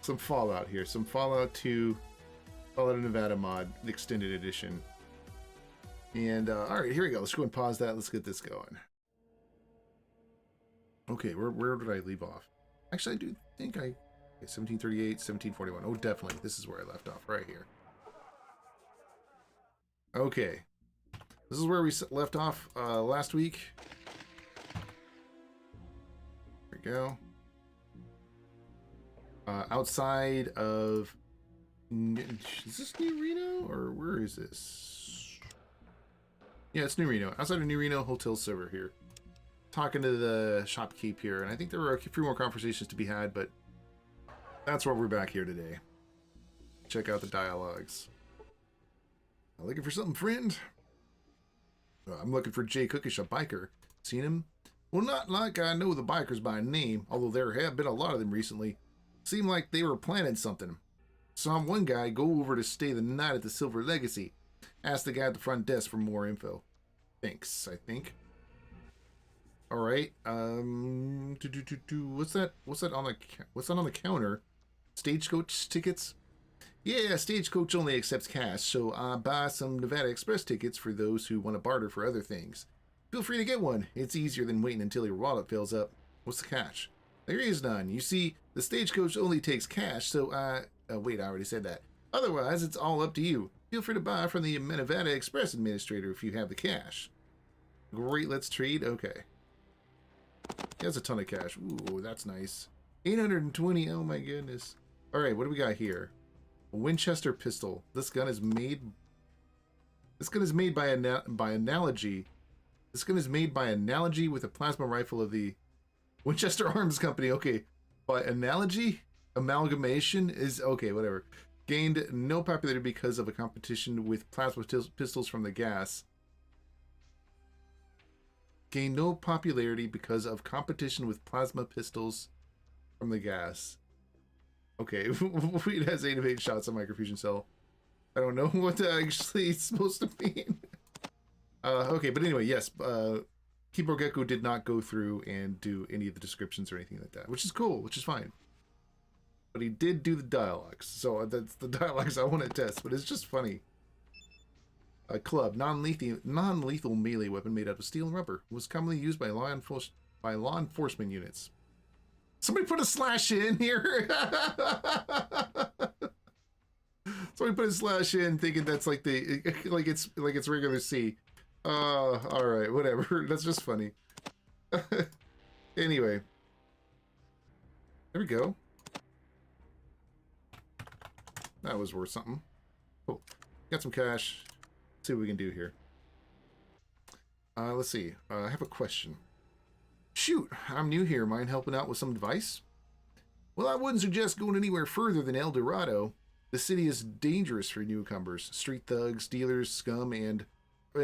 some Fallout here. Some Fallout 2, Fallout Nevada mod, the extended edition. And, alright, here we go. Let's go and pause that. Let's get this going. Okay, where did I leave off? Actually, I do think okay, 1738, 1741. Oh, definitely. This is where I left off, right here. Okay. This is where we left off last week. There we go. Outside of... Is this New Reno? Or where is this? Yeah, it's New Reno. Outside of New Reno, Hotel Silver here. Talking to the shopkeep here, and I think there were a few more conversations to be had, but that's why we're back here today. Check out the dialogues. Looking for something, friend? I'm looking for Jay Cookish, a biker. Seen him? Well, not like I know the bikers by name, although there have been a lot of them recently. Seemed like they were planning something. Saw one guy go over to stay the night at the Silver Legacy. Asked the guy at the front desk for more info. Thanks, I think. Alright, what's that on the counter? Stagecoach tickets? Yeah, Stagecoach only accepts cash, so I buy some Nevada Express tickets for those who want to barter for other things. Feel free to get one. It's easier than waiting until your wallet fills up. What's the catch? There is none. You see, the Stagecoach only takes cash, so wait, I already said that. Otherwise, it's all up to you. Feel free to buy from the Nevada Express administrator if you have the cash. Great, let's trade. Okay. He has a ton of cash. Ooh, that's nice. 820. Oh my goodness. All right, what do we got here? A Winchester pistol. This gun is made. This gun is made by analogy. This gun is made by analogy with a plasma rifle of the Winchester Arms Company. Okay, by analogy, amalgamation is okay. Whatever. Gained no popularity because of a competition with plasma pistols from the gas. Gained no popularity because of competition with plasma pistols from the gas. Okay, weed has 8 of 8 shots on microfusion cell. I don't know what that actually is supposed to mean. Okay, but anyway, yes. Keyboard Gecko did not go through and do any of the descriptions or anything like that, which is cool, which is fine. But he did do the dialogues, so that's the dialogues I want to test, but it's just funny. A club, non-lethal melee weapon made out of steel and rubber, was commonly used by law enforcement units. Somebody put a slash in here. Somebody put a slash in, thinking that's like the like it's regular C. All right, whatever. That's just funny. Anyway, there we go. That was worth something. Cool. Got some cash. See what we can do here. Let's see. I have a question. Shoot, I'm new here. Mind helping out with some advice? Well, I wouldn't suggest going anywhere further than El Dorado. The city is dangerous for newcomers. Street thugs, dealers, scum, and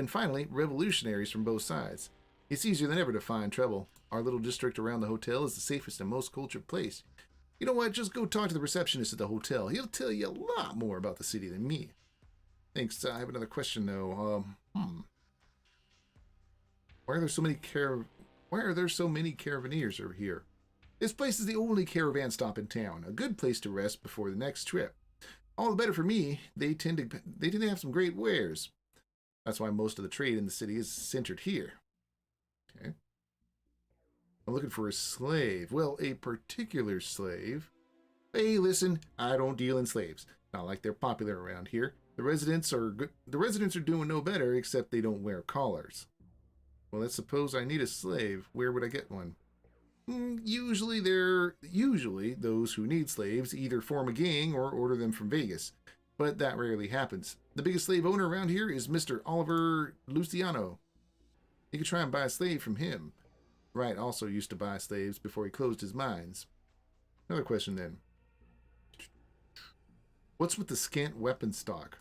finally, revolutionaries from both sides. It's easier than ever to find trouble. Our little district around the hotel is the safest and most cultured place. You know what? Just go talk to the receptionist at the hotel. He'll tell you a lot more about the city than me. Thanks. I have another question, though. Why are there so many caravaneers over here? This place is the only caravan stop in town. A good place to rest before the next trip. All the better for me. They tend to have some great wares. That's why most of the trade in the city is centered here. Okay. I'm looking for a slave. Well, a particular slave. Hey, listen, I don't deal in slaves. Not like they're popular around here. The residents are doing no better, except they don't wear collars. Well, let's suppose I need a slave. Where would I get one? Usually those who need slaves either form a gang or order them from Vegas. But that rarely happens. The biggest slave owner around here is Mr. Oliver Luciano. You could try and buy a slave from him. Wright also used to buy slaves before he closed his mines. Another question then. What's with the scant weapon stock?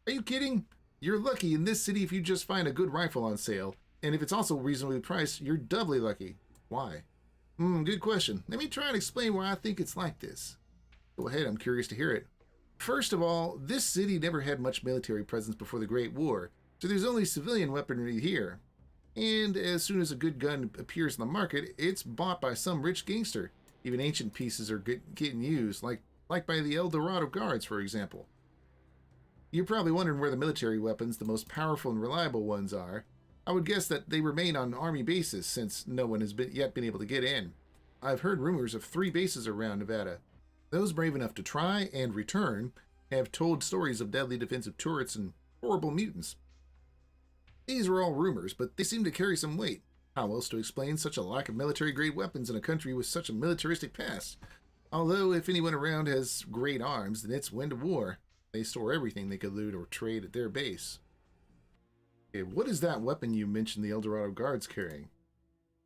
Are you kidding? You're lucky in this city if you just find a good rifle on sale. And if it's also reasonably priced, you're doubly lucky. Why? Good question. Let me try and explain why I think it's like this. Go ahead, I'm curious to hear it. First of all, this city never had much military presence before the Great War, so there's only civilian weaponry here. And as soon as a good gun appears in the market, it's bought by some rich gangster. Even ancient pieces are getting used, like by the El Dorado guards, for example. You're probably wondering where the military weapons, the most powerful and reliable ones, are. I would guess that they remain on army bases, since no one has yet been able to get in. I've heard rumors of 3 bases around Nevada. Those brave enough to try and return have told stories of deadly defensive turrets and horrible mutants. These are all rumors, but they seem to carry some weight. How else to explain such a lack of military-grade weapons in a country with such a militaristic past? Although, if anyone around has great arms, then it's Wind of War. They store everything they could loot or trade at their base. Okay, what is that weapon you mentioned the El Dorado guards carrying?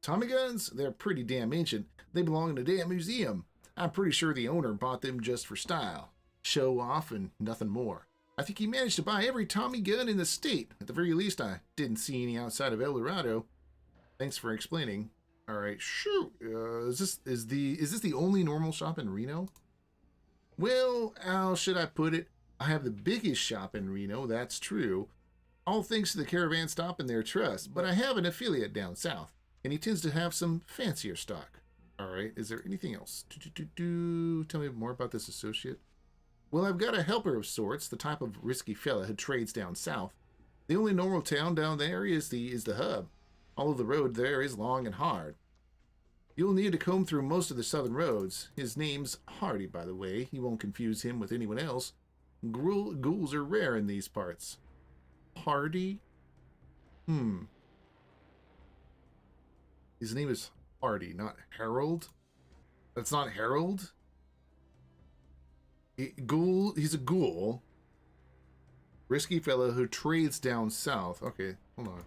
Tommy guns? They're pretty damn ancient. They belong in a damn museum. I'm pretty sure the owner bought them just for style. Show off and nothing more. I think he managed to buy every Tommy gun in the state. At the very least, I didn't see any outside of El Dorado. Thanks for explaining. All right, shoot. Is this the only normal shop in Reno? Well, how should I put it? I have the biggest shop in Reno, that's true. All thanks to the caravan stop and their trust, but I have an affiliate down south, and he tends to have some fancier stock. All right, is there anything else? Tell me more about this associate. Well, I've got a helper of sorts, the type of risky fella who trades down south. The only normal town down there is the hub. All of the road there is long and hard. You'll need to comb through most of the southern roads. His name's Hardy, by the way. You won't confuse him with anyone else. Ghouls are rare in these parts. Hardy? His name is Hardy, not Harold? That's not Harold? He's a ghoul. Risky fellow who trades down south. Okay, hold on.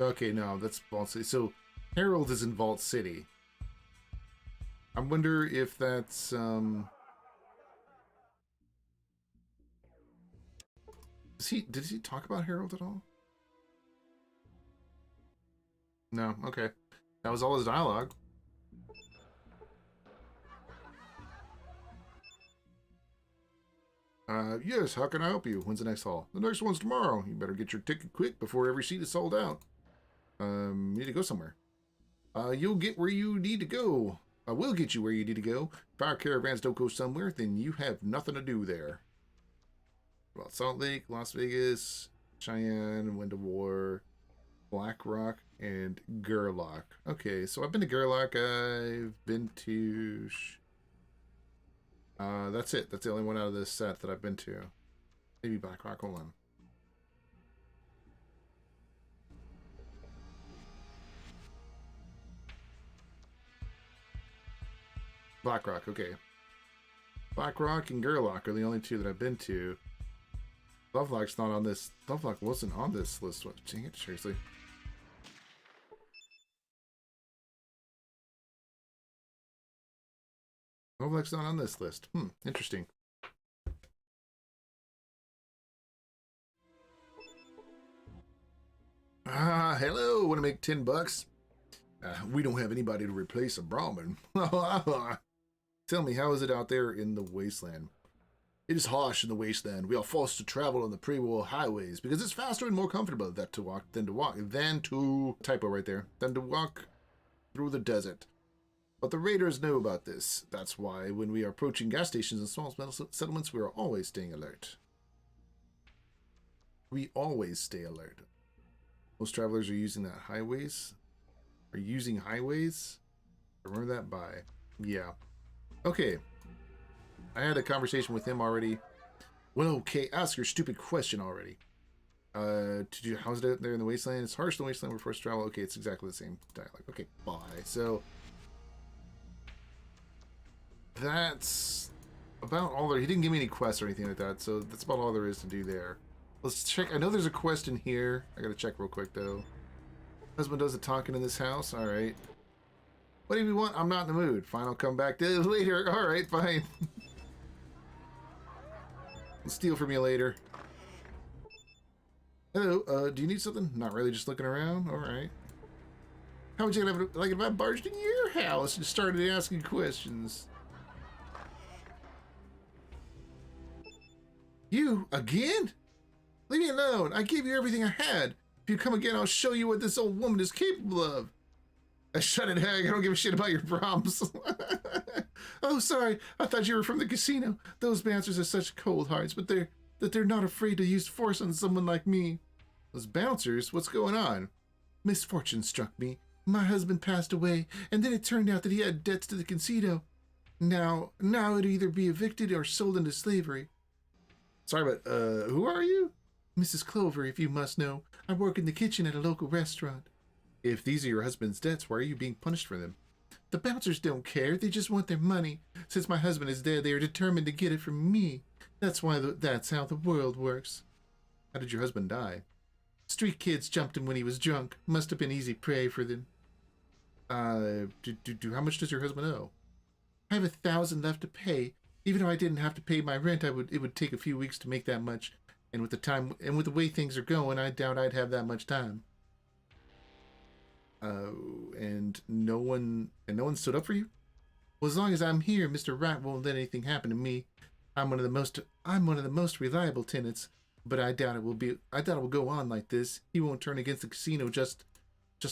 Okay, no, that's Vault City. So, Harold is in Vault City. I wonder if that's, Did he talk about Harold at all? No, okay. That was all his dialogue. Yes, how can I help you? When's the next hall? The next one's tomorrow. You better get your ticket quick before every seat is sold out. Need to go somewhere. You'll get where you need to go. I will get you where you need to go. If our caravans don't go somewhere, then you have nothing to do there. Well, Salt Lake, Las Vegas, Cheyenne, Wind of War, Black Rock, and Gerlach. Okay, so I've been to Gerlach. I've been to... that's it. That's the only one out of this set that I've been to. Maybe Black Rock. Hold on. Black Rock, okay. Black Rock and Gerlach are the only two that I've been to. Lovelock's not on this. Lovelock wasn't on this list. What? Dang it, seriously. Lovelock's not on this list. Interesting. Hello. Want to make $10? We don't have anybody to replace a Brahmin. Tell me, how is it out there in the wasteland? It is harsh in the wasteland. We are forced to travel on the pre-war highways because it's faster and more comfortable than to walk typo right there, than to walk through the desert. But the raiders know about this. That's why when we are approaching gas stations and small settlements, we are always staying alert. We always stay alert. Most travelers are using that highways. Are using highways? Remember that by. Yeah. Okay. I had a conversation with him already. Well, okay, ask your stupid question already. How's it out there in the wasteland? It's harsh in the wasteland. We're forced to travel. Okay, it's exactly the same dialogue. Okay, bye. So that's about all there. He didn't give me any quests or anything like that, so that's about all there is to do there. Let's check. I know there's a quest in here. I gotta check real quick though. Husband does the talking in this house. All right. What do you want? I'm not in the mood. Fine, I'll come back to it later. All right, fine. I'll steal from you later. Hello, do you need something? Not really, just looking around? Alright. How would you like if I barged in your house and started asking questions? You? Again? Leave me alone. I gave you everything I had. If you come again, I'll show you what this old woman is capable of. Shut it, Hag. I don't give a shit about your problems. Oh, sorry. I thought you were from the casino. Those bouncers are such cold hearts, but they're not afraid to use force on someone like me. Those bouncers? What's going on? Misfortune struck me. My husband passed away, and then it turned out that he had debts to the casino. Now it'd either be evicted or sold into slavery. Sorry, but, who are you? Mrs. Clover, if you must know. I work in the kitchen at a local restaurant. If these are your husband's debts, why are you being punished for them? The bouncers don't care. They just want their money. Since my husband is dead, they are determined to get it from me. That's how the world works. How did your husband die? Street kids jumped him when he was drunk. Must have been easy prey for them. How much does your husband owe? I have 1,000 left to pay. Even if I didn't have to pay my rent, it would take a few weeks to make that much. And with the way things are going, I doubt I'd have that much time. And no one stood up for you? Well, as long as I'm here, Mr. Wright won't let anything happen to me. I'm one of the most reliable tenants, but I doubt it will go on like this. He won't turn against the casino just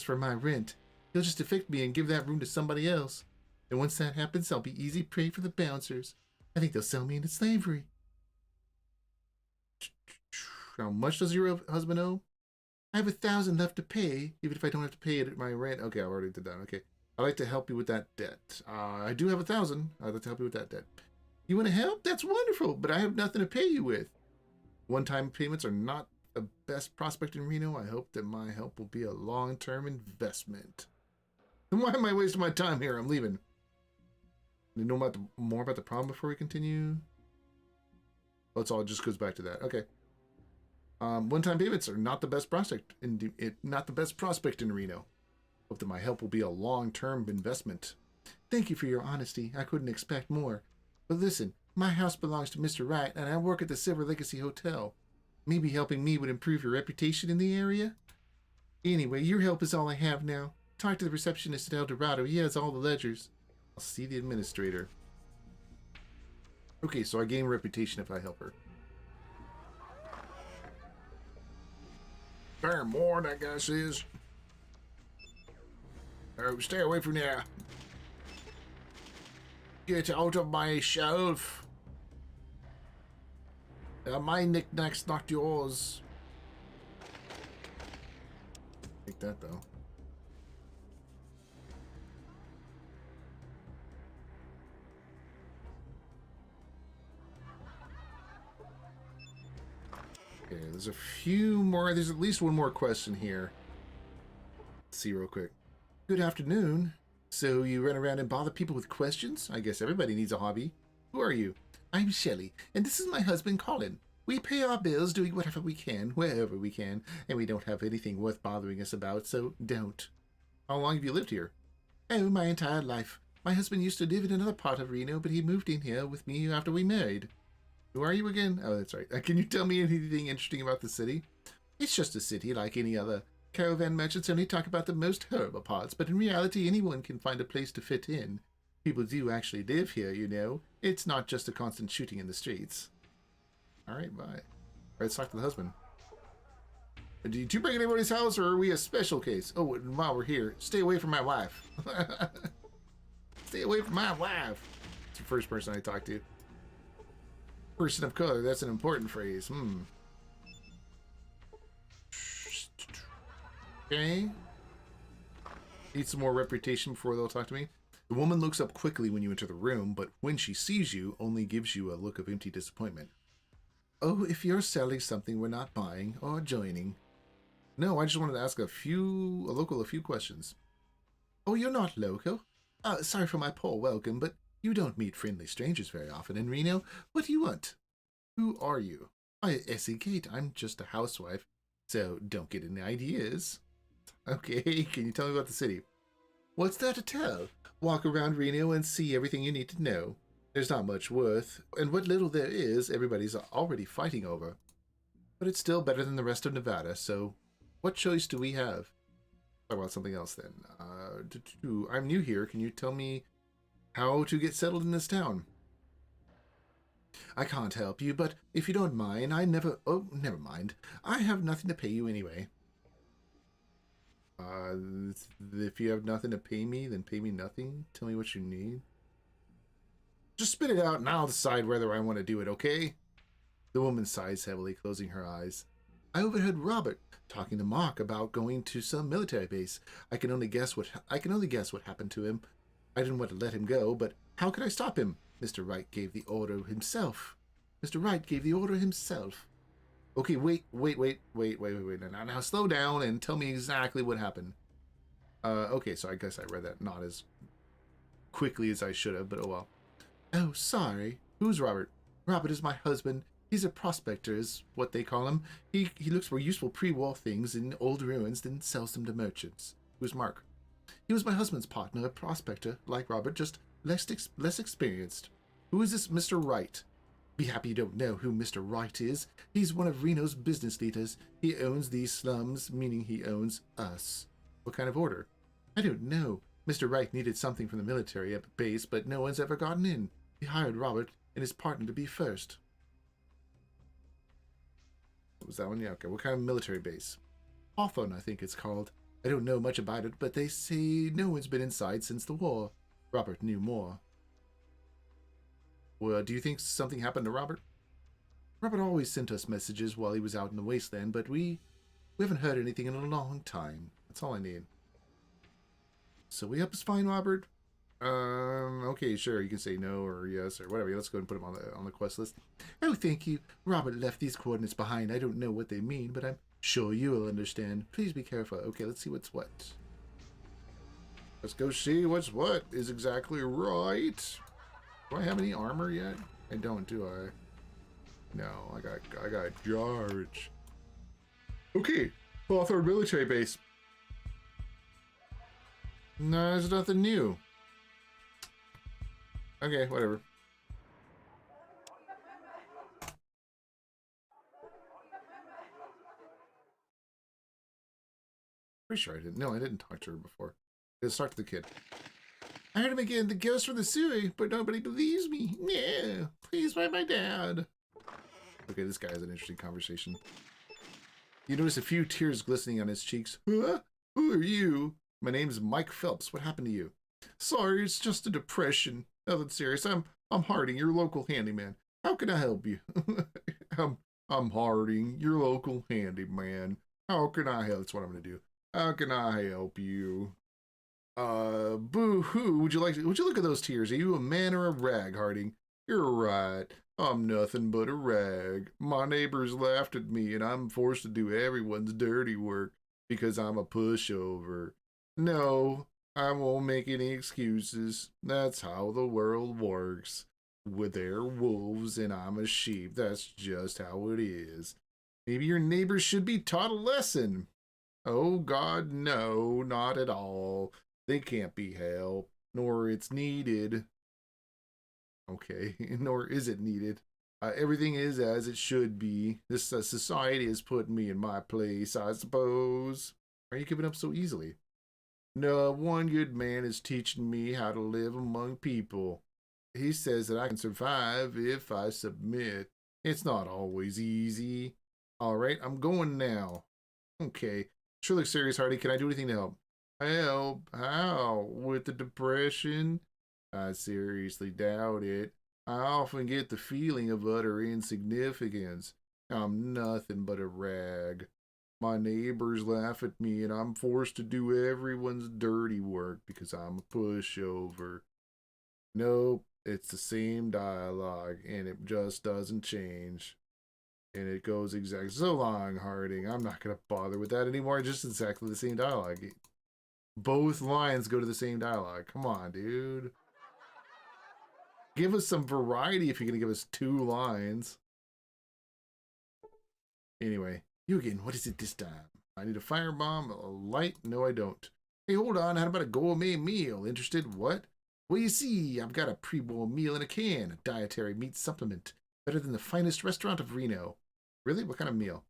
for my rent. He'll just evict me and give that room to somebody else. And once that happens, I'll be easy prey for the bouncers. I think they'll sell me into slavery. How much does your husband owe? I have 1,000 left to pay, even if I don't have to pay it at my rent. Okay, I already did that. Okay. I'd like to help you with that debt. I do have 1,000. I'd like to help you with that debt. You want to help? That's wonderful, but I have nothing to pay you with. One-time payments are not the best prospect in Reno. I hope that my help will be a long-term investment. Then why am I wasting my time here? I'm leaving. You know more about the problem before we continue? Well, it's all just goes back to that. Okay. One-time payments are not the best prospect in Reno. Hope that my help will be a long-term investment. Thank you for your honesty. I couldn't expect more. But listen, my house belongs to Mr. Wright, and I work at the Silver Legacy Hotel. Maybe helping me would improve your reputation in the area? Anyway, your help is all I have now. Talk to the receptionist at El Dorado. He has all the ledgers. I'll see the administrator. Okay, so I gain reputation if I help her. There more, that guy says. Oh, stay away from there. Get out of my shelf. My knickknacks, not yours. Take that, though. Okay, there's a few more. There's at least one more question here. Let's see real quick. Good afternoon. So you run around and bother people with questions? I guess everybody needs a hobby. Who are you? I'm Shelley, and this is my husband, Colin. We pay our bills doing whatever we can, wherever we can, and we don't have anything worth bothering us about, so don't. How long have you lived here? Oh, my entire life. My husband used to live in another part of Reno, but he moved in here with me after we married. Who are you again? Oh, that's right. Can you tell me anything interesting about the city? It's just a city like any other. Caravan merchants only talk about the most horrible parts, but in reality, anyone can find a place to fit in. People do actually live here, you know. It's not just a constant shooting in the streets. Alright, bye. Alright, let's talk to the husband. Did you break anybody's house, or are we a special case? Oh, and while we're here, stay away from my wife. Stay away from my wife. It's the first person I talked to. Person of color, that's an important phrase. Okay. Need some more reputation before they'll talk to me. The woman looks up quickly when you enter the room, but when she sees you, only gives you a look of empty disappointment. Oh, if you're selling something we're not buying or joining. No, I just wanted to ask a few questions. Oh, you're not local? Sorry for my poor welcome, but you don't meet friendly strangers very often in Reno. What do you want? Who are you? Essie Kate. I'm just a housewife, so don't get any ideas. Okay, can you tell me about the city? What's there to tell? Walk around Reno and see everything you need to know. There's not much worth, and what little there is, everybody's already fighting over. But it's still better than the rest of Nevada, so what choice do we have? Talk about something else then. I'm new here. Can you tell me how to get settled in this town? I can't help you, but if you don't mind, Oh, never mind. I have nothing to pay you anyway. If you have nothing to pay me, then pay me nothing. Tell me what you need. Just spit it out and I'll decide whether I want to do it, okay? The woman sighs heavily, closing her eyes. I overheard Robert talking to Mark about going to some military base. I can only guess what happened to him. I didn't want to let him go, but how could I stop him? Mr. Wright gave the order himself. Mr. Wright gave the order himself. Okay, wait. Now slow down and tell me exactly what happened. Okay, so I guess I read that not as quickly as I should have, but oh well. Oh, sorry. Who's Robert? Robert is my husband. He's a prospector, is what they call him. He looks for useful pre-war things in old ruins, then sells them to merchants. Who's Mark? He was my husband's partner, a prospector, like Robert, just less experienced. Who is this Mr. Wright? Be happy you don't know who Mr. Wright is. He's one of Reno's business leaders. He owns these slums, meaning he owns us. What kind of order? I don't know. Mr. Wright needed something from the military at base, but no one's ever gotten in. He hired Robert and his partner to be first. What was that one? Yeah, okay. What kind of military base? Hawthorne, I think it's called. I don't know much about it, but they say no one's been inside since the war. Robert knew more. Well, do you think something happened to Robert? Robert always sent us messages while he was out in the wasteland, but we haven't heard anything in a long time. That's all I need. So we hope it's fine, Robert? Okay, sure. You can say no or yes or whatever. Let's go and put him on the quest list. Oh, thank you. Robert left these coordinates behind. I don't know what they mean, but I'm sure you'll understand. Please be careful. Okay, let's see what's what. Let's go see what's what is exactly right. Do I have any armor yet? I don't, do I? No, I got George. Okay, Hawthorne military base. No, there's nothing new. Okay, whatever. Pretty sure I didn't. No, I didn't talk to her before. Let's talk to the kid. I heard him again, the ghost from the sewer, but nobody believes me. Yeah, please find my dad. Okay, this guy has an interesting conversation. You notice a few tears glistening on his cheeks. Huh? Who are you? My name's Mike Phelps. What happened to you? Sorry, it's just a depression. Nothing serious. I'm Harding, your local handyman. How can I help you? I'm Harding, your local handyman. How can I help? That's what I'm gonna do. How can I help you? Boo-hoo. Would you look at those tears? Are you a man or a rag, Harding? You're right. I'm nothing but a rag. My neighbors laughed at me, and I'm forced to do everyone's dirty work because I'm a pushover. No, I won't make any excuses. That's how the world works. With their wolves and I'm a sheep. That's just how it is. Maybe your neighbors should be taught a lesson. Oh God, no, not at all. They can't be helped, nor it's needed. Okay, nor is it needed. Everything is as it should be. This society has put me in my place, I suppose. Why are you giving up so easily? No, one good man is teaching me how to live among people. He says that I can survive if I submit. It's not always easy. All right, I'm going now. Okay. Sure looks serious, Hardy. Can I do anything to help? Help? How? With the depression? I seriously doubt it. I often get the feeling of utter insignificance. I'm nothing but a rag. My neighbors laugh at me and I'm forced to do everyone's dirty work because I'm a pushover. Nope, it's the same dialogue and it just doesn't change. And it goes exactly so long, Harding. I'm not going to bother with that anymore. Just exactly the same dialogue. Both lines go to the same dialogue. Come on, dude. Give us some variety if you're going to give us 2 lines. Anyway, you again. What is it this time? I need a firebomb, a light? No, I don't. Hey, hold on. How about a gourmet meal? Interested? What? Well, you see, I've got a pre-war meal in a can. A dietary meat supplement. Better than the finest restaurant of Reno. Really? What kind of meal?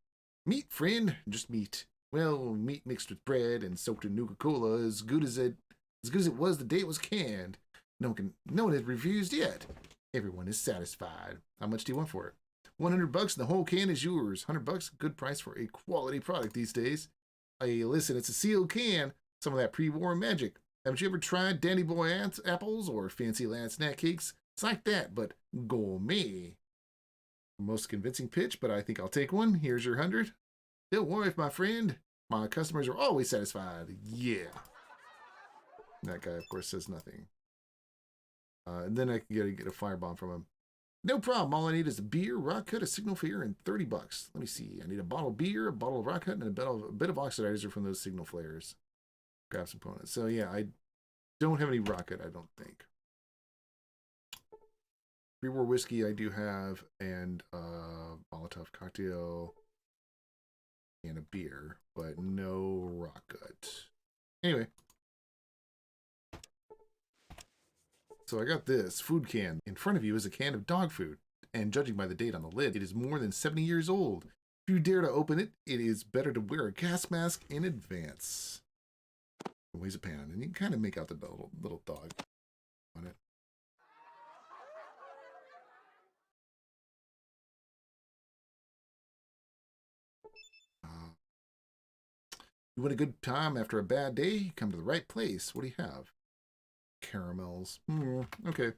Meat, friend. Just meat. Well, meat mixed with bread and soaked in Nuka-Cola, as good as it was the day it was canned. No one has refused yet. Everyone is satisfied. How much do you want for it? $100 and the whole can is yours. $100, good price for a quality product these days. Hey, listen, it's a sealed can. Some of that pre-war magic. Haven't you ever tried Dandy Boy apples or Fancy Land snack cakes? It's like that, but gourmet. Most convincing pitch, but I think I'll take one. Here's your 100. Don't worry, my friend. My customers are always satisfied. Yeah. That guy, of course, says nothing. And then I can get a firebomb from him. No problem. All I need is a beer, rock cut, a signal flare, and $30. Let me see. I need a bottle of beer, a bottle of rock cut, and a bit of oxidizer from those signal flares. Grab some components. So yeah, I don't have any rock cut, I don't think. Pre-war whiskey I do have, and Molotov cocktail, and a beer, but no rock cut. Anyway. So I got this food can. In front of you is a can of dog food, and judging by the date on the lid, it is more than 70 years old. If you dare to open it, it is better to wear a gas mask in advance. It weighs a pound, and you can kind of make out the little dog on it. You want a good time after a bad day? You come to the right place. What do you have? Caramels. Okay.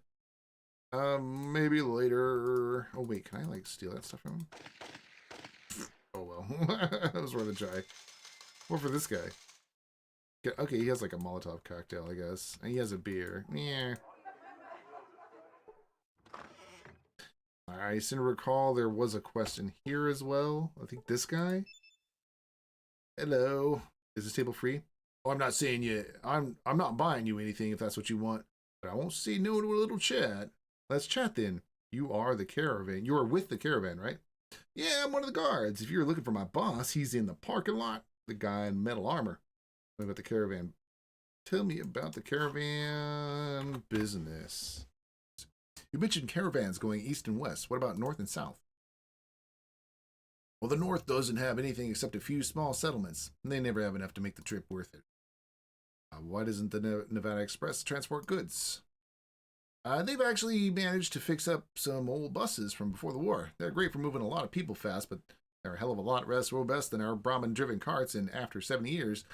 Maybe later. Oh wait, can I like steal that stuff from him? Oh well. That was worth a try. What for this guy? Okay, he has like a Molotov cocktail, I guess. And he has a beer. Yeah. I seem to recall there was a question here as well. I think this guy. Hello. Is this table free? Oh, I'm not saying you. I'm not buying you anything if that's what you want. But I won't say no to a little chat. Let's chat then. You are the caravan. You are with the caravan, right? Yeah, I'm one of the guards. If you're looking for my boss, he's in the parking lot. The guy in metal armor. What about the caravan? Tell me about the caravan business. You mentioned caravans going east and west. What about north and south? Well, the north doesn't have anything except a few small settlements, and they never have enough to make the trip worth it. Why doesn't the Nevada Express transport goods? They've actually managed to fix up some old buses from before the war. They're great for moving a lot of people fast, but they're a hell of a lot less robust than our Brahmin-driven carts, and after 70 years,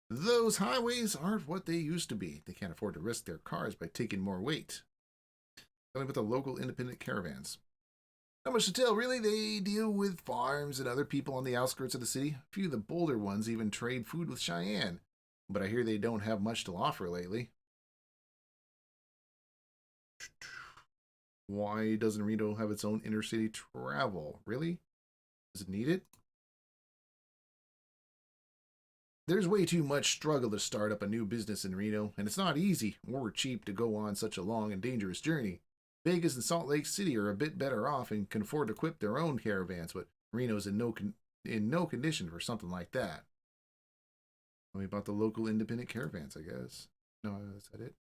those highways aren't what they used to be. They can't afford to risk their cars by taking more weight. Tell me about the local independent caravans. Not much to tell, really. They deal with farms and other people on the outskirts of the city. A few of the bolder ones even trade food with Cheyenne. But I hear they don't have much to offer lately. Why doesn't Reno have its own intercity travel? Really? Does it need it? There's way too much struggle to start up a new business in Reno, and it's not easy or cheap to go on such a long and dangerous journey. Vegas and Salt Lake City are a bit better off and can afford to equip their own caravans, but Reno's in no condition for something like that. Tell me about the local independent caravans, I guess. No, is that it?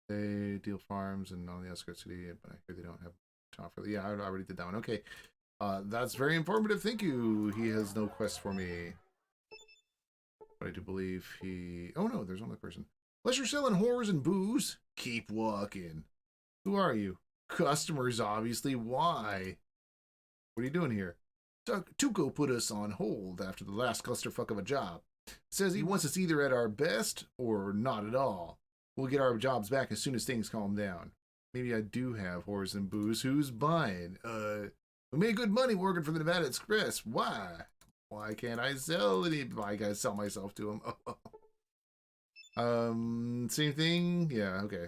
They deal farms and on the outskirts city, but I hear they don't have to offer. Yeah, I already did that one. Okay, that's very informative. Thank you. He has no quest for me. But I do believe he... Oh no, there's another person. Unless you're selling whores and booze, keep walking. Who are you? Customers, obviously. Why? What are you doing here? Tuco put us on hold after the last clusterfuck of a job. Says he wants us either at our best or not at all. We'll get our jobs back as soon as things calm down. Maybe I do have whores and booze. Who's buying? We made good money working for the Nevada Express. Why? Why can't I sell any? I gotta sell myself to him. Same thing? Yeah, okay.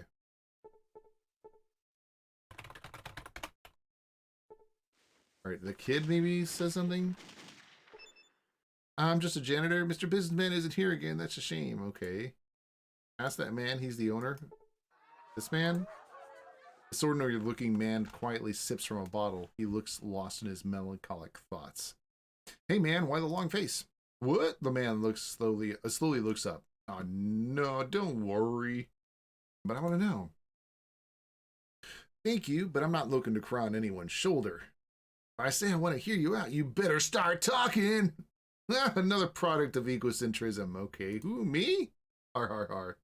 Alright, the kid maybe says something? I'm just a janitor. Mr. Businessman isn't here again. That's a shame. Okay. Ask that man. He's the owner. This man? This ordinary looking man quietly sips from a bottle. He looks lost in his melancholic thoughts. Hey man, why the long face? What? The man looks slowly looks up. Oh no, don't worry. But I want to know. Thank you, but I'm not looking to cry on anyone's shoulder. If I say I want to hear you out, you better start talking. Another product of egocentrism. Okay, who, me? Har har har.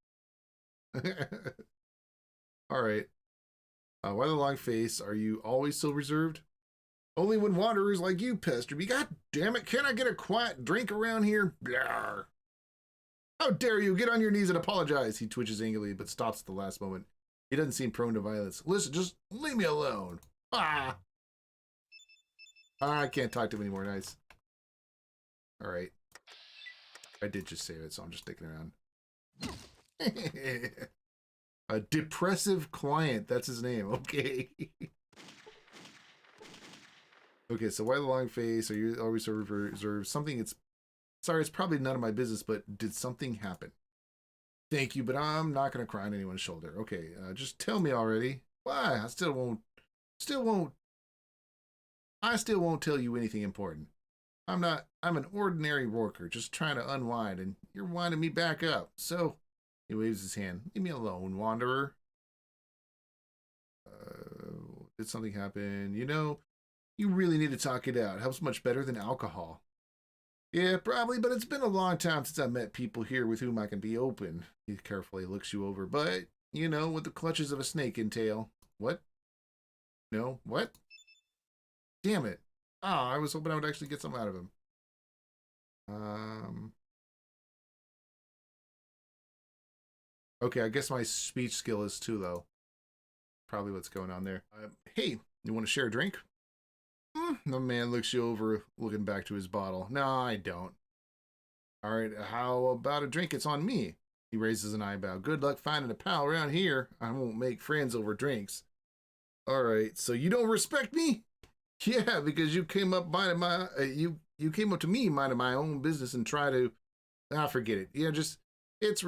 All right. Why the long face? Are you always so reserved? Only when wanderers like you pester me. God damn it, can I get a quiet drink around here? Blah. How dare you? Get on your knees and apologize. He twitches angrily, but stops at the last moment. He doesn't seem prone to violence. Listen, just leave me alone. Ah! I can't talk to him anymore. Nice. All right. I did just save it, so I'm just sticking around. A depressive client. That's his name. Okay. Okay, so why the long face? Are you always reserved? Something it's... Sorry, it's probably none of my business, but did something happen? Thank you, but I'm not going to cry on anyone's shoulder. Okay, just tell me already. Why? I still won't tell you anything important. I'm an ordinary worker, just trying to unwind, and you're winding me back up. So, he waves his hand. Leave me alone, wanderer. Did something happen? You know, you really need to talk it out. Helps much better than alcohol. Yeah, probably, but it's been a long time since I met people here with whom I can be open. He carefully looks you over, but, you know, with the clutches of a snake entail. What? No, what? Damn it. Oh, I was hoping I would actually get something out of him. Okay, I guess my speech skill is too low. Probably what's going on there. Hey, you want to share a drink? The man looks you over, looking back to his bottle. No, I don't. All right, how about a drink? It's on me. He raises an eyebrow. Good luck finding a pal around here. I won't make friends over drinks. All right, so you don't respect me? Yeah, because you came up minding my you came up to me minding my own business and try to forget it. Yeah, just it's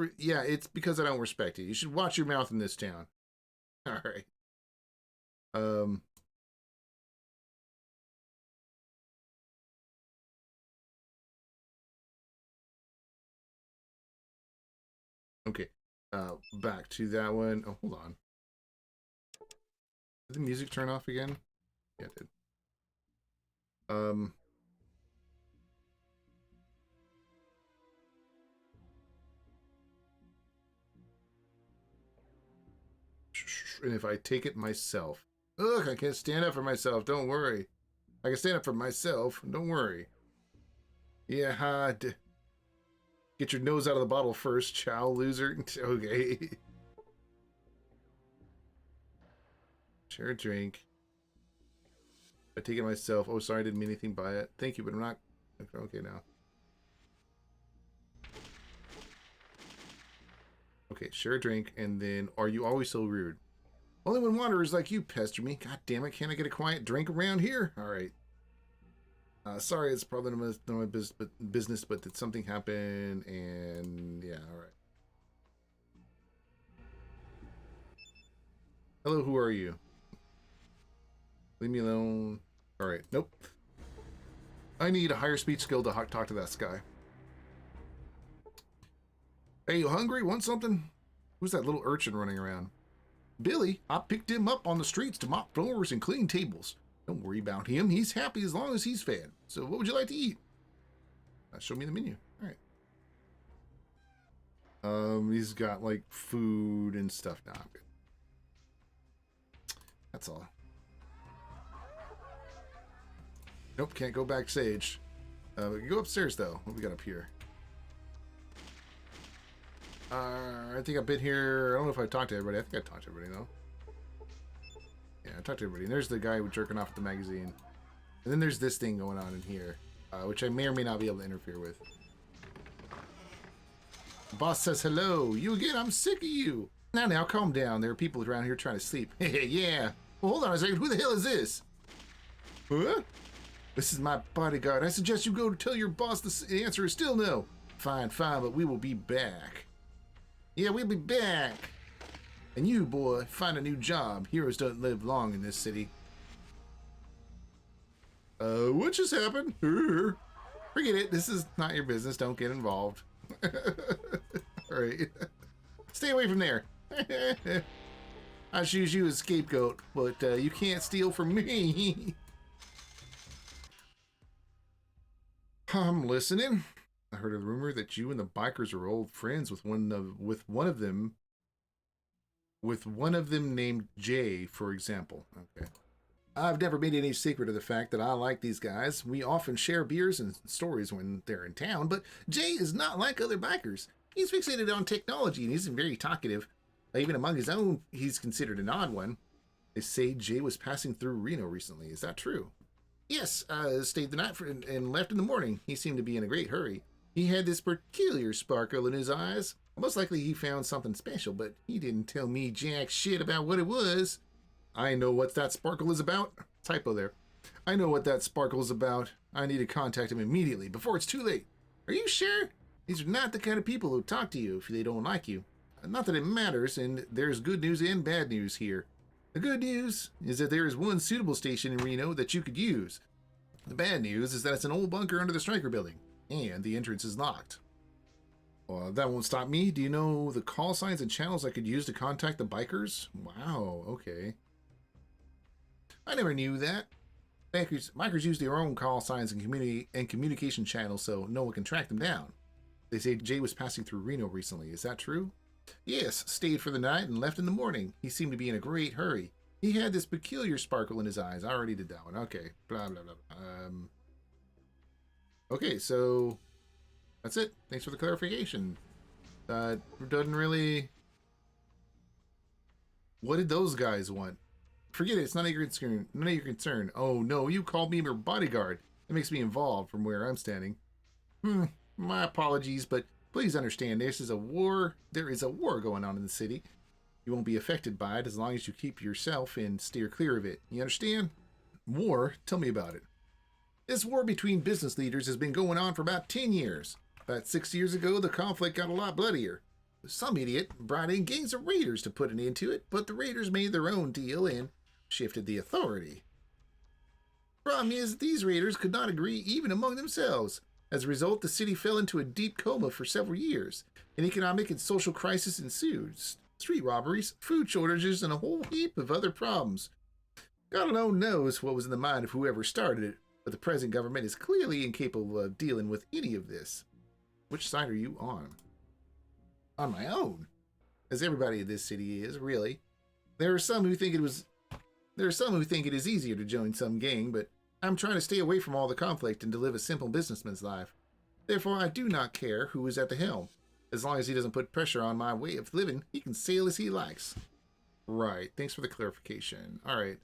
because I don't respect you. You should watch your mouth in this town. All right. Okay. Back to that one. Oh, hold on. Did the music turn off again? Yeah, it did. And if I take it myself. Look, I can't stand up for myself. Don't worry. I can stand up for myself. Don't worry. Yeah, get your nose out of the bottle first, chow loser. Okay. Share a drink. I take it myself. Oh, sorry, I didn't mean anything by it. Thank you, but I'm not... Okay, now. Okay, share a drink, and then... Are you always so rude? Only when wanderers like you pester me. God damn it, can't I get a quiet drink around here? Alright. Sorry, it's probably none of my business, but did something happen? And... Yeah, alright. Hello, who are you? Leave me alone. Alright, nope. I need a higher speech skill to talk to that guy. Hey, you hungry? Want something? Who's that little urchin running around? Billy. I picked him up on the streets to mop floors and clean tables. Don't worry about him. He's happy as long as he's fed. So what would you like to eat? Show me the menu. Alright. He's got, like, food and stuff. Nah, I'm good. That's all. Nope, can't go backstage. We can go upstairs, though. What we got up here? I think I've been here. I don't know if I talked to everybody. I think I talked to everybody, though. Yeah, I talked to everybody. And there's the guy jerking off at the magazine. And then there's this thing going on in here, which I may or may not be able to interfere with. The boss says, hello. You again? I'm sick of you. Now, calm down. There are people around here trying to sleep. Yeah. Well, hold on a second. Who the hell is this? Huh? This is my bodyguard. I suggest you go to tell your boss the answer is still no. Fine, but we will be back. Yeah, we'll be back. And you, boy, find a new job. Heroes don't live long in this city. What just happened? Forget it. This is not your business. Don't get involved. Alright. Stay away from there. I should use you as a scapegoat, but you can't steal from me. I'm listening. I heard a rumor that you and the bikers are old friends with one of them named Jay, for example. Okay. I've never made any secret of the fact that I like these guys. We often share beers and stories when they're in town, but Jay is not like other bikers. He's fixated on technology and isn't very talkative. Even among his own, he's considered an odd one. They say Jay was passing through Reno recently. Is that true? Yes, stayed the night and left in the morning. He seemed to be in a great hurry. He had this peculiar sparkle in his eyes. Most likely he found something special, but he didn't tell me jack shit about what it was. I know what that sparkle is about. Typo there. I know what that sparkle is about. I need to contact him immediately, before it's too late. Are you sure? These are not the kind of people who talk to you if they don't like you. Not that it matters, and there's good news and bad news here. The good news is that there is one suitable station in Reno that you could use. The bad news is that it's an old bunker under the Stryker building, and the entrance is locked. Well, that won't stop me. Do you know the call signs and channels I could use to contact the bikers? Wow, okay. I never knew that. Bikers use their own call signs and communication channels so no one can track them down. They say Jay was passing through Reno recently. Is that true? Yes, stayed for the night and left in the morning. He seemed to be in a great hurry. He had this peculiar sparkle in his eyes. I already did that one. Okay. Blah, blah, blah. Okay, so that's it. Thanks for the clarification. Doesn't really... What did those guys want? Forget it. It's none of your concern. None of your concern. Oh, no. You called me your bodyguard. It makes me involved from where I'm standing. My apologies, but please understand, this is a war. There is a war going on in the city. You won't be affected by it as long as you keep yourself and steer clear of it. You understand? War? Tell me about it. This war between business leaders has been going on for about 10 years. About 6 years ago, the conflict got a lot bloodier. Some idiot brought in gangs of raiders to put an end to it, but the raiders made their own deal and shifted the authority. Problem is, these raiders could not agree even among themselves. As a result, the city fell into a deep coma for several years. An economic and social crisis ensued. Street robberies, food shortages, and a whole heap of other problems. God alone knows what was in the mind of whoever started it, but the present government is clearly incapable of dealing with any of this. Which side are you on? On my own. As everybody in this city is, really. There are some who think it is easier to join some gang, but I'm trying to stay away from all the conflict and to live a simple businessman's life. Therefore, I do not care who is at the helm. As long as he doesn't put pressure on my way of living, he can sail as he likes. Right. Thanks for the clarification. All right.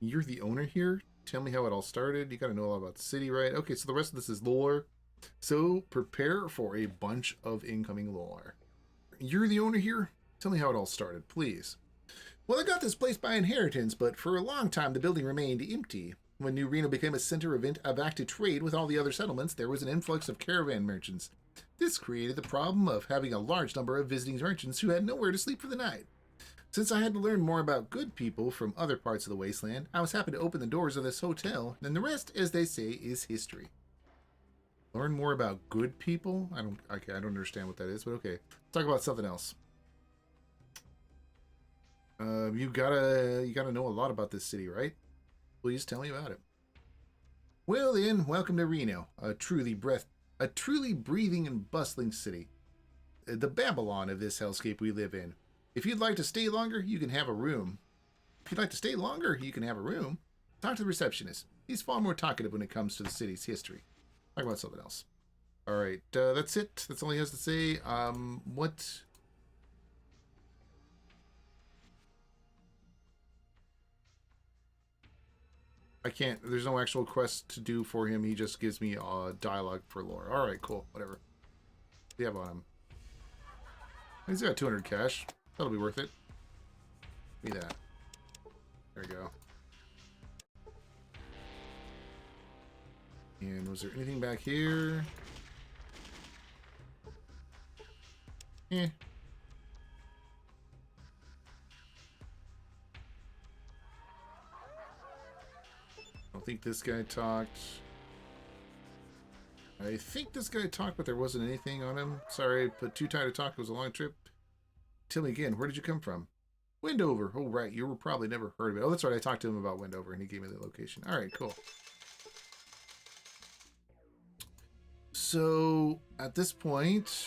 You're the owner here? Tell me how it all started. You gotta know a lot about the city, right? Okay, so the rest of this is lore. So, prepare for a bunch of incoming lore. You're the owner here? Tell me how it all started, please. Well, I got this place by inheritance, but for a long time the building remained empty. When New Reno became a center of active trade with all the other settlements, there was an influx of caravan merchants. This created the problem of having a large number of visiting merchants who had nowhere to sleep for the night. Since I had to learn more about good people from other parts of the wasteland, I was happy to open the doors of this hotel, and the rest, as they say, is history. Learn more about good people? I don't understand what that is, but okay. Let's talk about something else. You gotta know a lot about this city, right? Please tell me about it. Well then, welcome to Reno, a truly breathing and bustling city. The Babylon of this hellscape we live in. If you'd like to stay longer, you can have a room. Talk to the receptionist. He's far more talkative when it comes to the city's history. Talk about something else. Alright, that's it. That's all he has to say. What... I can't, there's no actual quest to do for him. He just gives me dialogue for lore. Alright, cool. Whatever. What do you have on him? He's got 200 cash. That'll be worth it. Give me that. There we go. And was there anything back here? Eh. I don't think this guy talked. I think this guy talked, but there wasn't anything on him. Sorry, but too tired to talk. It was a long trip. Tell me again, where did you come from? Wendover. Oh, right. You were probably never heard of it. Oh, that's right. I talked to him about Wendover, and he gave me the location. All right, cool. So, at this point,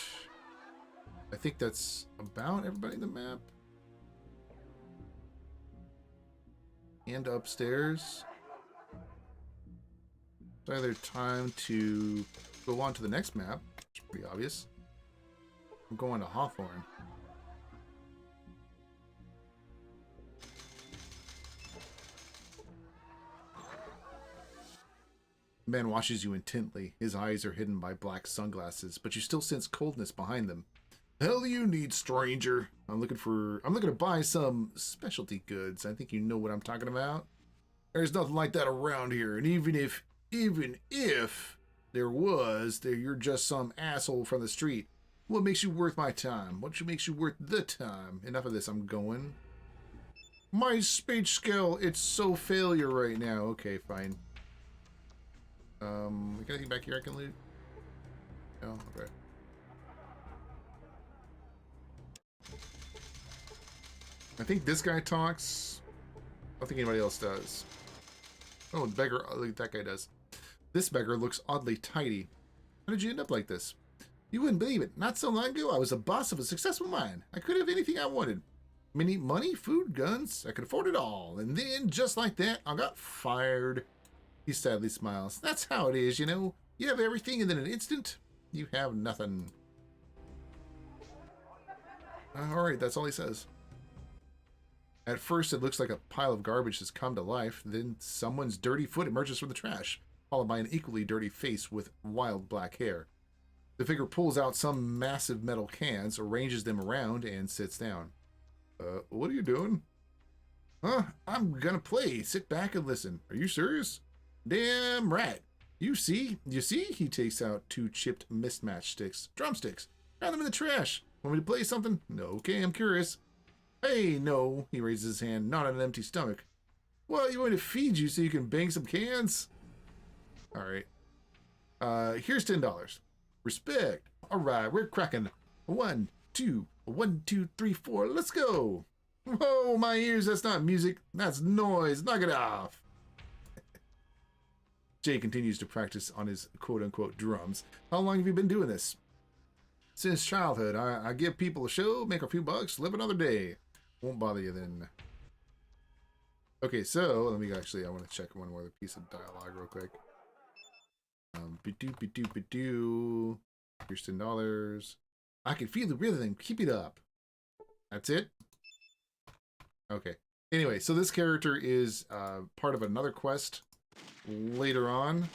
I think that's about everybody in the map. And upstairs. It's either time to Go on to the next map. It's pretty obvious. I'm going to Hawthorne. The man watches you intently. His eyes are hidden by black sunglasses, but you still sense coldness behind them. Hell do you need, stranger? I'm looking to buy some specialty goods. I think you know what I'm talking about. There's nothing like that around here, and even if there was, you're just some asshole from the street. What makes you worth my time? What makes you worth the time? Enough of this, I'm going. My speech skill, it's so failure right now. Okay, fine. Got anything back here I can loot? No, okay. I think this guy talks. I don't think anybody else does. Oh, the beggar, like that guy does. This beggar looks oddly tidy. How did you end up like this? You wouldn't believe it. Not so long ago, I was the boss of a successful mine. I could have anything I wanted. Money, food, guns. I could afford it all. And then, just like that, I got fired. He sadly smiles. That's how it is, you know. You have everything, and then in an instant, you have nothing. Alright, that's all he says. At first, it looks like a pile of garbage has come to life. Then someone's dirty foot emerges from the trash, followed by an equally dirty face with wild black hair. The figure pulls out some massive metal cans, arranges them around, and sits down. What are you doing? Huh? I'm gonna play. Sit back and listen. Are you serious? Damn right. You see? He takes out 2 chipped mismatched sticks. Drumsticks. Found them in the trash. Want me to play something? No, okay, I'm curious. Hey, no. He raises his hand, not on an empty stomach. Well, you want me to feed you so you can bang some cans? Alright. Here's $10. Respect. Alright, we're cracking. 1, 2, 1, 2, 3, 4. Let's go. Whoa, my ears, that's not music. That's noise. Knock it off. Jay continues to practice on his quote-unquote drums. How long have you been doing this? Since childhood. I give people a show, make a few bucks, live another day. Won't bother you then. Okay, so let me I want to check one more piece of dialogue real quick. Ba-doo. Here's $10. I can feel the rhythm. Keep it up. That's it? Okay. Anyway, so this character is part of another quest later on.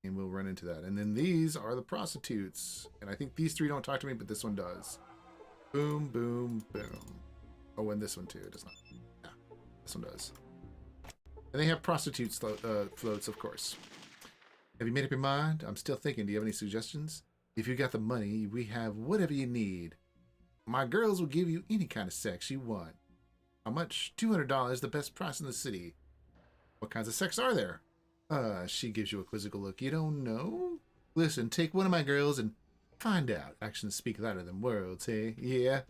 And we'll run into that. And then these are the prostitutes. And I think these 3 don't talk to me, but this one does. Boom, boom, boom. Oh, and this one too. It does not. Yeah, this one does. And they have prostitutes floats, of course. Have you made up your mind? I'm still thinking. Do you have any suggestions? If you got the money, we have whatever you need. My girls will give you any kind of sex you want. How much? $200, the best price in the city. What kinds of sex are there? She gives you a quizzical look. You don't know? Listen, take one of my girls and find out. Actions speak louder than words, hey? Yeah.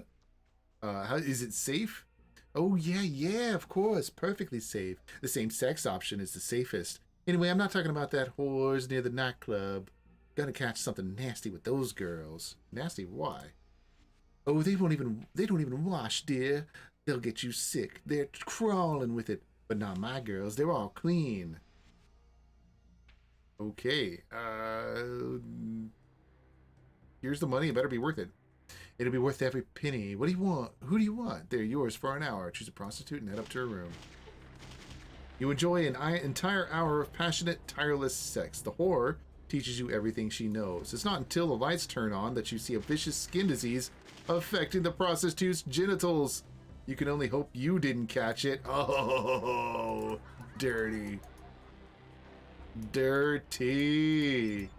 How is it safe? Oh, yeah, of course. Perfectly safe. The same sex option is the safest. Anyway, I'm not talking about that whores near the nightclub. Gotta catch something nasty with those girls. Nasty? Why? Oh, they don't even wash, dear. They'll get you sick. They're crawling with it. But not my girls. They're all clean. Okay. Here's the money. It better be worth it. It'll be worth every penny. What do you want? Who do you want? They're yours for an hour. Choose a prostitute and head up to her room. You enjoy an entire hour of passionate, tireless sex. The whore teaches you everything she knows. It's not until the lights turn on that you see a vicious skin disease affecting the prostitute's genitals. You can only hope you didn't catch it. Oh, dirty. Dirty.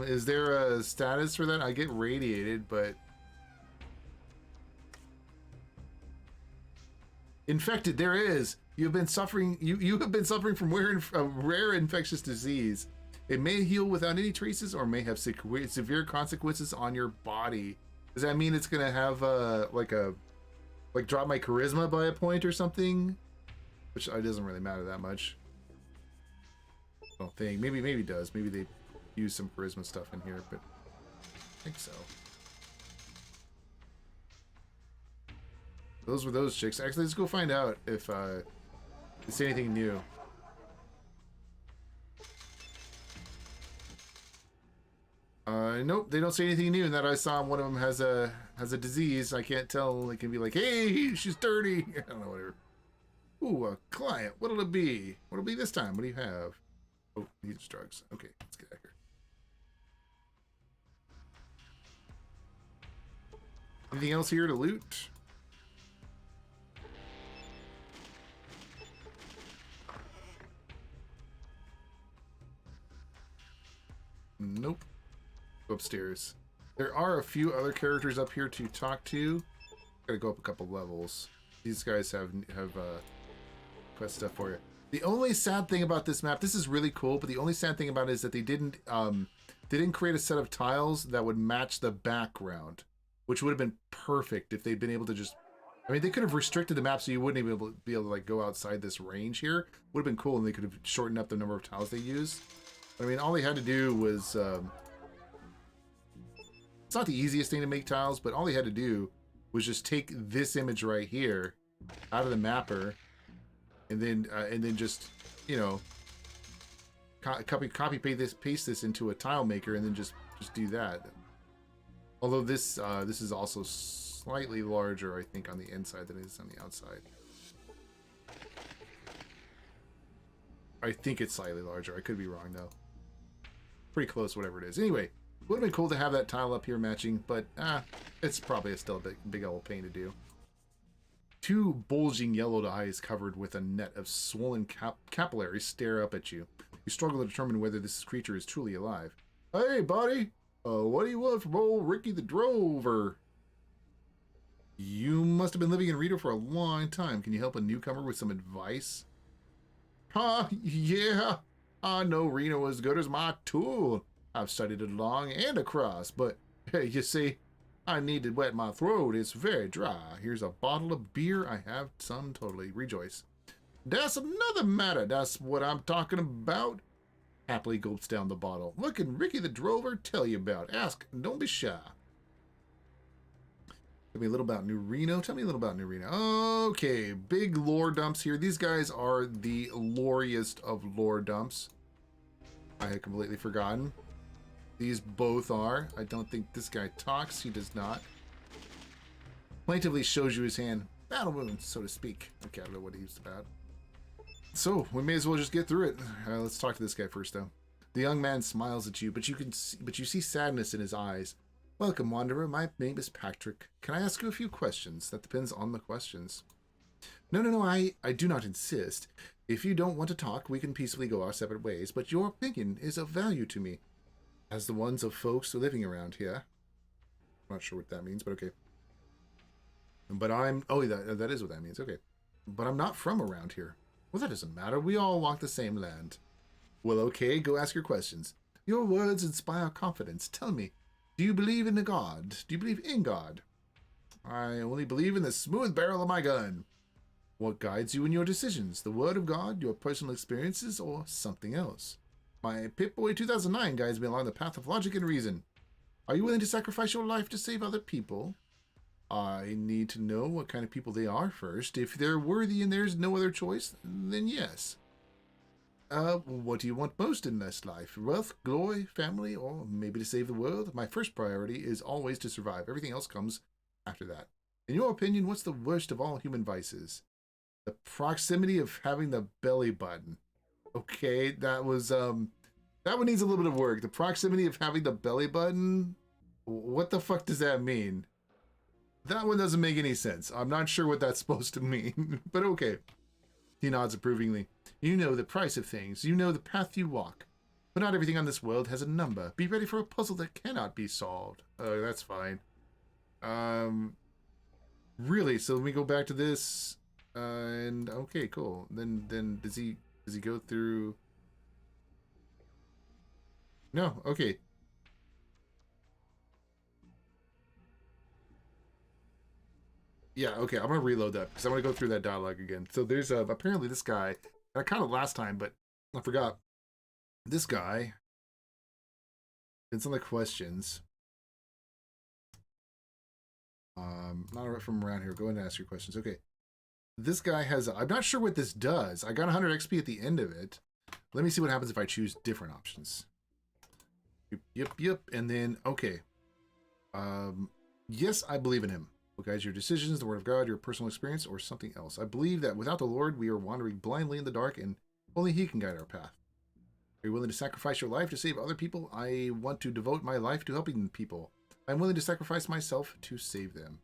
Is there a status for that? I get radiated, but infected. There is. You've been suffering. You have been suffering from a rare infectious disease. It may heal without any traces, or may have severe consequences on your body. Does that mean it's gonna have like drop my charisma by a point or something? Which it doesn't really matter that much. I don't think. Maybe it does. Maybe they use some charisma stuff in here, but I think so. Those were those chicks. Actually, let's go find out if they say anything new. Nope, they don't say anything new. And that I saw one of them has a disease. I can't tell. It can be like, hey, she's dirty. I don't know, whatever. Ooh, a client. What'll it be? What'll it be this time? What do you have? Oh, needs drugs. Okay, let's get out of here. Anything else here to loot? Nope. Go upstairs. There are a few other characters up here to talk to. Gotta go up a couple levels. These guys have quest stuff for you. The only sad thing about this map, this is really cool, but the only sad thing about it is that they didn't create a set of tiles that would match the background, which would have been perfect if they'd been able to just. I mean, they could have restricted the map so you wouldn't even be able to like go outside this range here. Would have been cool, and they could have shortened up the number of tiles they use. But, I mean, all they had to do was. It's not the easiest thing to make tiles, but all they had to do was just take this image right here out of the mapper, and then just, you know, copy paste this into a tile maker, and then just do that. Although this is also slightly larger, I think, on the inside than it is on the outside. I think it's slightly larger. I could be wrong though. Pretty close, whatever it is. Anyway. Would have been cool to have that tile up here matching, but it's probably still a big old pain to do. Two bulging yellowed eyes covered with a net of swollen capillaries stare up at you. You struggle to determine whether this creature is truly alive. Hey, buddy! What do you want from old Ricky the Drover? You must have been living in Reno for a long time. Can you help a newcomer with some advice? Yeah. I know Reno as good as my tool. I've studied it along and across, but hey, you see, I need to wet my throat. It's very dry. Here's a bottle of beer. I have some totally. Rejoice. That's another matter. That's what I'm talking about. Happily gulps down the bottle. What can Ricky the Drover tell you about? Ask. Don't be shy. Tell me a little about New Reno. Tell me a little about New Reno. Okay, big lore dumps here. These guys are the loriest of lore dumps. I had completely forgotten. These both are. I don't think this guy talks. He does not. Plaintively shows you his hand. Battle wounds, so to speak. Okay, I don't know what he's about. So, we may as well just get through it. Let's talk to this guy first, though. The young man smiles at you, but you see sadness in his eyes. Welcome, wanderer. My name is Patrick. Can I ask you a few questions? That depends on the questions. No, I do not insist. If you don't want to talk, we can peacefully go our separate ways, but your opinion is of value to me. As the ones of folks living around here. I'm not sure what that means, but okay. But I'm... Oh, that is what that means. Okay. But I'm not from around here. Well, that doesn't matter. We all walk the same land. Well, okay. Go ask your questions. Your words inspire confidence. Tell me, do you believe in a God? Do you believe in God? I only believe in the smooth barrel of my gun. What guides you in your decisions? The word of God, your personal experiences, or something else? My Pip-Boy 2009 guides me along the path of logic and reason. Are you willing to sacrifice your life to save other people? I need to know what kind of people they are first. If they're worthy and there's no other choice, then yes. What do you want most in this life? Wealth, glory, family, or maybe to save the world? My first priority is always to survive. Everything else comes after that. In your opinion, what's the worst of all human vices? The proximity of having the belly button. Okay, that was, that one needs a little bit of work. The proximity of having the belly button? What the fuck does that mean? That one doesn't make any sense. I'm not sure what that's supposed to mean, but okay. He nods approvingly. You know the price of things. You know the path you walk. But not everything on this world has a number. Be ready for a puzzle that cannot be solved. Oh, that's fine. Really? So let me go back to this. And okay, cool. Then does he go through? No. Okay. Yeah. Okay. I'm gonna reload that because I want to go through that dialogue again. So there's apparently this guy. I kind of last time, but I forgot. This guy. And some of the questions. Not from around here. Go ahead and ask your questions. Okay. This guy has... I'm not sure what this does. I got 100 XP at the end of it. Let me see what happens if I choose different options. Yep. And then, okay. Yes, I believe in him. What guides your decisions, the word of God, your personal experience, or something else? I believe that without the Lord, we are wandering blindly in the dark, and only he can guide our path. Are you willing to sacrifice your life to save other people? I want to devote my life to helping people. I'm willing to sacrifice myself to save them.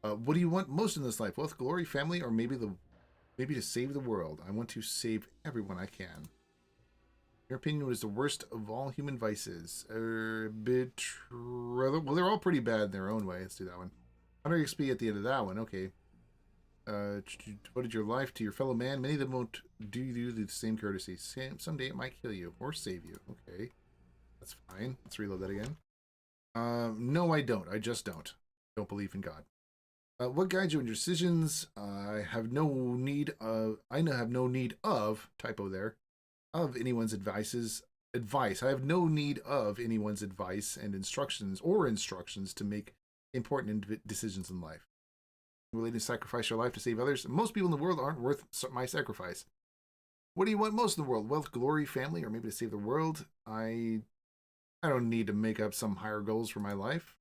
What do you want most in this life? Wealth, glory, family, or maybe to save the world? I want to save everyone I can. In your opinion, what is the worst of all human vices? Betrayal. Well, they're all pretty bad in their own way. Let's do that one. 100 XP at the end of that one. Okay. Devoted your life to your fellow man. Many of them won't do you the same courtesy. Someday it might kill you or save you. Okay. That's fine. Let's reload that again. No, I don't. I just don't. Don't believe in God. What guides you in your decisions? I have no need of typo there, of anyone's advice. I have no need of anyone's advice and instructions to make important decisions in life. Willing to sacrifice your life to save others? Most people in the world aren't worth my sacrifice. What do you want most in the world? Wealth, glory, family, or maybe to save the world? I don't need to make up some higher goals for my life.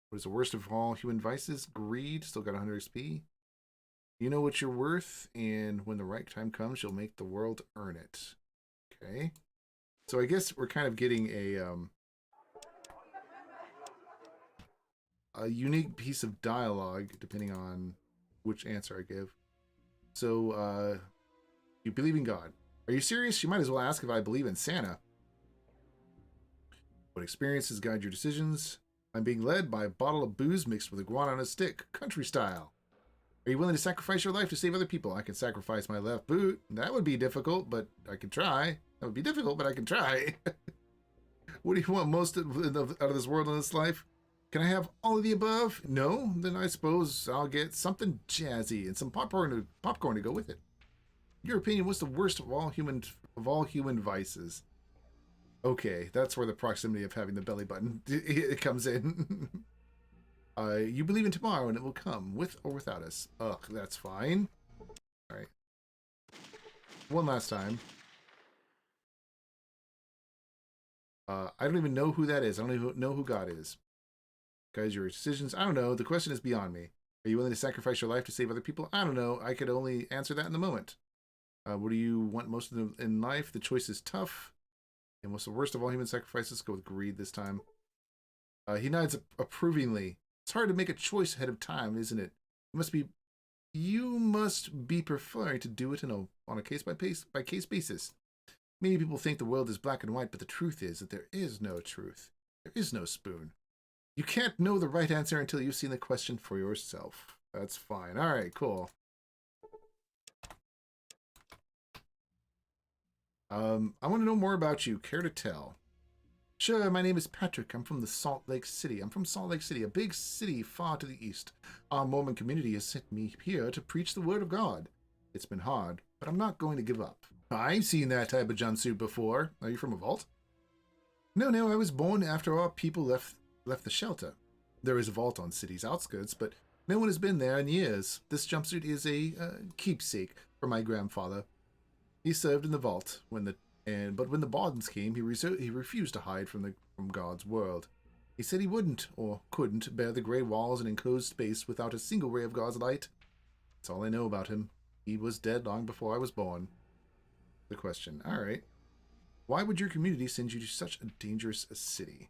What is the worst of all human vices? Greed. Still got 100 XP. You know what you're worth, and when the right time comes, you'll make the world earn it. Okay. So I guess we're kind of getting a unique piece of dialogue, depending on which answer I give. So, you believe in God. Are you serious? You might as well ask if I believe in Santa. What experiences guide your decisions? I'm being led by a bottle of booze mixed with a guan on a stick, country style. Are you willing to sacrifice your life to save other people? I can sacrifice my left boot. That would be difficult, but I can try. That would be difficult, but I can try. What do you want most out of this world in this life? Can I have all of the above? No? Then I suppose I'll get something jazzy and some popcorn to go with it. In your opinion, what's the worst of all human vices? Okay, that's where the proximity of having the belly button it comes in. You believe in tomorrow and it will come, with or without us. Ugh, that's fine. Alright. One last time. I don't even know who that is. I don't even know who God is. Guys, your decisions? I don't know. The question is beyond me. Are you willing to sacrifice your life to save other people? I don't know. I could only answer that in the moment. What do you want most in life? The choice is tough. And what's the worst of all human sacrifices? Go with greed this time. He nods approvingly. It's hard to make a choice ahead of time, isn't it? You must be preferring to do it on a case-by-case basis. Many people think the world is black and white, but the truth is that there is no truth. There is no spoon. You can't know the right answer until you've seen the question for yourself. That's fine. All right, cool. I want to know more about you. Care to tell? Sure, my name is Patrick. I'm from the Salt Lake City. I'm from Salt Lake City, a big city far to the east. Our Mormon community has sent me here to preach the word of God. It's been hard, but I'm not going to give up. I've seen that type of jumpsuit before. Are you from a vault? No, I was born after our people left the shelter. There is a vault on city's outskirts, but no one has been there in years. This jumpsuit is a keepsake for my grandfather. He served in the vault but when the Bardens came, he refused to hide from God's world. He said he wouldn't or couldn't bear the gray walls and enclosed space without a single ray of God's light. That's all I know about him. He was dead long before I was born. The question. All right. Why would your community send you to such a dangerous city?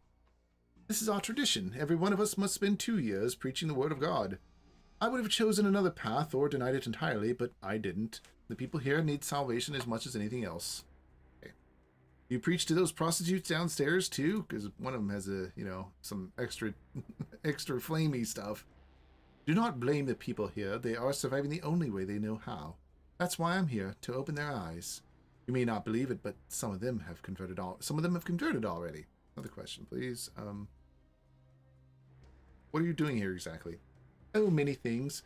This is our tradition. Every one of us must spend 2 years preaching the word of God. I would have chosen another path or denied it entirely, but I didn't. The people here need salvation as much as anything else. Okay. You preach to those prostitutes downstairs too? Because one of them has some extra flamey stuff. Do not blame the people here. They are surviving the only way they know how. That's why I'm here, to open their eyes. You may not believe it, but some of them have converted already. Another question, please. What are you doing here exactly? Oh, many things.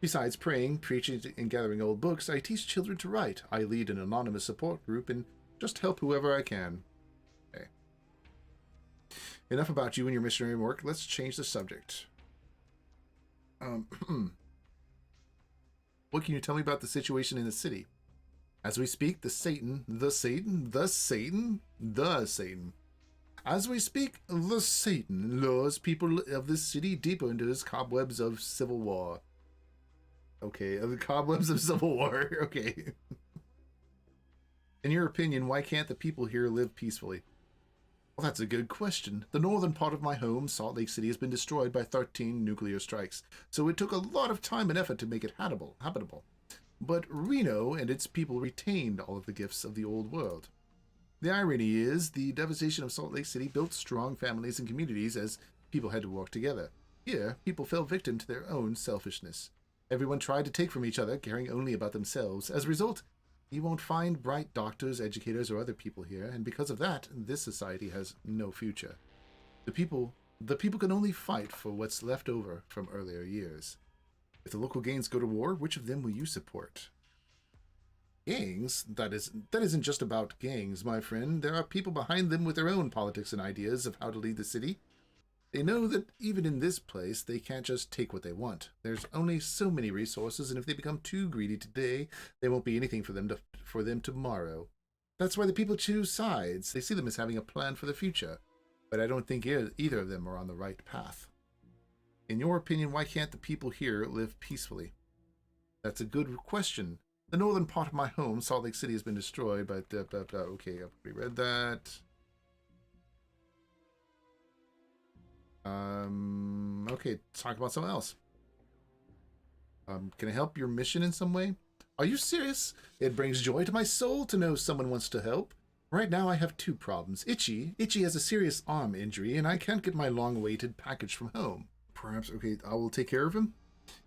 Besides praying, preaching, and gathering old books, I teach children to write. I lead an anonymous support group and just help whoever I can. Okay. Enough about you and your missionary work. Let's change the subject. What can you tell me about the situation in the city? As we speak, the Satan. As we speak, the Satan lures people of this city deeper into his cobwebs of civil war. Okay, the cobwebs of civil war. Okay. In your opinion, why can't the people here live peacefully? Well, that's a good question. The northern part of my home, Salt Lake City, has been destroyed by 13 nuclear strikes, so it took a lot of time and effort to make it habitable. But Reno and its people retained all of the gifts of the old world. The irony is, the devastation of Salt Lake City built strong families and communities as people had to work together. Here, people fell victim to their own selfishness. Everyone tried to take from each other, caring only about themselves. As a result, you won't find bright doctors, educators, or other people here, and because of that, this society has no future. The people can only fight for what's left over from earlier years. If the local gangs go to war, which of them will you support? Gangs? That isn't just about gangs, my friend. There are people behind them with their own politics and ideas of how to lead the city. They know that even in this place, they can't just take what they want. There's only so many resources, and if they become too greedy today, there won't be anything for them tomorrow. That's why the people choose sides. They see them as having a plan for the future. But I don't think either of them are on the right path. In your opinion, why can't the people here live peacefully? That's a good question. The northern part of my home, Salt Lake City, has been destroyed, but okay, I've already read that. Okay, talk about something else. Can I help your mission in some way? Are you serious? It brings joy to my soul to know someone wants to help. Right now I have two problems. Itchy has a serious arm injury, and I can't get my long-awaited package from home. Perhaps, okay, I will take care of him.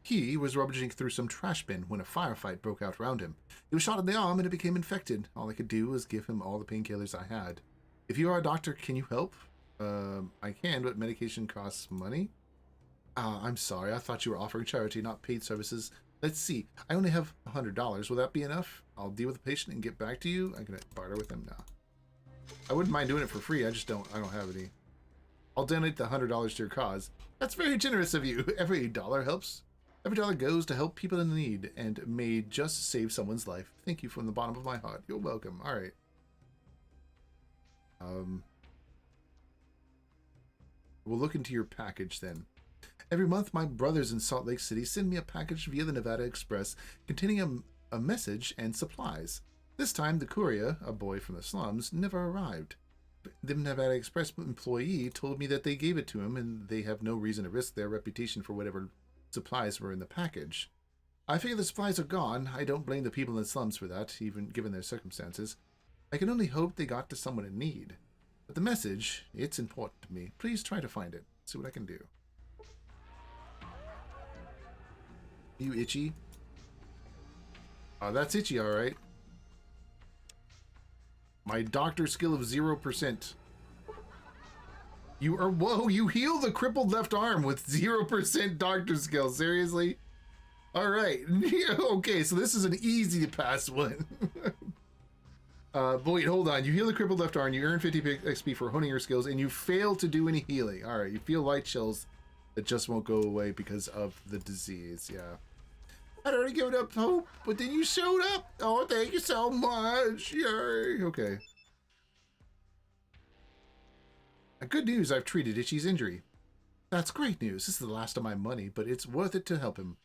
He was rummaging through some trash bin when a firefight broke out around him. He was shot in the arm and it became infected. All I could do was give him all the painkillers I had. If you are a doctor, can you help? I can, but medication costs money. I'm sorry. I thought you were offering charity, not paid services. Let's see. I only have $100. Will that be enough? I'll deal with the patient and get back to you. I'm gonna barter with him now. I wouldn't mind doing it for free. I don't have any. I'll donate the $100 to your cause. That's very generous of you. Every dollar helps. Every dollar goes to help people in need and may just save someone's life. Thank you from the bottom of my heart. You're welcome. All right. We'll look into your package then. Every month, my brothers in Salt Lake City send me a package via the Nevada Express containing a message and supplies. This time, the courier, a boy from the slums, never arrived. The Nevada Express employee told me that they gave it to him and they have no reason to risk their reputation for whatever supplies were in the package. I figure the supplies are gone. I don't blame the people in the slums for that, even given their circumstances. I can only hope they got to someone in need. But the message, it's important to me. Please try to find it. See what I can do. You itchy? Oh, that's itchy, alright. My doctor skill of 0%. You are, whoa, you heal the crippled left arm with 0% doctor skill. Seriously? Alright. Okay, so this is an easy to pass one. But wait, hold on. You heal the crippled left arm, you earn 50 XP for honing your skills, and you fail to do any healing. Alright, you feel light chills that just won't go away because of the disease, yeah. I'd already given up hope, but then you showed up. Oh, thank you so much. Yay. Okay. Good news, I've treated Itchy's injury. That's great news. This is the last of my money, but it's worth it to help him.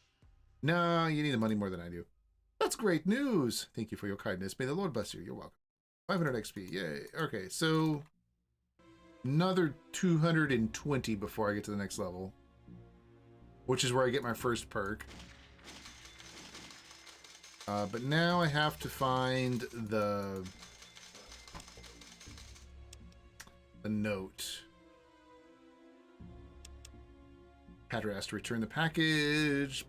No, you need the money more than I do. That's great news. Thank you for your kindness. May the Lord bless you. You're welcome. 500 XP. Yay. Okay, so another 220 before I get to the next level, which is where I get my first perk. But now I have to find the note. Hatter has to return the package,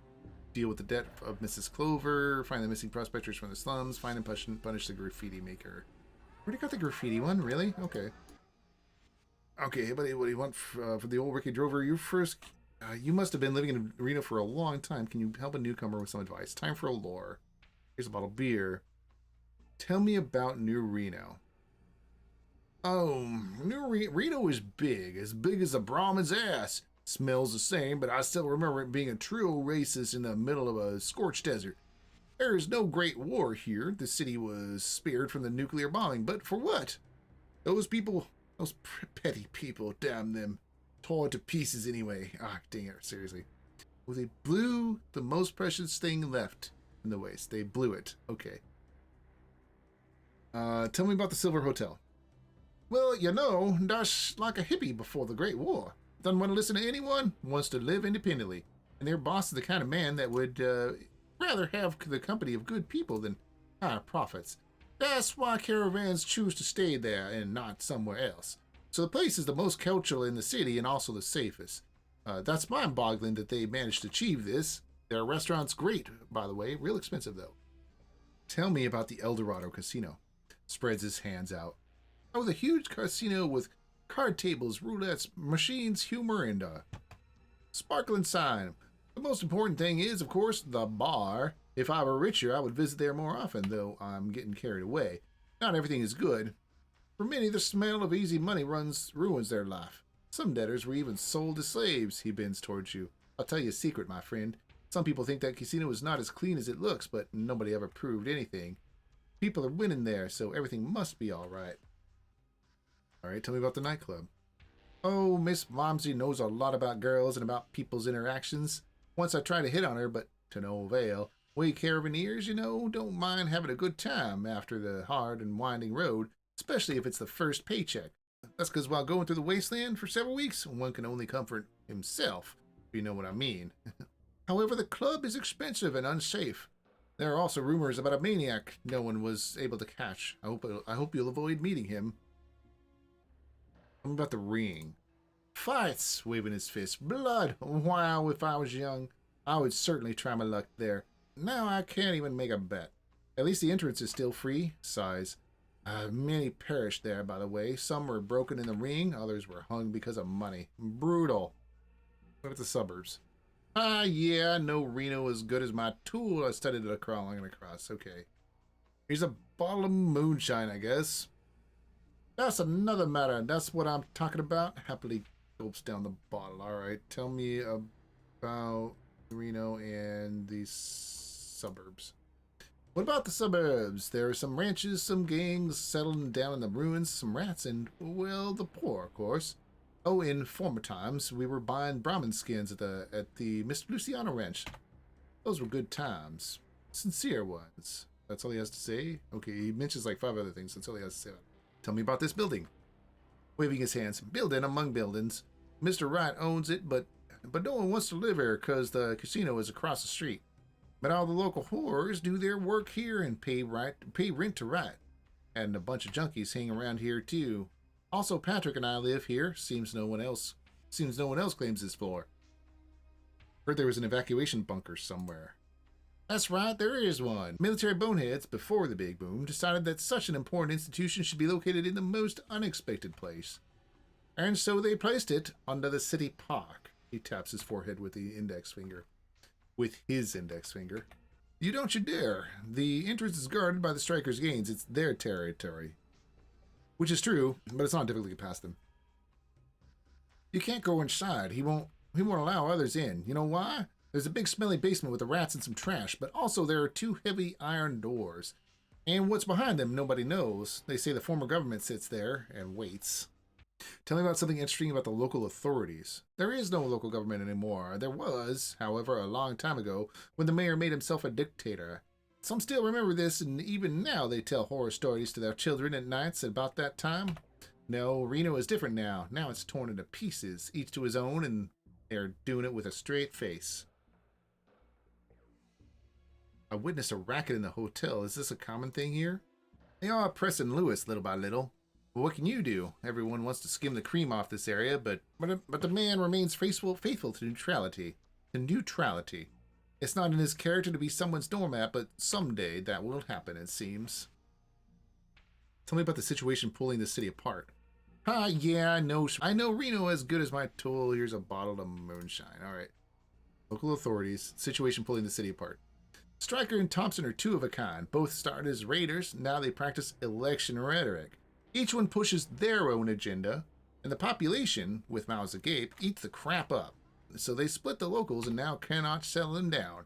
deal with the debt of Mrs. Clover, find the missing prospectors from the slums, find and punish the graffiti maker. Already got the graffiti one? Really? Okay. Okay, buddy, what do you want for the old Ricky Drover? You first... you must have been living in Reno for a long time. Can you help a newcomer with some advice? Time for a lore. Here's a bottle of beer. Tell me about New Reno. Oh, Reno is big as a Brahmin's ass. Smells the same, but I still remember it being a true oasis in the middle of a scorched desert. There is no great war here. The city was spared from the nuclear bombing, but for what? Those people, those petty people, damn them. Tore to pieces anyway. Ah, dang it, seriously. Well, they blew the most precious thing left in the waste. They blew it. Okay. Tell me about the Silver Hotel. Well, you know, that's like a hippie before the Great War. Doesn't want to listen to anyone, wants to live independently. And their boss is the kind of man that would rather have the company of good people than high profits. That's why caravans choose to stay there and not somewhere else. So the place is the most cultural in the city and also the safest. That's mind-boggling that they managed to achieve this. Their restaurant's great, by the way. Real expensive, though. Tell me about the El Dorado Casino. Spreads his hands out. Oh, the huge casino with card tables, roulettes, machines, humor, and sparkling sign. The most important thing is, of course, the bar. If I were richer, I would visit there more often, though I'm getting carried away. Not everything is good. For many, the smell of easy money ruins their life. Some debtors were even sold as slaves. He bends towards you. I'll tell you a secret, my friend. Some people think that casino is not as clean as it looks, but nobody ever proved anything. People are winning there, so everything must be all right. All right, tell me about the nightclub. Oh, Miss Momsey knows a lot about girls and about people's interactions. Once I tried to hit on her, but to no avail. We caravaneers, you know, don't mind having a good time after the hard and winding road, especially if it's the first paycheck. That's because while going through the wasteland for several weeks, one can only comfort himself, if you know what I mean. However, the club is expensive and unsafe. There are also rumors about a maniac no one was able to catch. I hope you'll avoid meeting him. What about the ring? Fights, waving his fist. Blood. Wow, if I was young, I would certainly try my luck there. Now I can't even make a bet. At least the entrance is still free. Sighs. Many perished there, by the way. Some were broken in the ring. Others were hung because of money. Brutal. What about the suburbs? Yeah, I know Reno as good as my tool. I studied it along and across. Okay. Here's a bottle of moonshine, I guess. That's another matter. That's what I'm talking about. Happily gulps down the bottle. All right. Tell me about Reno and the suburbs. What about the suburbs? There are some ranches, some gangs settling down in the ruins, some rats, and, well, the poor, of course. Oh, in former times, we were buying Brahmin skins at the Mr. Luciano Ranch. Those were good times. Sincere ones. That's all he has to say? Okay, he mentions like 5 other things. That's all he has to say about it. Tell me about this building. Waving his hands. Building among buildings. Mr. Wright owns it, but no one wants to live here because the casino is across the street. But all the local whores do their work here and pay rent to Wright. And a bunch of junkies hang around here too. Also, Patrick and I live here. Seems no one else claims this floor. Heard there was an evacuation bunker somewhere. That's right, there is one. Military boneheads, before the big boom, decided that such an important institution should be located in the most unexpected place. And so they placed it under the city park. He taps his forehead with the index finger. With his index finger. You don't you dare. The entrance is guarded by the strikers' gains. It's their territory. Which is true, but it's not difficult to get past them. You can't go inside. He won't allow others in. You know why? There's a big smelly basement with the rats and some trash, but also there are 2 heavy iron doors. And what's behind them, nobody knows. They say the former government sits there and waits. Tell me about something interesting about the local authorities. There is no local government anymore. There was, however, a long time ago, when the mayor made himself a dictator. Some still remember this, and even now they tell horror stories to their children at nights about that time. No, Reno is different now. Now it's torn into pieces, each to his own, and they're doing it with a straight face. I witnessed a racket in the hotel. Is this a common thing here? They are pressing Lewis little by little. But what can you do? Everyone wants to skim the cream off this area, but the man remains faithful to neutrality. It's not in his character to be someone's doormat, but someday that will happen, it seems. Tell me about the situation pulling the city apart. Yeah, I know Reno as good as my tool. Here's a bottle of moonshine. All right. Local authorities. Situation pulling the city apart. Stryker and Thompson are 2 of a kind. Both started as raiders. Now they practice election rhetoric. Each one pushes their own agenda. And the population, with mouths agape, eats the crap up. So they split the locals and now cannot settle them down.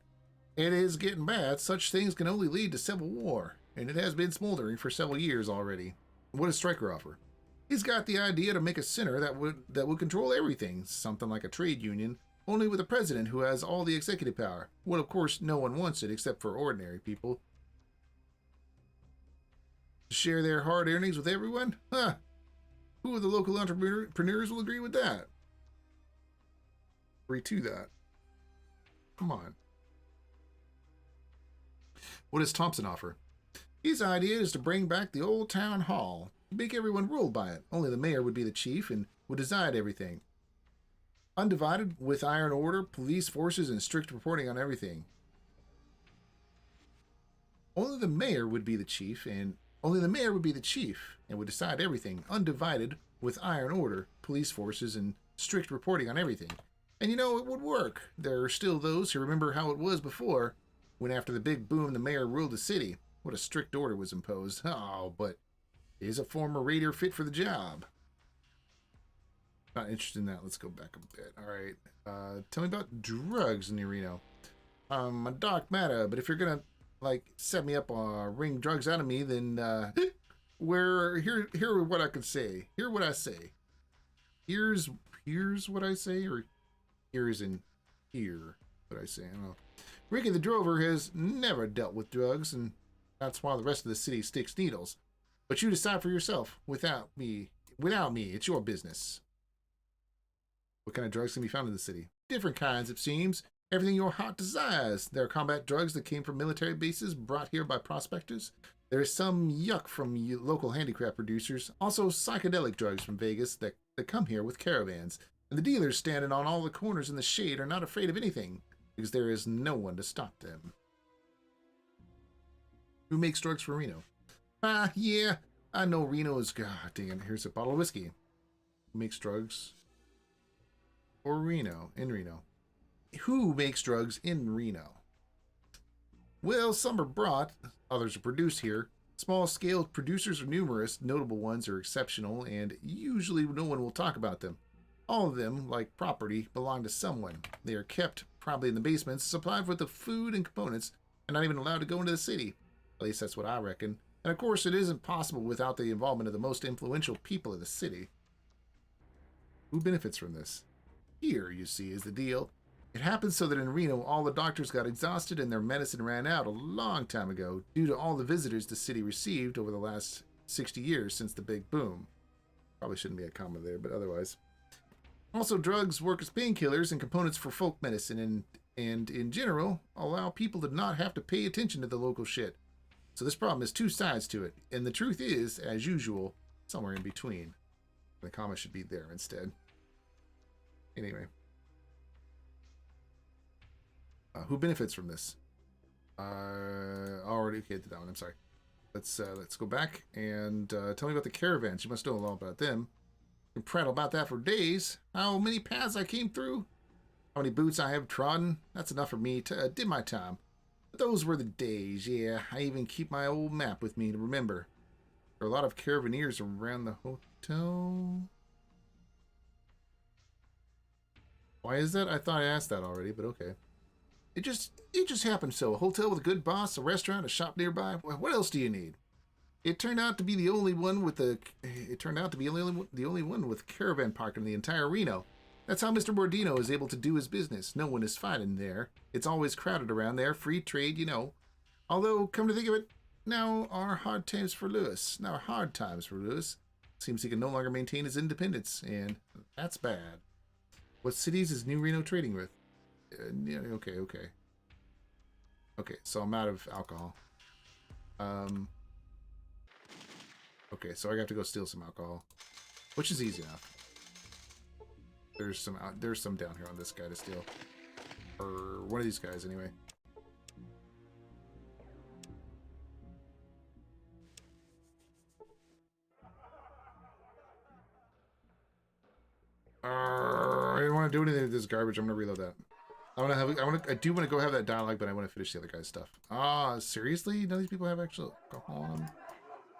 It is getting bad. Such things can only lead to civil war, and it has been smoldering for several years already. What does Stryker offer? He's got the idea to make a center that would control everything, something like a trade union, only with a president who has all the executive power. Well, of course, no one wants it except for ordinary people. Share their hard earnings with everyone? Huh. Who of the local entrepreneurs will agree with that? Agree to that. Come on. What does Thompson offer? His idea is to bring back the old town hall, make everyone rule by it. Only the mayor would be the chief and would decide everything. Undivided, with iron order, police forces, and strict reporting on everything. Only the mayor would be the chief and would decide everything. Undivided, with iron order, police forces, and strict reporting on everything. And you know, it would work. There are still those who remember how it was before, when after the big boom the mayor ruled the city. What a strict order was imposed. Oh, but is a former raider fit for the job? Not interested in that. Let's go back a bit. All right. Tell me about drugs in Reno. A dark matter, but if you're gonna like set me up or wring drugs out of me, then here what I can say. Hear what I say. Here's what I say, or here's in here what I say. I don't know. Ricky the Drover has never dealt with drugs, and that's why the rest of the city sticks needles. But you decide for yourself. Without me, it's your business. What kind of drugs can be found in the city? Different kinds, it seems. Everything your heart desires. There are combat drugs that came from military bases brought here by prospectors. There is some yuck from local handicraft producers. Also psychedelic drugs from Vegas that come here with caravans. And the dealers standing on all the corners in the shade are not afraid of anything, because there is no one to stop them. Who makes drugs for Reno? Yeah, I know Reno's... God dang it, here's a bottle of whiskey. Who makes drugs for Reno? In Reno. Who makes drugs in Reno? Well, some are brought, others are produced here. Small-scale producers are numerous, notable ones are exceptional, and usually no one will talk about them. All of them, like property, belong to someone. They are kept, probably in the basements, supplied with the food and components, and not even allowed to go into the city. At least that's what I reckon. And of course, it isn't possible without the involvement of the most influential people of the city. Who benefits from this? Here, you see, is the deal. It happens so that in Reno, all the doctors got exhausted and their medicine ran out a long time ago due to all the visitors the city received over the last 60 years since the big boom. Probably shouldn't be a comma there, but otherwise. Also, drugs work as painkillers and components for folk medicine and in general, allow people to not have to pay attention to the local shit. So this problem has two sides to it, and the truth is, as usual, somewhere in between. The comma should be there instead. Anyway. Who benefits from this? Already did that one. I'm sorry. Let's go back and tell me about the caravans. You must know a lot about them. You can prattle about that for days. How many paths I came through? How many boots I have trodden? That's enough for me to did my time. But those were the days. Yeah, I even keep my old map with me to remember. There are a lot of caravaneers around the hotel. Why is that? I thought I asked that already, but okay. It just happened so. A hotel with a good boss, a restaurant, a shop nearby. What else do you need? It turned out to be the only one with the only one with caravan park in the entire Reno. That's how Mr. Bordino is able to do his business. No one is fighting there. It's always crowded around there. Free trade, you know. Although, come to think of it, now are hard times for Lewis. Seems he can no longer maintain his independence, and that's bad. What cities is New Reno trading with? Yeah, okay. Okay, so I'm out of alcohol. Okay, so I have to go steal some alcohol, which is easy enough. There's some down here on this guy to steal, or one of these guys anyway. I don't want to do anything with this garbage. I'm gonna reload that. I do want to go have that dialogue, but I want to finish the other guy's stuff. Seriously? None of these people have actual alcohol on them?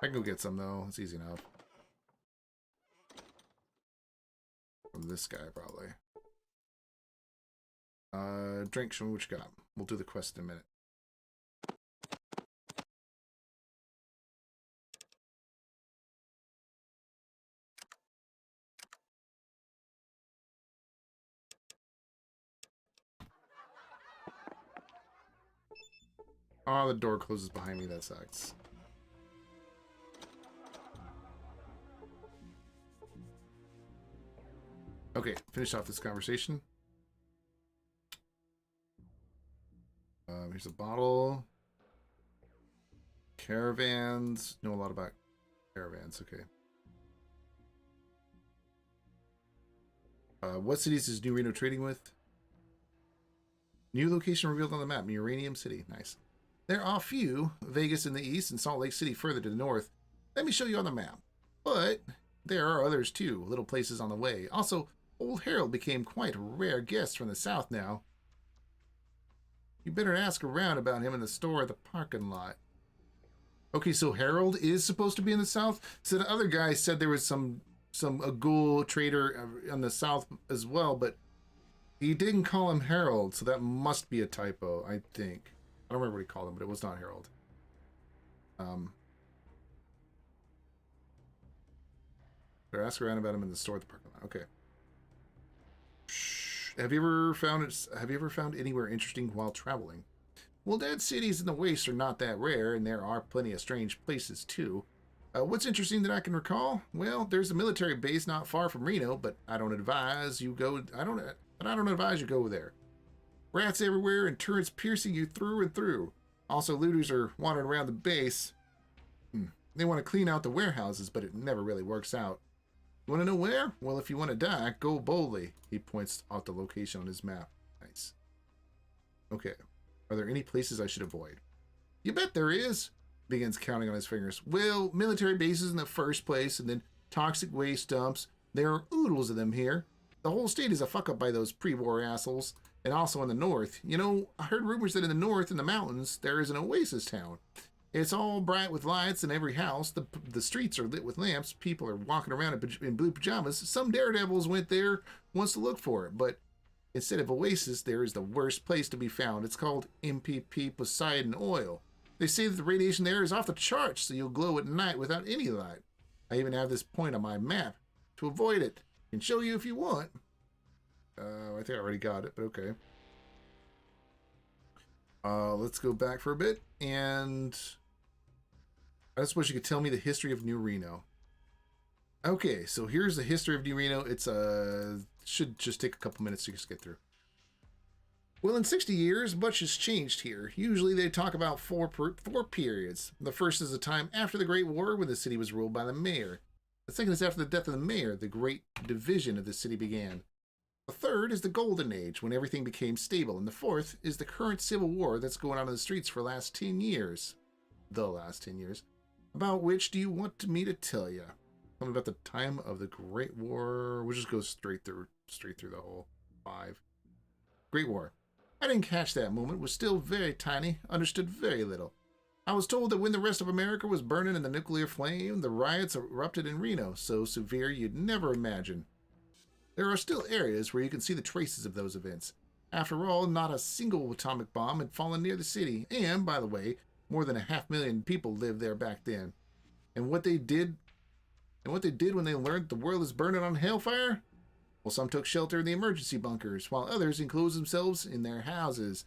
I can go get some though. It's easy enough. From this guy, probably. Drink, show me what you got. We'll do the quest in a minute. Oh, the door closes behind me. That sucks. Okay, finish off this conversation. Here's a bottle. Caravans. Know a lot about caravans. Okay. What cities is New Reno trading with? New location revealed on the map. Uranium City. Nice. There are a few. Vegas in the east and Salt Lake City further to the north. Let me show you on the map. But there are others too. Little places on the way. Also, Old Harold became quite a rare guest from the south now. You better ask around about him in the store at the parking lot. Okay, so Harold is supposed to be in the south? So the other guy said there was a ghoul trader in the south as well, but he didn't call him Harold, so that must be a typo, I think. I don't remember what he called him, but it was not Harold. Better ask around about him in the store at the parking lot. Okay. Have you ever found anywhere interesting while traveling? Well, dead cities in the waste are not that rare, and there are plenty of strange places too. What's interesting that I can recall? Well, there's a military base not far from Reno, but I don't advise you go. I don't advise you go there. Rats everywhere and turrets piercing you through and through. Also, looters are wandering around the base. They want to clean out the warehouses, but it never really works out. You want to know where? Well, if you want to die, go boldly. He points out the location on his map. Nice. Okay. Are there any places I should avoid? You bet there is. Begins counting on his fingers. Well, military bases in the first place, and then toxic waste dumps. There are oodles of them here. The whole state is a fuck up by those pre-war assholes. And also in the north. You know, I heard rumors that in the north, in the mountains, there is an oasis town. It's all bright with lights in every house. The streets are lit with lamps. People are walking around in blue pajamas. Some daredevils went there once to look for it. But instead of oasis, there is the worst place to be found. It's called MPP Poseidon Oil. They say that the radiation there is off the charts, so you'll glow at night without any light. I even have this point on my map to avoid it. I can show you if you want. I think I already got it, but okay. Let's go back for a bit, and I suppose you could tell me the history of New Reno. Okay, so here's the history of New Reno. It's should just take a couple minutes to just get through. Well, in 60 years, much has changed here. Usually they talk about four periods. The first is the time after the Great War, when the city was ruled by the mayor. The second is after the death of the mayor, the great division of the city began. The third is the Golden Age, when everything became stable. And the fourth is the current civil war that's going on in the streets for the last 10 years. The last 10 years. About which do you want me to tell you? Tell me about the time of the Great War. We'll just go straight through the whole 5. Great War. I didn't catch that moment. Was still very tiny. Understood very little. I was told that when the rest of America was burning in the nuclear flame, the riots erupted in Reno, so severe you'd never imagine. There are still areas where you can see the traces of those events. After all, not a single atomic bomb had fallen near the city, and, by the way, more than 500,000 people lived there back then. And what they did when they learned the world is burning on hellfire? Well, some took shelter in the emergency bunkers, while others enclosed themselves in their houses.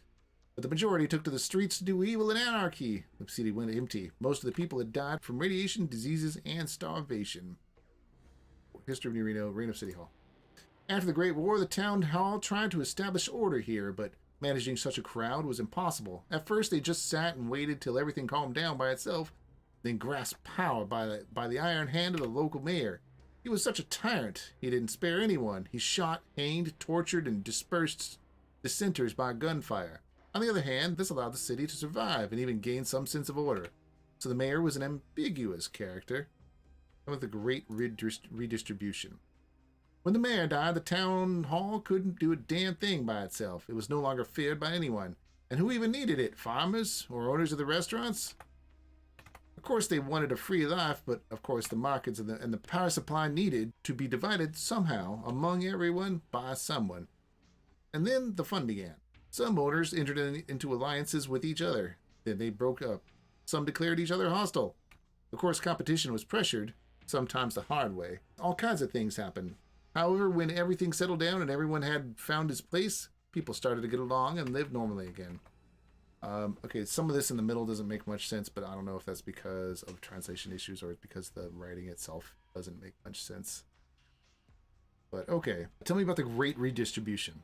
But the majority took to the streets to do evil and anarchy. The city went empty. Most of the people had died from radiation, diseases, and starvation. History of New Reno, Reno City Hall. After the Great War, the town hall tried to establish order here, but managing such a crowd was impossible. At first, they just sat and waited till everything calmed down by itself, then grasped power by the iron hand of the local mayor. He was such a tyrant, he didn't spare anyone. He shot, hanged, tortured, and dispersed dissenters by gunfire. On the other hand, this allowed the city to survive and even gain some sense of order. So the mayor was an ambiguous character, and with a great redistribution. When the mayor died, the town hall couldn't do a damn thing by itself. It was no longer feared by anyone. And who even needed it? Farmers or owners of the restaurants? course, they wanted a free life, but of course, the markets and the power supply needed to be divided somehow among everyone by someone. And then the fun began. Some owners entered into alliances with each other. Then they broke up. Some declared each other hostile. Of course, competition was pressured, sometimes the hard way. All kinds of things happened. However, when everything settled down and everyone had found his place, people started to get along and live normally again. Okay, some of this in the middle doesn't make much sense, but I don't know if that's because of translation issues or it's because the writing itself doesn't make much sense. But okay, tell me about the Great Redistribution.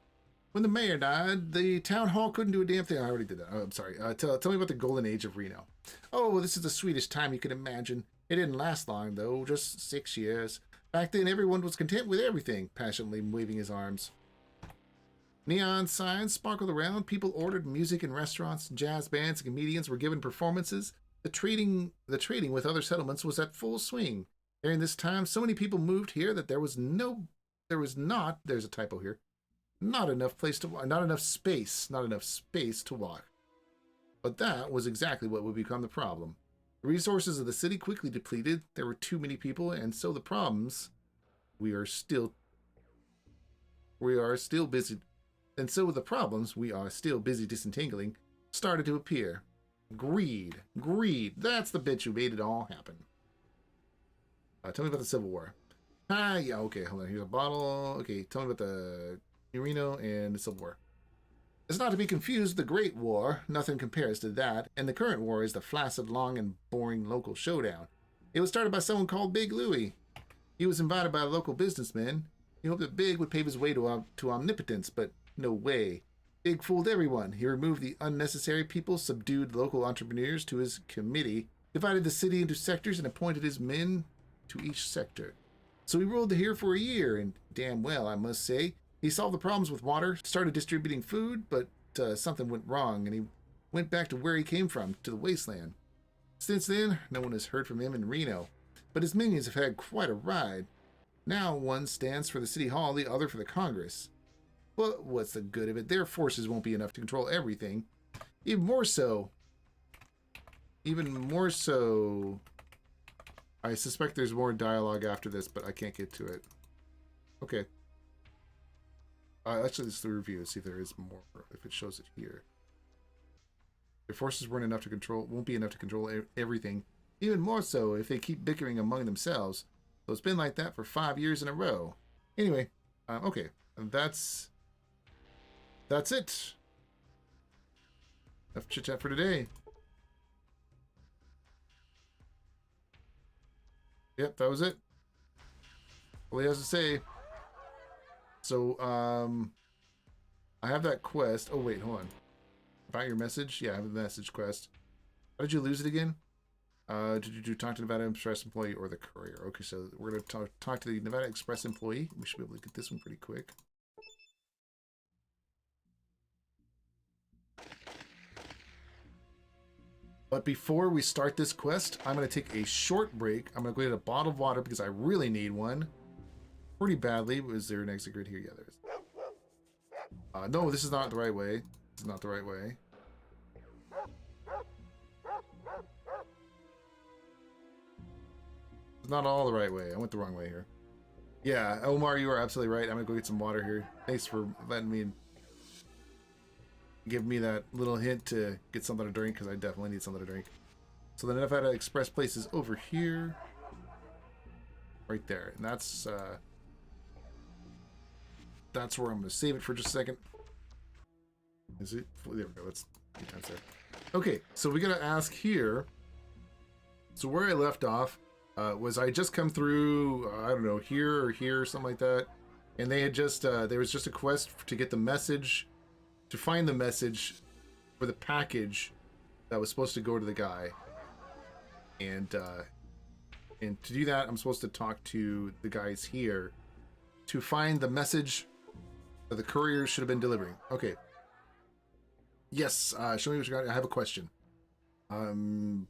When the mayor died, the town hall couldn't do a damn thing. I already did that. Oh, I'm sorry. Tell me about the golden age of Reno. Oh, this is the sweetest time you could imagine. It didn't last long, though, just 6 years. Back then, everyone was content with everything, passionately waving his arms. Neon signs sparkled around. People ordered music in restaurants. Jazz bands and comedians were given performances. The trading with other settlements was at full swing. During this time, so many people moved here that there's a typo here. Not enough space to walk. But that was exactly what would become the problem. The resources of the city quickly depleted. There were too many people, and so the problems we are still busy disentangling started to appear. Greed. That's the bitch who made it all happen. Tell me about the Civil War. Yeah, okay, hold on. Here's a bottle. Okay, tell me about the Reno and the Civil War. It's not to be confused with the Great War. Nothing compares to that. And the current war is the flaccid, long, and boring local showdown. It was started by someone called Big Louie. He was invited by a local businessman. He hoped that Big would pave his way to omnipotence, but no way. Big fooled everyone. He removed the unnecessary people, subdued local entrepreneurs to his committee, divided the city into sectors, and appointed his men to each sector. So he ruled here for a year, and damn well, I must say. He solved the problems with water, started distributing food, but something went wrong, and he went back to where he came from, to the wasteland. Since then, no one has heard from him in Reno, but his minions have had quite a ride. Now one stands for the city hall, the other for the Congress. But what's the good of it? Their forces won't be enough to control everything. Even more so, I suspect there's more dialogue after this, but I can't get to it. Okay. Actually, this is the review. See if there is more. If it shows it here. Their forces won't be enough to control everything. Even more so if they keep bickering among themselves. So it's been like that for 5 years in a row. Anyway, okay. That's it. Enough chit chat for today. Yep, that was it. All he has to say. So, I have that quest. Oh, wait, hold on. About your message? Yeah, I have the message quest. How did you lose it again? Did you talk to the Nevada Express employee or the courier? Okay, so we're going to talk to the Nevada Express employee. We should be able to get this one pretty quick. But before we start this quest, I'm going to take a short break. I'm going to go get a bottle of water because I really need one. Pretty badly. Is there an exit grid here? Yeah, there is. No, this is not the right way. This is not the right way. It's not all the right way. I went the wrong way here. Yeah, Omar, you are absolutely right. I'm going to go get some water here. Thanks for letting me... give me that little hint to get something to drink, because I definitely need something to drink. So the Nevada Express place is over here. Right there. And that's where I'm going to save it for just a second. Is it? There we go. That's 3 times there. Okay, so we got to ask here. So where I left off was I just come through, I don't know, here or here, something like that. And they had just, there was just a quest to get the message, to find the message for the package that was supposed to go to the guy. And to do that, I'm supposed to talk to the guys here to find the message that the courier should have been delivering. Okay. Yes, show me what you got. I have a question. I'm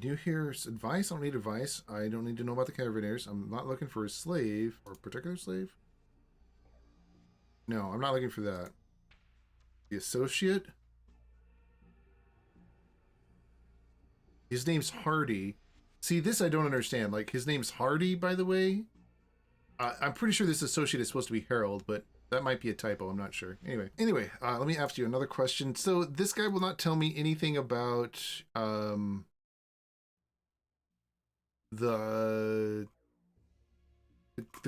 new here. Advice? I don't need advice. I don't need to know about the carabiners. I'm not looking for a slave or a particular slave. No, I'm not looking for that. The associate? His name's Hardy. See, this I don't understand. Like, his name's Hardy, by the way. I'm pretty sure this associate is supposed to be Harold, but that might be a typo. I'm not sure. Anyway, let me ask you another question. So this guy will not tell me anything about the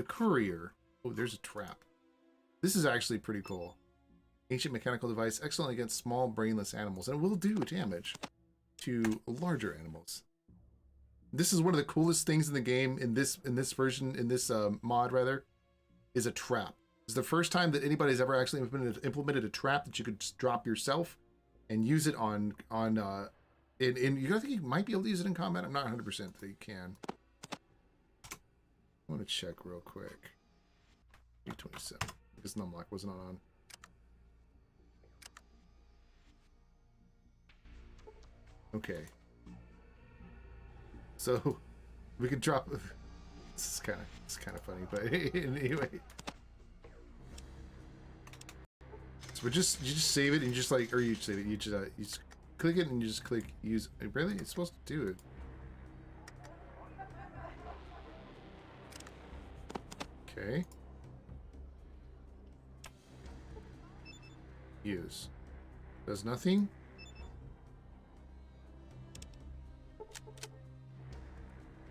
courier. Oh, there's a trap. This is actually pretty cool. Ancient mechanical device, excellent against small brainless animals, and will do damage to larger animals. This is one of the coolest things in the game in this version, in this mod rather, is a trap. It's the first time that anybody's ever actually implemented a trap that you could just drop yourself and use it on you think you might be able to use it in combat. I'm not 100% that you can. I want to check real quick. 827 because numlock was not on. Okay. So we could drop. It's kind of funny, but anyway. So you just save it and you just like, or you save it. You just click it and you just click use. Really, it's supposed to do it. Okay. Use. Does nothing.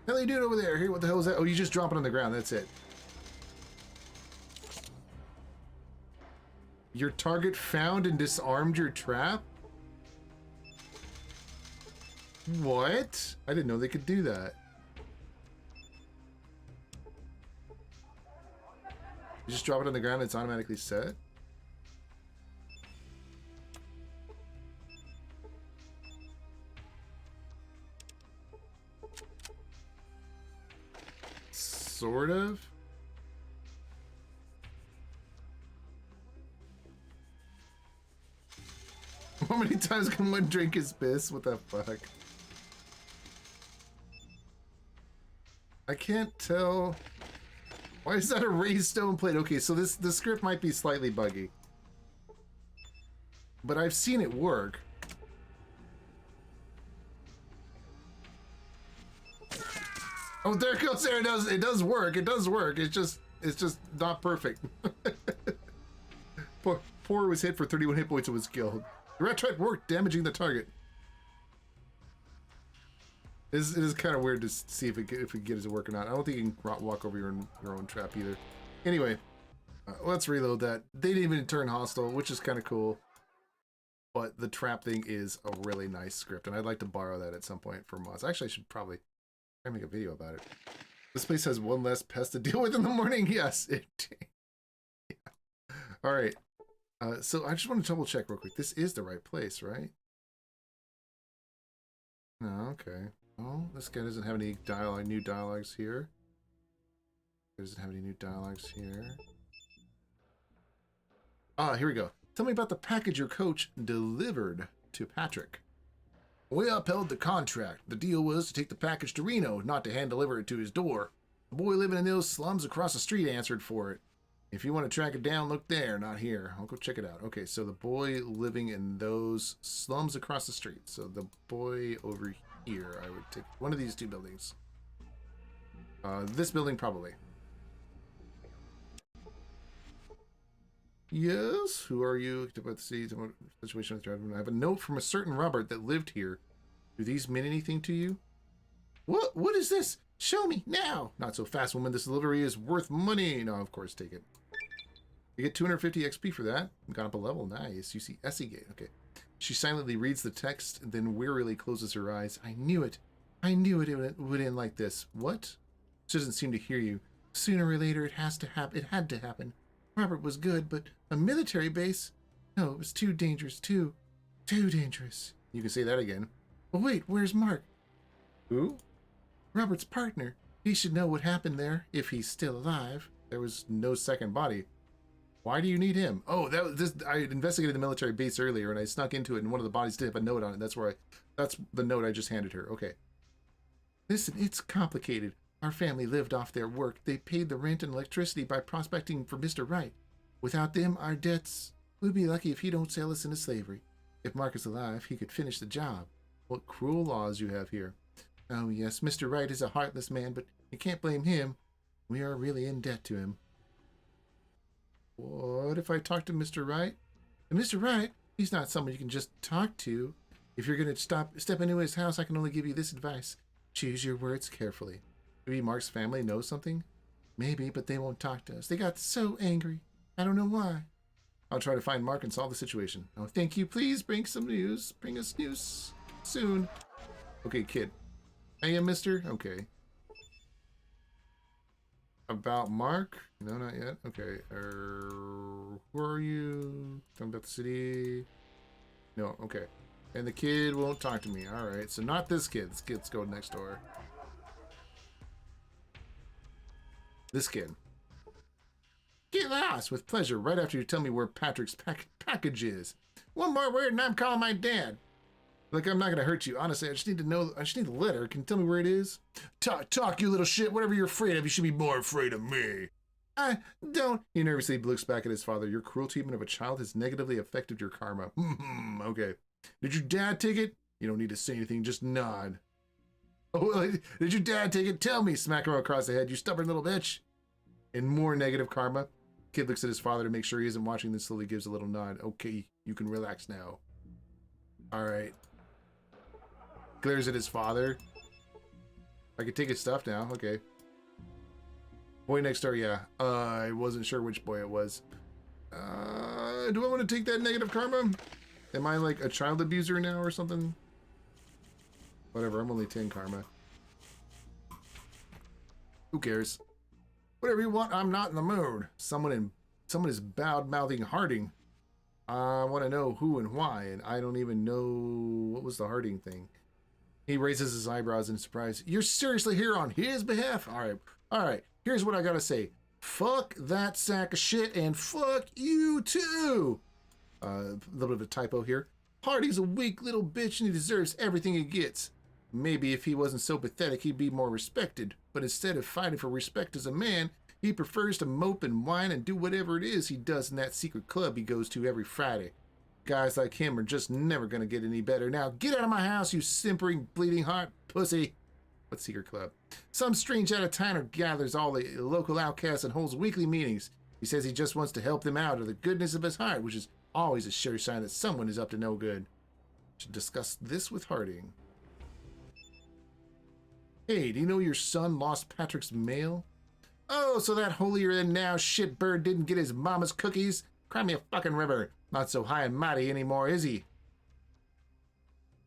What are you doing over there? Here, what the hell is that? Oh, you just drop it on the ground. That's it. Your target found and disarmed your trap? What? I didn't know they could do that. You just drop it on the ground and it's automatically set? Sort of. How many times can one drink his piss? What the fuck? I can't tell. Why is that a raised stone plate? Okay, so the script might be slightly buggy, but I've seen it work. Oh, there it goes. There it does. It does work. It does work. It's just not perfect. Poor was hit for 31 hit points and was killed. The rat trap worked, damaging the target. It is kind of weird to see if it gets to work or not. I don't think you can walk over your own trap either. Anyway, let's reload that. They didn't even turn hostile, which is kind of cool. But the trap thing is a really nice script, and I'd like to borrow that at some point for mods. Actually, I should probably try and make a video about it. This place has one less pest to deal with in the morning. Yes. Yeah. All right. So I just want to double check real quick. This is the right place, right? No, okay. Oh, this guy doesn't have any new dialogues here. Doesn't have any new dialogues here. Ah, here we go. Tell me about the package your coach delivered to Patrick. We upheld the contract. The deal was to take the package to Reno, not to hand deliver it to his door. The boy living in those slums across the street answered for it. If you want to track it down, look there, not here. I'll go check it out. Okay, so the boy living in those slums across the street. So the boy over here, I would take one of these two buildings. This building, probably. Yes, who are you? About the situation with Jordan. I have a note from a certain Robert that lived here. Do these mean anything to you? What is this? Show me now. Not so fast, woman. This delivery is worth money. No, of course, take it. You get 250 XP for that. Got up a level. Nice. You see Essie Gate. Okay. She silently reads the text, then wearily closes her eyes. I knew it. I knew it would end like this. What? She doesn't seem to hear you. Sooner or later, it has to happen. It had to happen. Robert was good, but a military base? No, it was too dangerous. Too dangerous. You can say that again. But wait, where's Mark? Who? Robert's partner. He should know what happened there, if he's still alive. There was no second body. Why do you need him? Oh, I investigated the military base earlier, and I snuck into it, and one of the bodies did have a note on it. That's the note I just handed her. Okay. Listen, it's complicated. Our family lived off their work. They paid the rent and electricity by prospecting for Mr. Wright. Without them, our debts... We'd be lucky if he don't sell us into slavery. If Mark is alive, he could finish the job. What cruel laws you have here. Oh, yes, Mr. Wright is a heartless man, but you can't blame him. We are really in debt to him. What if I talk to Mr. Wright? And Mr. Wright, he's not someone you can just talk to. If you're going to step into his house, I can only give you this advice. Choose your words carefully. Maybe Mark's family knows something? Maybe, but they won't talk to us. They got so angry. I don't know why. I'll try to find Mark and solve the situation. Oh, thank you. Please bring some news. Bring us news soon. Okay, kid. Hey, mister? Okay. About Mark? No, not yet. Okay. Who are you? Talking about the city? No, okay. And the kid won't talk to me. Alright, so not this kid. This kid's going next door. This kid. Get lost with pleasure right after you tell me where Patrick's package is. One more word and I'm calling my dad. Look, I'm not going to hurt you. Honestly, I just need to know. I just need the letter. Can you tell me where it is? Talk, you little shit. Whatever you're afraid of, you should be more afraid of me. I don't. He nervously looks back at his father. Your cruel treatment of a child has negatively affected your karma. Okay. Did your dad take it? You don't need to say anything. Just nod. Oh, did your dad take it? Tell me. Smack him across the head. You stubborn little bitch. And more negative karma. Kid looks at his father to make sure he isn't watching, then slowly gives a little nod. Okay, you can relax now. All right. Glares at his father. I could take his stuff now. Okay. Boy next door, yeah. I wasn't sure which boy it was. Do I want to take that negative karma? Am I like a child abuser now or something? Whatever, I'm only 10 karma. Who cares? Whatever you want, I'm not in the mood. Someone is bad-mouthing Harding. I want to know who and why, and I don't even know what was the Harding thing. He raises his eyebrows in surprise. You're seriously here on his behalf? All right. Here's what I gotta say. Fuck that sack of shit, and fuck you too. A little bit of a typo here. Hardy's a weak little bitch, and he deserves everything he gets. Maybe if he wasn't so pathetic, he'd be more respected. But instead of fighting for respect as a man, he prefers to mope and whine and do whatever it is he does in that secret club he goes to every Friday. Guys like him are just never gonna get any better. Now get out of my house, you simpering, bleeding heart pussy. What secret club? Some strange out-of-towner gathers all the local outcasts and holds weekly meetings. He says he just wants to help them out of the goodness of his heart, which is always a sure sign that someone is up to no good. Should discuss this with Harding. Hey, do you know your son lost Patrick's mail? Oh, so that holier-than-now shitbird didn't get his mama's cookies? Cry me a fucking river. Not so high and mighty anymore, is he?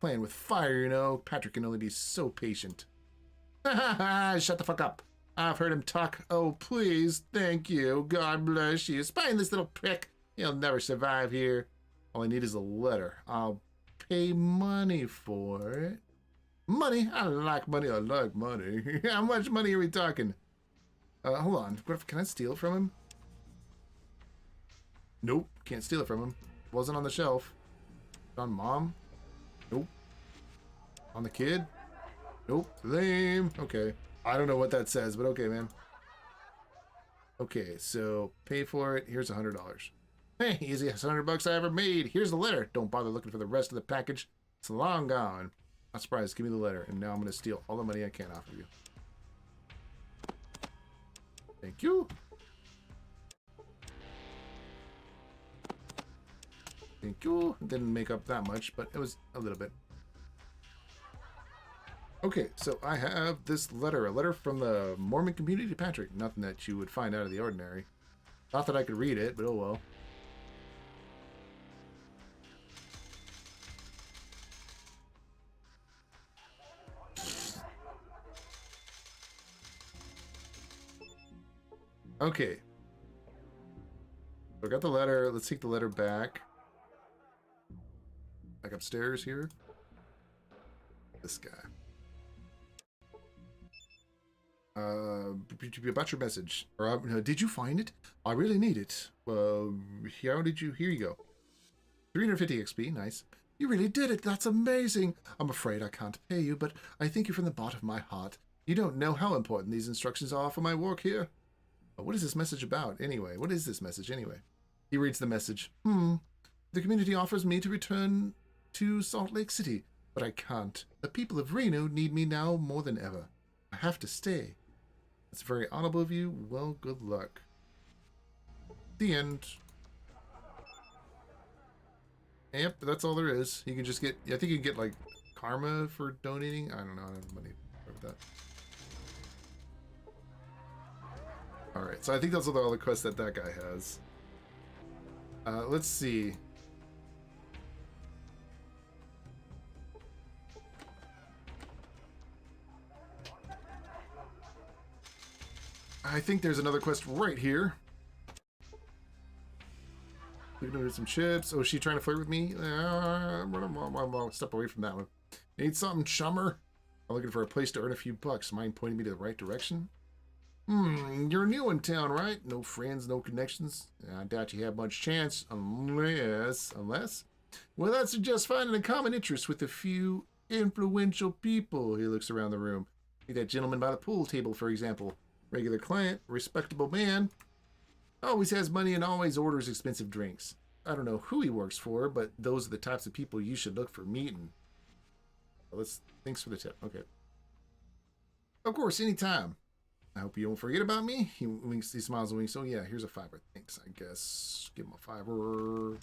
Playing with fire, you know. Patrick can only be so patient. Ha ha ha! Shut the fuck up. I've heard him talk. Oh, please. Thank you. God bless you. Spying this little prick. He'll never survive here. All I need is a letter. I'll pay money for it. Money? I like money. I like money. How much money are we talking? Hold on. Can I steal it from him? Nope. Can't steal it from him. Wasn't on the shelf. On mom? Nope. On the kid? Nope. Lame. Okay. I don't know what that says, but okay, man. Okay, so pay for it. Here's $100. Hey, easiest $100 I ever made. Here's the letter. Don't bother looking for the rest of the package. It's long gone. Not surprised. Give me the letter. And now I'm going to steal all the money I can off of you. Thank you. Thank you. Didn't make up that much, but it was a little bit. Okay, so I have this letter. A letter from the Mormon community to Patrick. Nothing that you would find out of the ordinary. Not that I could read it, but oh well. Okay. So I got the letter. Let's take the letter back. Back upstairs here. This guy. About your message. Or, did you find it? I really need it. How did you? Here you go. 350 XP. Nice. You really did it. That's amazing. I'm afraid I can't pay you, but I thank you from the bottom of my heart. You don't know how important these instructions are for my work here. What is this message about, anyway? What is this message, anyway? He reads the message. The community offers me to return to Salt Lake City. But I can't. The people of Reno need me now more than ever. I have to stay. That's very honorable of you. Well, good luck. The end. Yep, that's all there is. You can just get, I think you can get like karma for donating. I don't know. I don't have money for that. Alright, so I think that's all the quests that guy has. Let's see. I think there's another quest right here. We can do some chips. Oh, is she trying to flirt with me? Step away from that one. Need something, chummer? I'm looking for a place to earn a few bucks. Mind pointing me to the right direction? You're new in town, right? No friends, no connections. I doubt you have much chance, unless... Well, that suggests finding a common interest with a few influential people. He looks around the room. Like that gentleman by the pool table, for example. Regular client, respectable man. Always has money and always orders expensive drinks. I don't know who he works for, but those are the types of people you should look for meeting. Well, thanks for the tip. Okay. Of course, anytime. I hope you don't forget about me. He winks, he smiles and winks. Oh yeah, here's a $5. Thanks, I guess. Give him a $5.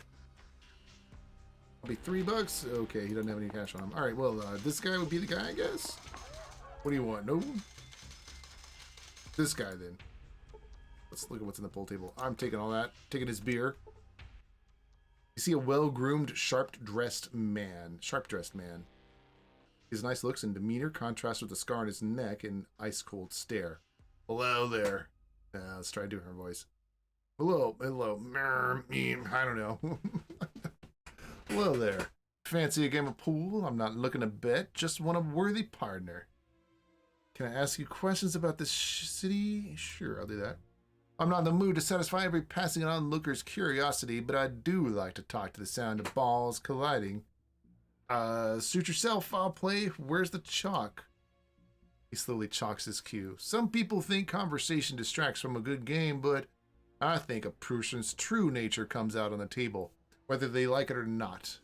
I'll be $3. Okay, he doesn't have any cash on him. All right, well, this guy would be the guy, I guess. What do you want? No. This guy then. Let's look at what's in the pool table. I'm taking all that. Taking his beer. You see a well-groomed, sharp-dressed man. His nice looks and demeanor contrast with the scar on his neck and ice-cold stare. Hello there. Let's try doing her voice. Hello. I don't know. Hello there. Fancy a game of pool? I'm not looking to bet. Just want a worthy partner. Can I ask you questions about this city? Sure, I'll do that. I'm not in the mood to satisfy every passing onlooker's curiosity, but I do like to talk to the sound of balls colliding. Suit yourself, foul play. Where's the chalk? He slowly chalks his cue. Some people think conversation distracts from a good game, but I think a person's true nature comes out on the table, whether they like it or not.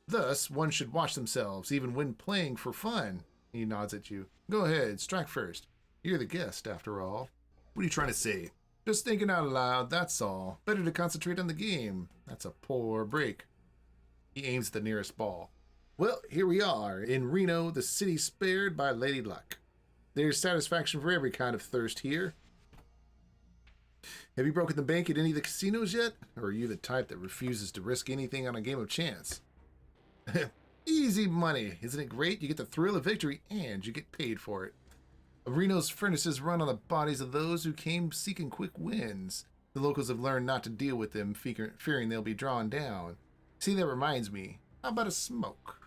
Thus, one should watch themselves, even when playing for fun. He nods at you. Go ahead, strike first. You're the guest, after all. What are you trying to say? Just thinking out loud, that's all. Better to concentrate on the game. That's a poor break. He aims at the nearest ball. Well, here we are, in Reno, the city spared by Lady Luck. There's satisfaction for every kind of thirst here. Have you broken the bank at any of the casinos yet? Or are you the type that refuses to risk anything on a game of chance? Easy money. Isn't it great? You get the thrill of victory and you get paid for it. Reno's furnaces run on the bodies of those who came seeking quick wins. The locals have learned not to deal with them, fearing they'll be drawn down. See, that reminds me. How about a smoke?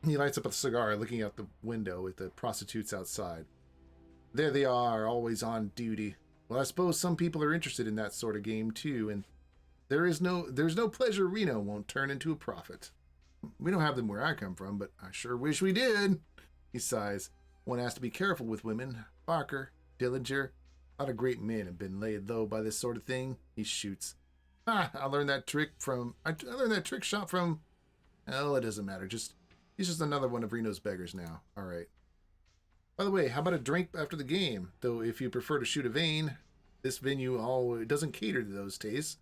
He lights up a cigar, looking out the window at the prostitutes outside. There they are, always on duty. Well, I suppose some people are interested in that sort of game, too, and there's no pleasure Reno won't turn into a profit. We don't have them where I come from, but I sure wish we did. He sighs. One has to be careful with women. Barker, Dillinger, a lot of great men have been laid low by this sort of thing. He shoots. I learned that trick shot from... Oh, it doesn't matter. He's just another one of Reno's beggars now. All right. By the way, how about a drink after the game? Though if you prefer to shoot a vein, this venue doesn't cater to those tastes.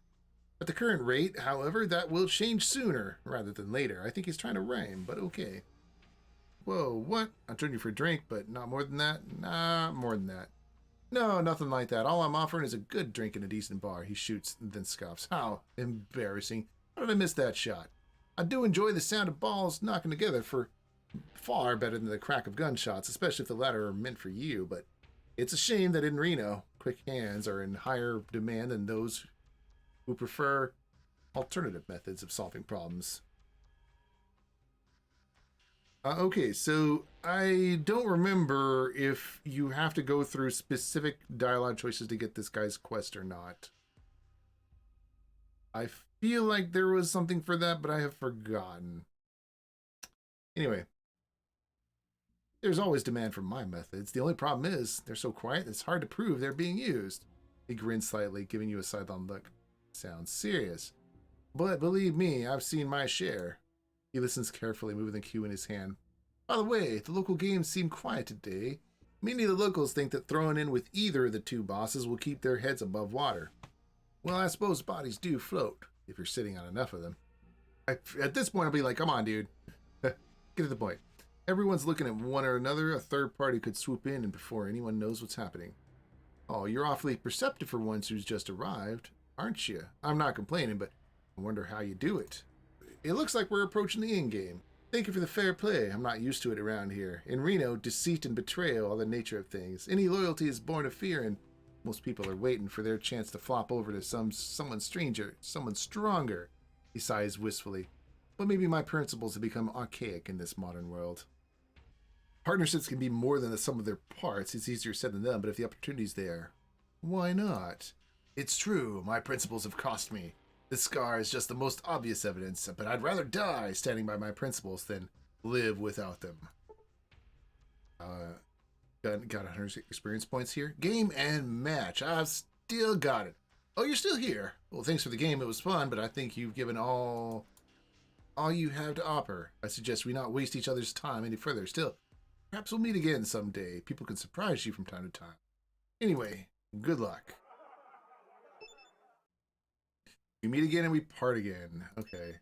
At the current rate, however, that will change sooner rather than later. I think he's trying to rhyme, but okay. Whoa, what? I'll turn you for a drink, but not more than that? Nah, more than that. No, nothing like that. All I'm offering is a good drink in a decent bar. He shoots and then scoffs. How embarrassing. How did I miss that shot? I do enjoy the sound of balls knocking together for far better than the crack of gunshots, especially if the latter are meant for you, but it's a shame that in Reno, quick hands are in higher demand than those who prefer alternative methods of solving problems. Okay, so I don't remember if you have to go through specific dialogue choices to get this guy's quest or not. I feel like there was something for that, but I have forgotten. Anyway, there's always demand for my methods. The only problem is they're so quiet it's hard to prove they're being used. He grins slightly, giving you a sidelong look. Sounds serious. But believe me, I've seen my share. He listens carefully, moving the cue in his hand. By the way, the local games seem quiet today. Many of the locals think that throwing in with either of the two bosses will keep their heads above water. Well, I suppose bodies do float, if you're sitting on enough of them. At this point, I'll be like, come on, dude. Get to the point. Everyone's looking at one or another. A third party could swoop in and before anyone knows what's happening. Oh, you're awfully perceptive for one who's just arrived, aren't you? I'm not complaining, but I wonder how you do it. It looks like we're approaching the end game. Thank you for the fair play. I'm not used to it around here. In Reno, deceit and betrayal are the nature of things. Any loyalty is born of fear, and most people are waiting for their chance to flop over to someone stranger, someone stronger. He sighs wistfully. But maybe my principles have become archaic in this modern world. Partnerships can be more than the sum of their parts. It's easier said than done, but if the opportunity's there, why not? It's true, my principles have cost me. This scar is just the most obvious evidence, but I'd rather die standing by my principles than live without them. Got 100 experience points here. Game and match. I've still got it. Oh, you're still here. Well, thanks for the game. It was fun, but I think you've given all you have to offer. I suggest we not waste each other's time any further. Still, perhaps we'll meet again someday. People can surprise you from time to time. Anyway, good luck. We meet again and we part again. Okay.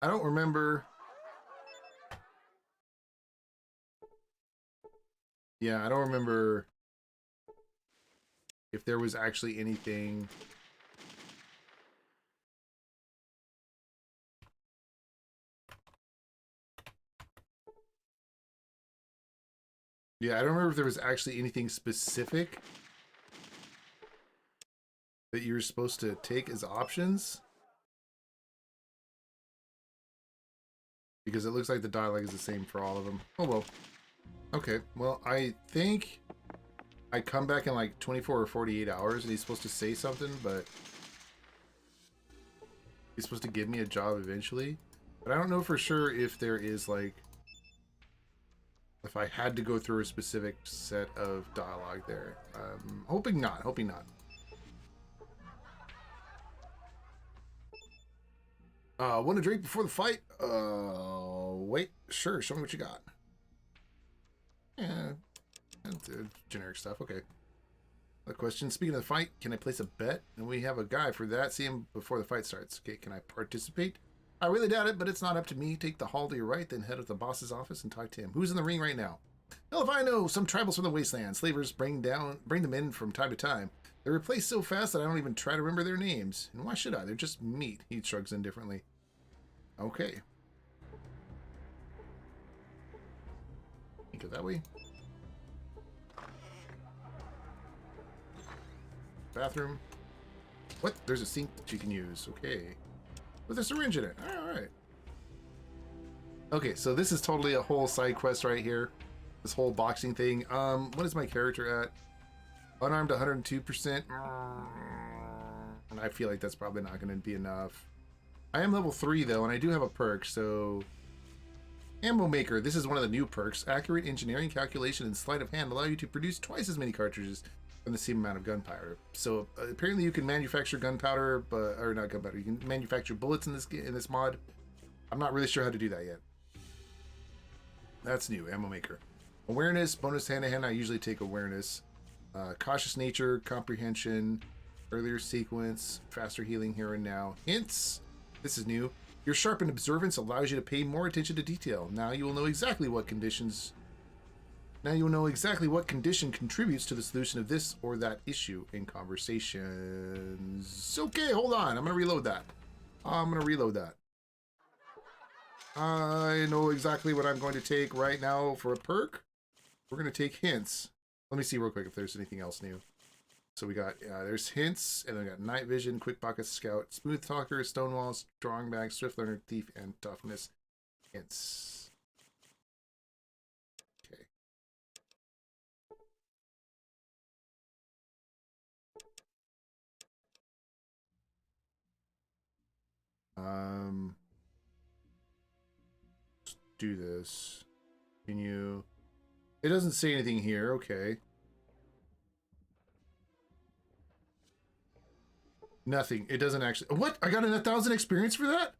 I don't remember. Yeah, I don't remember if there was actually anything. Yeah, I don't remember if there was actually anything specific that you're supposed to take as options. Because it looks like the dialogue is the same for all of them. Oh well. Okay, well, I think I come back in like 24 or 48 hours and he's supposed to say something, but he's supposed to give me a job eventually. But I don't know for sure if there is like, if I had to go through a specific set of dialogue there. Hoping not, hoping not. Want a drink before the fight? Wait, sure, show me what you got. Yeah, that's generic stuff, okay. A question, speaking of the fight, can I place a bet? And we have a guy for that, see him before the fight starts. Okay, can I participate? I really doubt it, but it's not up to me. Take the hall to your right, then head to the boss's office and talk to him. Who's in the ring right now? Hell if I know, some tribals from the wasteland. Slavers bring them in from time to time. They're replaced so fast that I don't even try to remember their names. And why should I? They're just meat. He shrugs indifferently. Okay. Go that way. Bathroom. What? There's a sink that you can use. Okay. With a syringe in it. Alright. Okay, so this is totally a whole side quest right here. This whole boxing thing. What is my character at? Unarmed 102%. And I feel like that's probably not going to be enough. I am level 3 though, and I do have a perk, so... Ammo Maker. This is one of the new perks. Accurate engineering calculation and sleight of hand allow you to produce twice as many cartridges from the same amount of gunpowder. So apparently you can manufacture gunpowder, but or not gunpowder. You can manufacture bullets in this mod. I'm not really sure how to do that yet. That's new. Ammo Maker. Awareness, bonus hand to hand. I usually take awareness. Cautious nature, comprehension, earlier sequence, faster healing here and now. Hints. This is new. Your sharpened observance allows you to pay more attention to detail. Now you will know exactly what condition contributes to the solution of this or that issue in conversations. Okay, hold on. I'm going to reload that. I know exactly what I'm going to take right now for a perk. We're going to take hints. Let me see real quick if there's anything else new. So we got, there's hints, and then we got night vision, quick pocket scout, smooth talker, stonewall, strong bag, swift learner, thief, and toughness. Hints. Okay. Let's do this. Can you? It doesn't say anything here. Okay. Nothing. It doesn't actually. What? I got an 1,000 experience for that?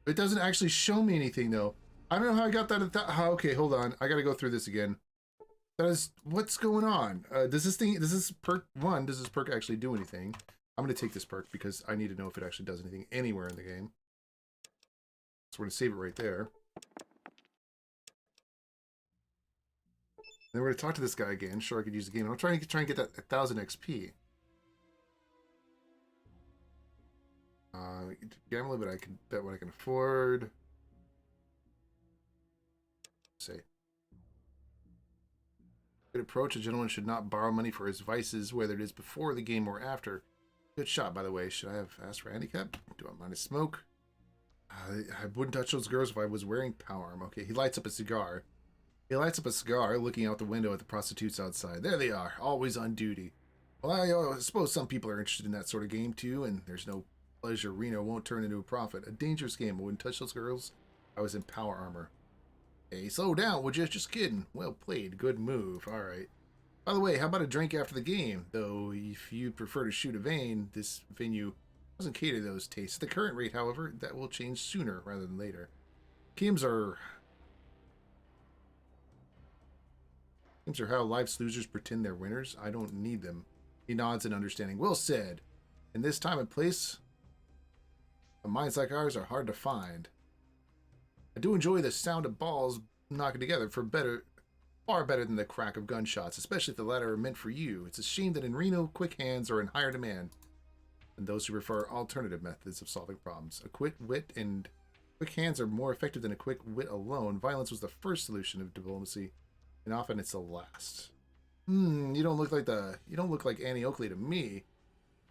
It doesn't actually show me anything though. I don't know how I got that at that. Okay, hold on. I gotta go through this again. That is, what's going on? Does this perk one, does this perk actually do anything? I'm gonna take this perk because I need to know if it actually does anything anywhere in the game. So we're gonna save it right there. Then we're gonna talk to this guy again. Sure, I could use the game. I'm trying to get that 1,000 XP. Gambling, but I can bet what I can afford. Say. Good approach. A gentleman should not borrow money for his vices, whether it is before the game or after. Good shot, by the way. Should I have asked for handicap? Do I mind a smoke? I wouldn't touch those girls if I was wearing power armor. Okay, he lights up a cigar. He lights up a cigar, looking out the window at the prostitutes outside. There they are, always on duty. Well, I suppose some people are interested in that sort of game, too, and there's no pleasure Reno won't turn into a profit. A dangerous game. I wouldn't touch those girls. I was in power armor. Hey, slow down, would you? Just kidding. Well played. Good move. All right. By the way, how about a drink after the game? Though, if you prefer to shoot a vein, this venue doesn't cater to those tastes. At the current rate, however, that will change sooner rather than later. Games are how life's losers pretend they're winners. I don't need them. He nods in understanding. Well said. In this time and place, minds like ours are hard to find. I do enjoy the sound of balls knocking together far better than the crack of gunshots, especially if the latter are meant for you. It's a shame that in Reno, quick hands are in higher demand than those who prefer alternative methods of solving problems. A quick wit and quick hands are more effective than a quick wit alone. Violence was the first solution of diplomacy, and often it's the last. You don't look like Annie Oakley to me.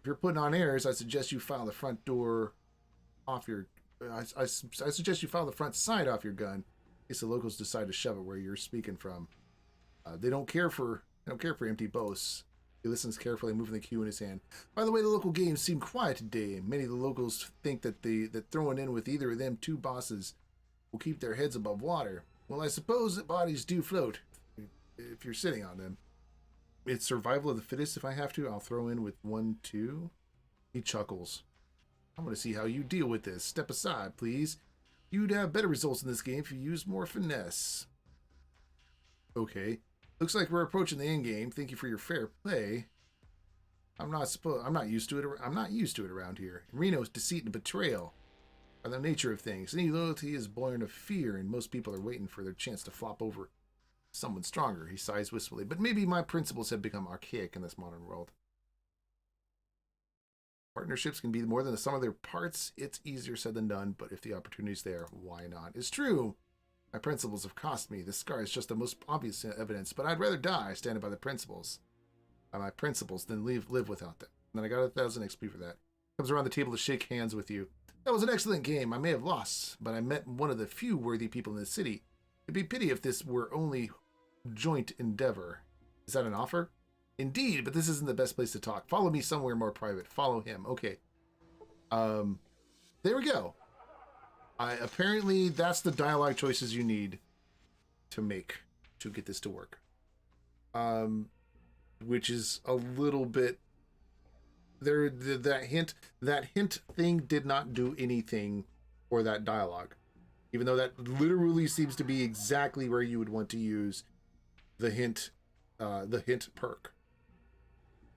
If you're putting on airs, I suggest you file the front door off your. I suggest you file the front side off your gun, in case the locals decide to shove it where you're speaking from. They don't care for empty boasts. He listens carefully, moving the cue in his hand. By the way, the local games seem quiet today. Many of the locals think that throwing in with either of them two bosses will keep their heads above water. Well, I suppose that bodies do float if you're sitting on them. It's survival of the fittest. If I have to, I'll throw in with 1, 2. He chuckles. I'm going to see how you deal with this. Step aside, please. You'd have better results in this game if you used more finesse. Okay. Looks like we're approaching the end game. Thank you for your fair play. I'm not used to it. I'm not used to it around here. Reno's deceit and betrayal are the nature of things. Any loyalty is born of fear, and most people are waiting for their chance to flop over someone stronger. He sighs wistfully. But maybe my principles have become archaic in this modern world. Partnerships can be more than the sum of their parts. It's easier said than done, but if the opportunity's there, why not? It's true. My principles have cost me. This scar is just the most obvious evidence, but I'd rather die standing by the principles. By my principles than live without them. And then I got 1,000 XP for that. Comes around the table to shake hands with you. That was an excellent game. I may have lost, but I met one of the few worthy people in the city. It'd be pity if this were only joint endeavor. Is that an offer? Indeed, but this isn't the best place to talk. Follow me somewhere more private. Follow him. Okay. There we go. Apparently, that's the dialogue choices you need to make to get this to work. Which is a little bit... That hint thing did not do anything for that dialogue. Even though that literally seems to be exactly where you would want to use the hint perk.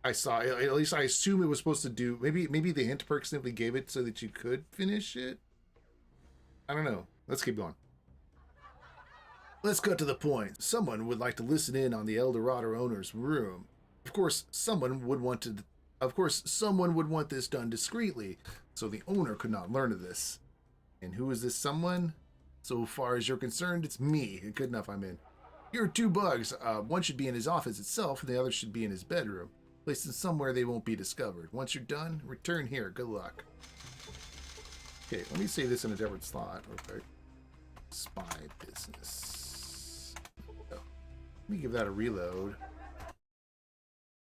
At least I assume it was supposed to do, maybe the hint perk simply gave it so that you could finish it. I don't know. Let's keep going. Let's cut to the point. Someone would like to listen in on the El Dorado owner's room. Of course, someone would want this done discreetly, so the owner could not learn of this. And who is this someone? So far as you're concerned, it's me. Good enough, I'm in. Here are 2 bugs. One should be in his office itself, and the other should be in his bedroom. Placed in somewhere they won't be discovered. Once you're done, return here. Good luck. Okay, let me save this in a different slot. Okay. Spy business. Oh, let me give that a reload.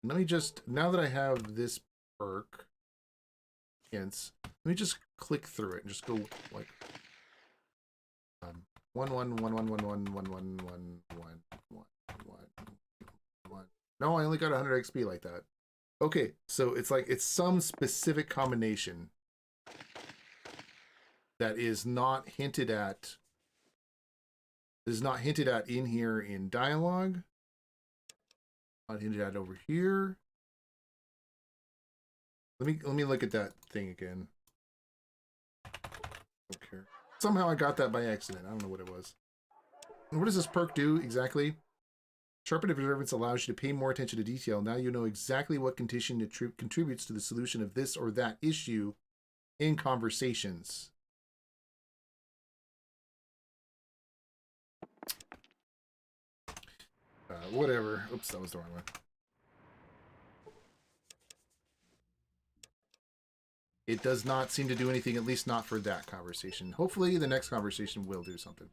Let me just, now that I have this perk, hints, let me just click through it and just go like 1 1 1 1 1 1 1 1 1 1 1. No, I only got 100 XP like that. Okay, so it's like it's some specific combination that is not hinted at. Is not hinted at in here in dialogue. Not hinted at over here. Let me look at that thing again. Okay. Somehow I got that by accident. I don't know what it was. And what does this perk do exactly? Sharpened observance allows you to pay more attention to detail. Now you know exactly what condition contributes to the solution of this or that issue in conversations. Whatever. Oops, that was the wrong one. It does not seem to do anything, at least not for that conversation. Hopefully the next conversation will do something.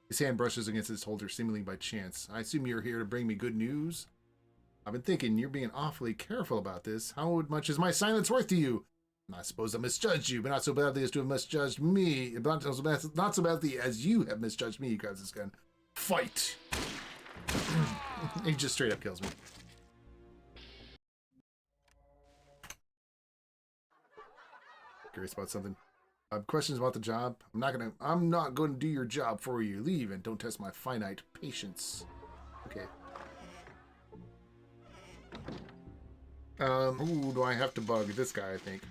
His hand brushes against his holder, seemingly by chance. I assume you're here to bring me good news? I've been thinking you're being awfully careful about this. How much is my silence worth to you? I suppose I misjudged you, but not so badly as to have misjudged me. Not so badly as you have misjudged me, he grabs his gun. Fight! He just straight up kills me. Curious about something. Questions about the job? I'm not going to do your job for you. Leave and don't test my finite patience. Okay. Who do I have to bug? This guy, I think.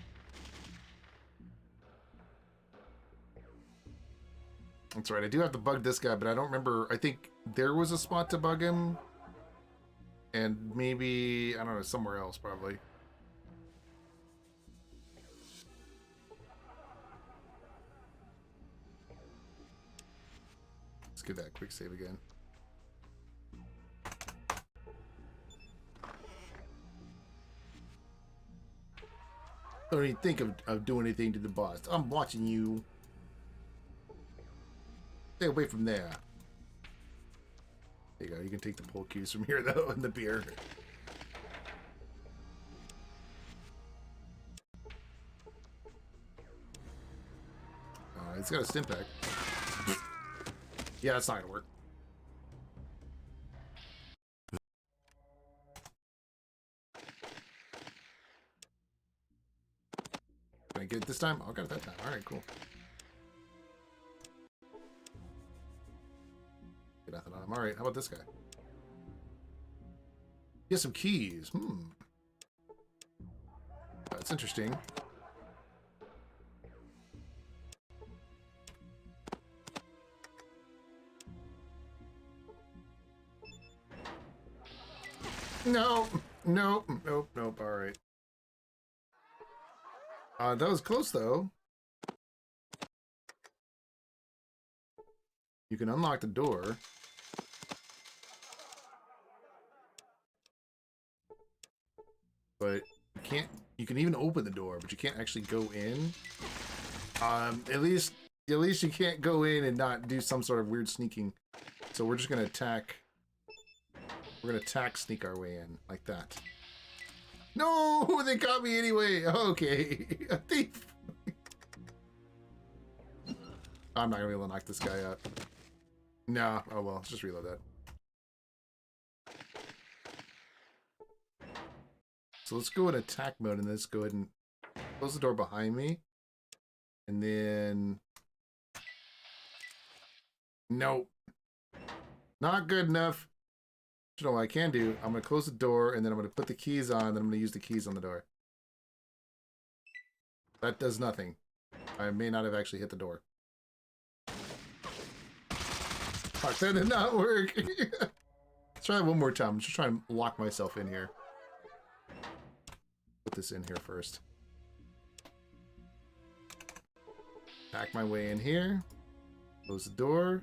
That's right. I do have to bug this guy, but I don't remember. I think there was a spot to bug him. And maybe, I don't know, somewhere else probably. Let's give that a quick save again. Don't even think of doing anything to the boss. I'm watching you. Stay away from there. There you go. You can take the pull cues from here, though, and the beer. It's got a stim pack. Yeah, it's not gonna work. Can I get it this time? Oh, I got it that time. Alright, cool. Get nothing on him. Alright, how about this guy? He has some keys. That's interesting. No, nope, all right. That was close though. You can unlock the door. But you can't. You can even open the door, but you can't actually go in. At least you can't go in and not do some sort of weird sneaking. So we're just gonna attack. We're gonna attack, sneak our way in like that. No, they got me anyway. Okay, a thief. I'm not gonna be able to knock this guy out. No. Oh well. Let's just reload that. So let's go in attack mode and let's go ahead and close the door behind me. And then... Nope. Not good enough. You know what I can do? I'm going to close the door and then I'm going to put the keys on, then I'm going to use the keys on the door. That does nothing. I may not have actually hit the door. Fuck, that did not work. Let's try it one more time. I'm just trying to lock myself in here. Put this in here first. Pack my way in here. Close the door.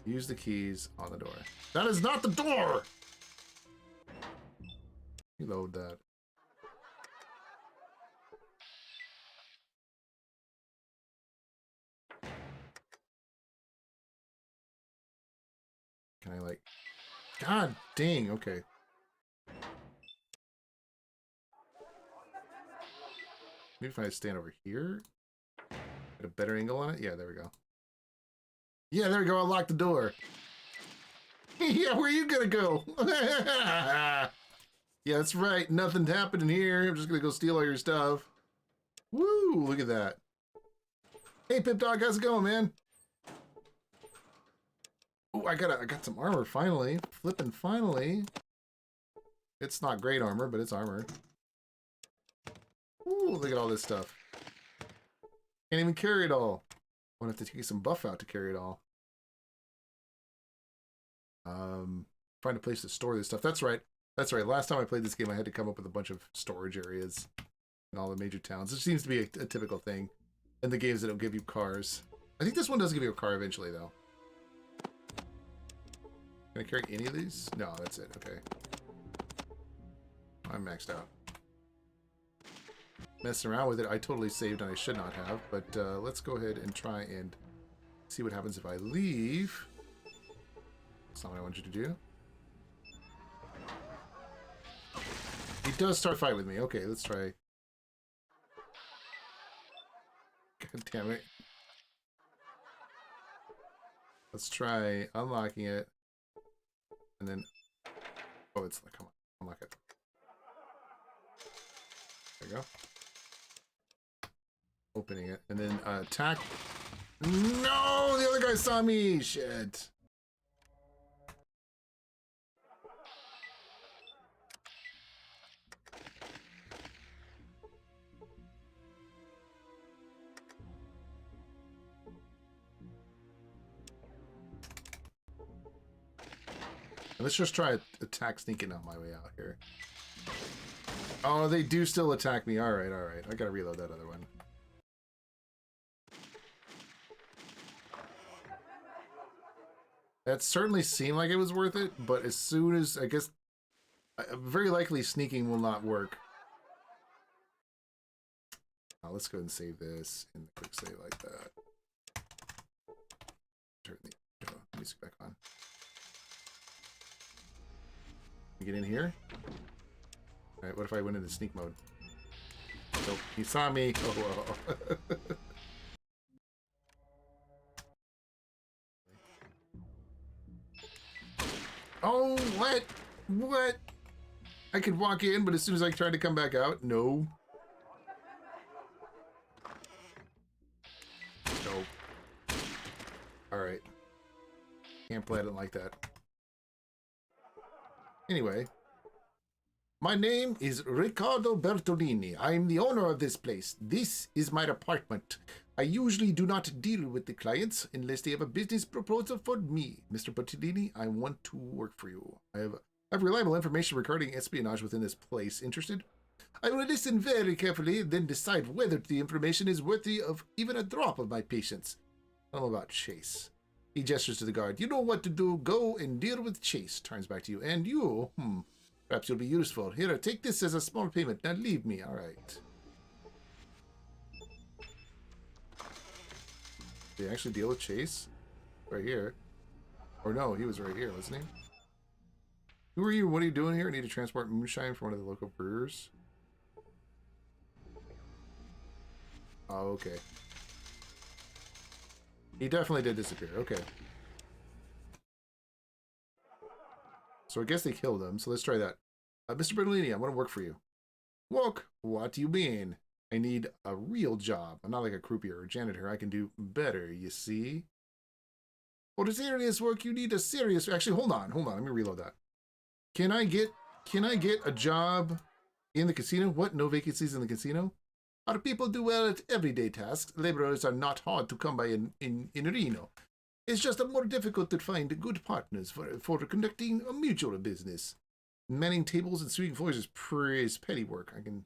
Use the keys on the door. That is not the door! Reload that. Can I like... God dang, okay. Maybe if I stand over here? Get a better angle on it? Yeah, there we go. Yeah, there we go. I locked the door. Yeah, where are you gonna go? Yeah, that's right. Nothing happening here. I'm just gonna go steal all your stuff. Woo! Look at that. Hey, Pip Dog, how's it going, man? Oh, I got some armor finally. Flippin' finally. It's not great armor, but it's armor. Ooh, look at all this stuff. Can't even carry it all. I'm gonna have to take some buff out to carry it all. Find a place to store this stuff. That's right. That's right. Last time I played this game, I had to come up with a bunch of storage areas in all the major towns. It seems to be a typical thing in the games that don't give you cars. I think this one does give you a car eventually, though. Can I carry any of these? No, that's it. Okay. I'm maxed out. Messing around with it, I totally saved and I should not have, but let's go ahead and try and see what happens if I leave. That's not what I want you to do. He does start a fight with me. Okay, let's try. God damn it. Let's try unlocking it. And then... Oh, it's like, come on. Unlock it. There you go. Opening it. And then attack. No! The other guy saw me! Shit. Let's just try attack sneaking on my way out here. Oh, they do still attack me. Alright, alright. I gotta reload that other one. That certainly seemed like it was worth it, but as soon as, I guess, very likely sneaking will not work. Let's go ahead and save this in the quick save like that. Turn the music back on. Get in here. Alright, what if I went into sneak mode? Nope, he saw me. Oh, well. Oh, what? What? I could walk in, but as soon as I tried to come back out, no. Nope. Alright. Can't play it like that. Anyway. My name is Riccardo Bertolini. I'm the owner of this place. This is my apartment. I usually do not deal with the clients unless they have a business proposal for me. Mr. Bertolini, I want to work for you. I have reliable information regarding espionage within this place. Interested? I will listen very carefully, then decide whether the information is worthy of even a drop of my patience. Tell him about Chase. He gestures to the guard. You know what to do. Go and deal with Chase. Turns back to you. And you, perhaps you'll be useful. Here, take this as a small payment. Now leave me. All right. Did he actually deal with Chase? Right here. Or no, he was right here, wasn't he? Who are you? What are you doing here? I need to transport moonshine from one of the local brewers. Oh, okay. He definitely did disappear. Okay. So I guess they killed him. So let's try that. Mr. Bertolini, I want to work for you. Work? What do you mean? I need a real job. I'm not like a croupier or a janitor. I can do better, you see? For the serious work, you need a serious... Actually, hold on. Let me reload that. Can I get a job in the casino? What? No vacancies in the casino? Our people do well at everyday tasks. Laborers are not hard to come by in Reno. It's just more difficult to find good partners for conducting a mutual business. Manning tables and sweeping floors is petty work. I can...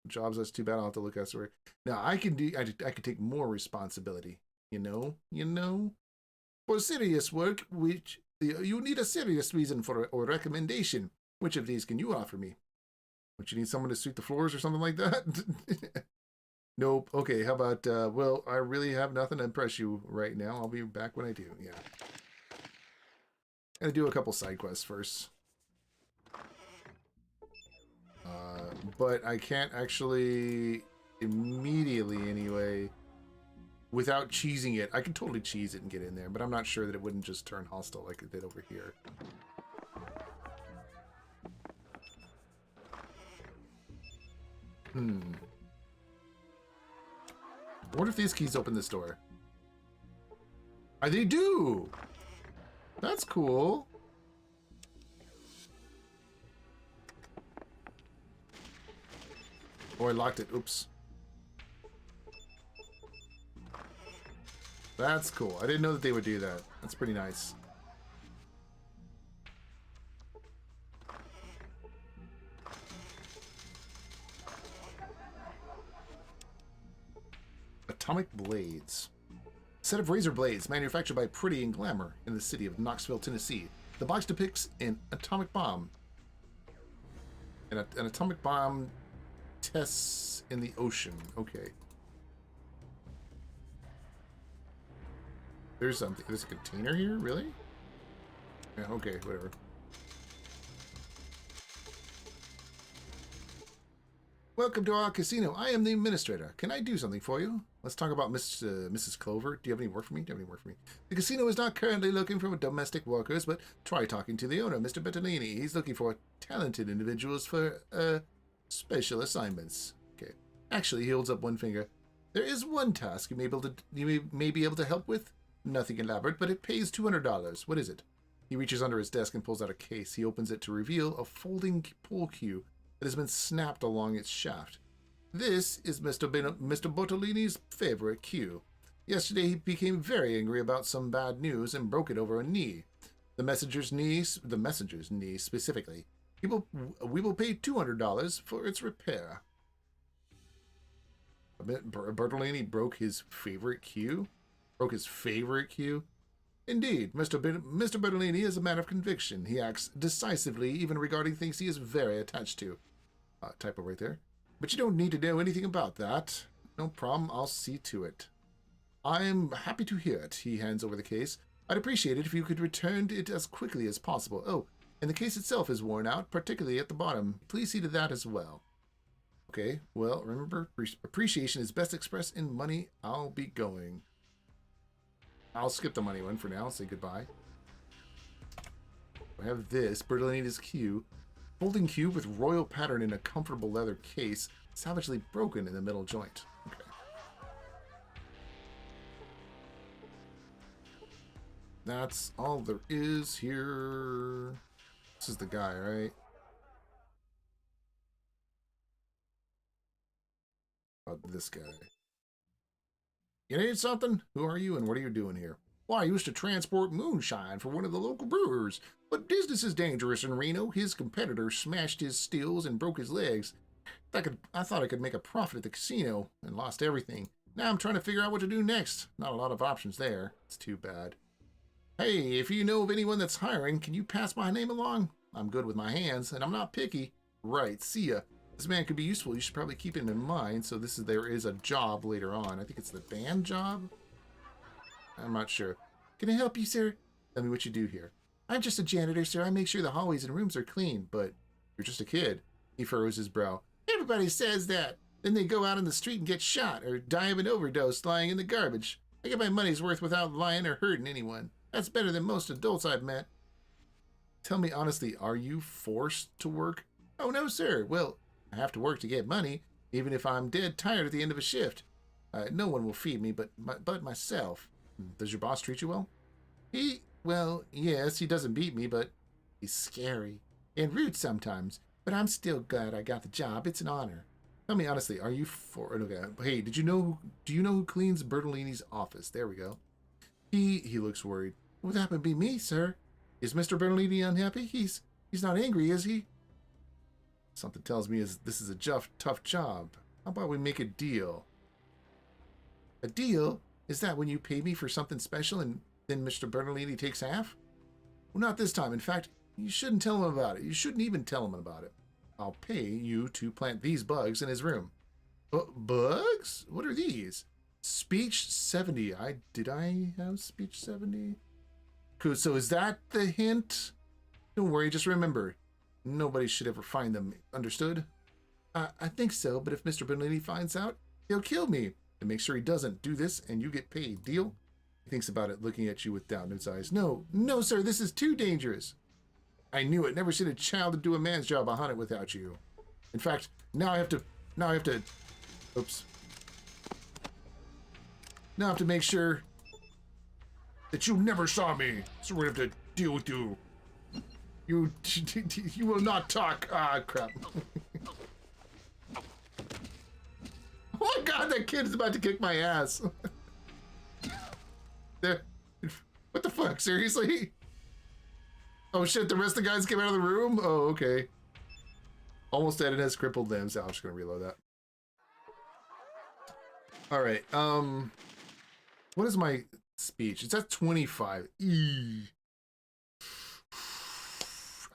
Jobs, that's too bad. I'll have to look elsewhere. Now, I could take more responsibility. You know? For serious work, which you need a serious reason for or recommendation. Which of these can you offer me? Would you need someone to sweep the floors or something like that? Nope. Okay, how about, well, I really have nothing to impress you right now. I'll be back when I do. Yeah. Gotta do a couple side quests first. But I can't actually immediately anyway without cheesing it. I can totally cheese it and get in there, but I'm not sure that it wouldn't just turn hostile like it did over here. I wonder if these keys open this door. They do! That's cool. Oh, I locked it. Oops. That's cool. I didn't know that they would do that. That's pretty nice. Atomic blades. A set of razor blades manufactured by Pretty and Glamour in the city of Knoxville, Tennessee. The box depicts an atomic bomb. An atomic bomb tests in the ocean. Okay. There's something. There's a container here? Really? Yeah, okay, whatever. Welcome to our casino. I am the administrator. Can I do something for you? Let's talk about Mrs. Clover. Do you have any work for me? Do you have any work for me? The casino is not currently looking for domestic workers, but try talking to the owner, Mr. Bertolini. He's looking for talented individuals for special assignments. Okay. Actually, he holds up one finger. There is one task you may be able to help with. Nothing elaborate, but it pays $200. What is it? He reaches under his desk and pulls out a case. He opens it to reveal a folding pool cue that has been snapped along its shaft. This is Mr. Bortolini's favorite cue. Yesterday he became very angry about some bad news and broke it over a knee. The messenger's knee specifically. We will pay $200 for its repair. Bertolini broke his favorite cue? Broke his favorite cue? Indeed, Mr. Bertolini is a man of conviction. He acts decisively, even regarding things he is very attached to. Typo right there. But you don't need to know anything about that. No problem, I'll see to it. I'm happy to hear it. He hands over the case. I'd appreciate it if you could return it as quickly as possible. Oh, and the case itself is worn out, particularly at the bottom. Please see to that as well. Okay, well, remember, appreciation is best expressed in money. I'll be going. I'll skip the money one for now. Say goodbye. I have this. Bertolini's cue. Folding cube with royal pattern in a comfortable leather case. Savagely broken in the middle joint. Okay. That's all there is here. This is the guy, right? This guy. You need something? Who are you and what are you doing here? Well, I used to transport moonshine for one of the local brewers, but business is dangerous in Reno. His competitor smashed his stills and broke his legs. I thought I could make a profit at the casino and lost everything. Now I'm trying to figure out what to do next. Not a lot of options there. It's too bad. Hey, if you know of anyone that's hiring, can you pass my name along? I'm good with my hands, and I'm not picky. Right, see ya. This man could be useful. You should probably keep him in mind. So there is a job later on. I think it's the band job. I'm not sure. Can I help you, sir? Tell me what you do here. I'm just a janitor, sir. I make sure the hallways and rooms are clean, but you're just a kid. He furrows his brow. Everybody says that. Then they go out on the street and get shot or die of an overdose lying in the garbage. I get my money's worth without lying or hurting anyone. That's better than most adults I've met. Tell me honestly, are you forced to work? Oh, no, sir. Well, I have to work to get money, even if I'm dead tired at the end of a shift. No one will feed me but myself. Does your boss treat you well? Well, yes, he doesn't beat me, but he's scary and rude sometimes. But I'm still glad I got the job. It's an honor. Tell me honestly, are you for? Okay. Hey, do you know who cleans Bertolini's office? There we go. He looks worried. Would that be me, sir? Is Mr. Bertolini unhappy? He's not angry, is he? Something tells me this is a tough job. How about we make a deal? A deal? Is that when you pay me for something special and then Mr. Bertolini takes half? Well, not this time. In fact, you shouldn't tell him about it. You shouldn't even tell him about it. I'll pay you to plant these bugs in his room. Bugs? What are these? Speech 70. Did I have speech 70? Cool. So is that the hint? Don't worry. Just remember, nobody should ever find them. Understood? I think so, but if Mr. Bertolini finds out, he'll kill me. And make sure he doesn't do this and you get paid. Deal? He thinks about it, looking at you with doubt in his eyes. No, sir, this is too dangerous. I knew it. Never seen a child to do a man's job on it without you. In fact, now I have to, oops. Now I have to make sure that you never saw me, so we have to deal with you. You will not talk. Ah, crap. Oh my god, that kid is about to kick my ass. There. What the fuck? Seriously? Oh shit, the rest of the guys came out of the room? Oh, okay. Almost dead and has crippled limbs. I'm just gonna reload that. Alright, what is my speech? It's at 25.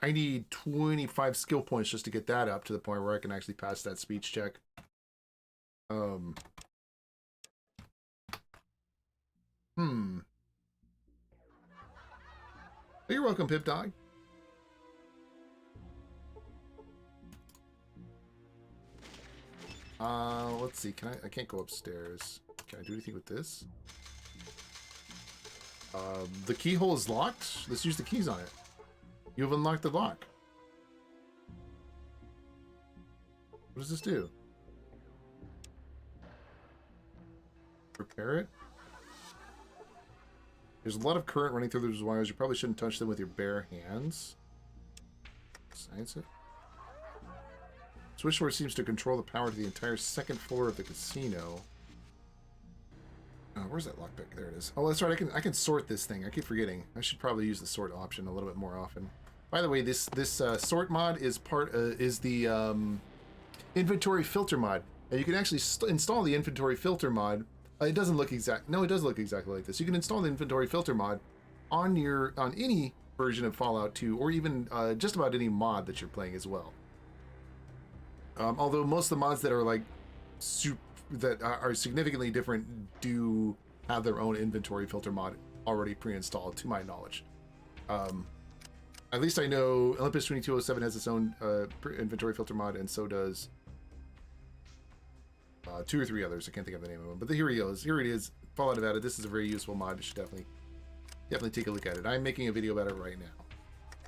I need 25 skill points just to get that up to the point where I can actually pass that speech check. You're welcome, Pip Dog. Let's see. I can't go upstairs. Can I do anything with this? The keyhole is locked. Let's use the keys on it. You have unlocked the lock. What does this do? Repair it? There's a lot of current running through those wires. You probably shouldn't touch them with your bare hands. Science it. Switchboard seems to control the power to the entire second floor of the casino. Where's that lockpick? There it is. Oh, that's right. I can sort this thing. I keep forgetting. I should probably use the sort option a little bit more often. By the way, this sort mod is the inventory filter mod. And you can actually install the inventory filter mod. It doesn't look exact. No, it does look exactly like this. You can install the inventory filter mod on any version of Fallout 2, or even just about any mod that you're playing as well. Although most of the mods that are like that are significantly different do have their own inventory filter mod already pre-installed, to my knowledge. At least I know Olympus 2207 has its own inventory filter mod, and so does 2 or 3 others. I can't think of the name of them, but here he is. Here it is. Fallout Nevada. This is a very useful mod. You should definitely take a look at it. I'm making a video about it right now.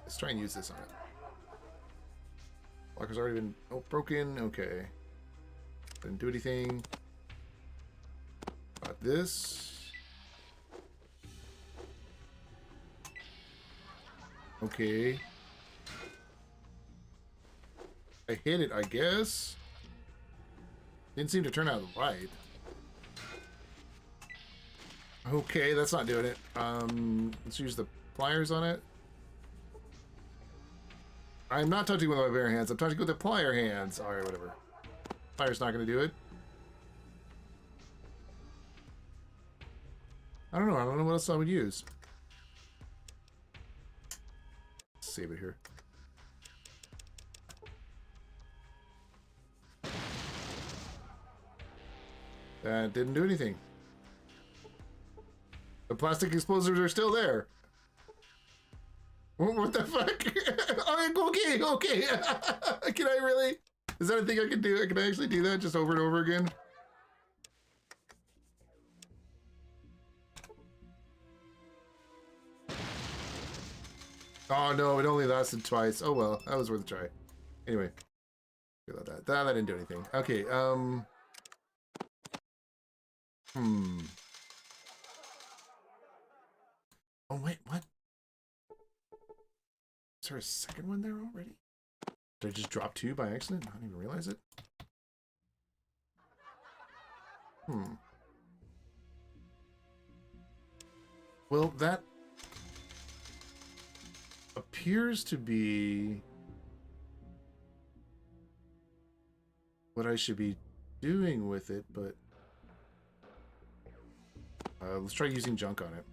Let's try and use this on it. Locker's already been broken. Okay. Didn't do anything. Got this. Okay. I hit it, I guess. Didn't seem to turn out right. Okay, that's not doing it. Let's use the pliers on it. I'm not touching with my bare hands. I'm touching with the plier hands. Alright, whatever. Pliers not going to do it. I don't know. I don't know what else I would use. Let's save it here. That didn't do anything. The plastic explosives are still there. What the fuck? Okay. Can I really? Is that a thing I can do? Can I actually do that just over and over again? Oh no, it only lasted twice. Oh well, that was worth a try. Anyway, about that. That didn't do anything. Okay, Oh wait, what? Is there a second one there already? Did I just drop 2 by accident? I didn't even realize it. Well, that appears to be what I should be doing with it, but let's try using junk on it.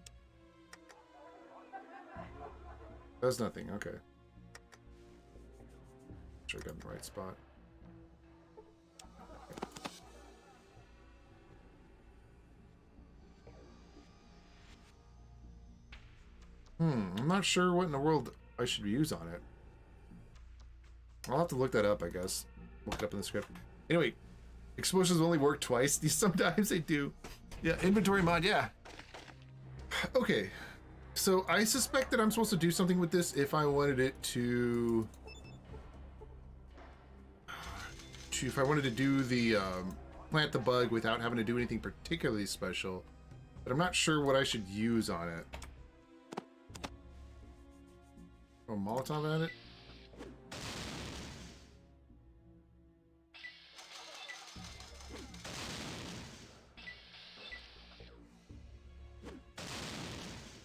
Does nothing. Okay. Sure, I got in the right spot. I'm not sure what in the world I should use on it. I'll have to look that up, I guess. Look it up in the script. Anyway, explosions only work twice. Sometimes they do. Yeah, inventory mod, yeah. Okay. So I suspect that I'm supposed to do something with this if I wanted it to... If I wanted to do the plant the bug without having to do anything particularly special. but I'm not sure what I should use on it. Oh, Molotov at it?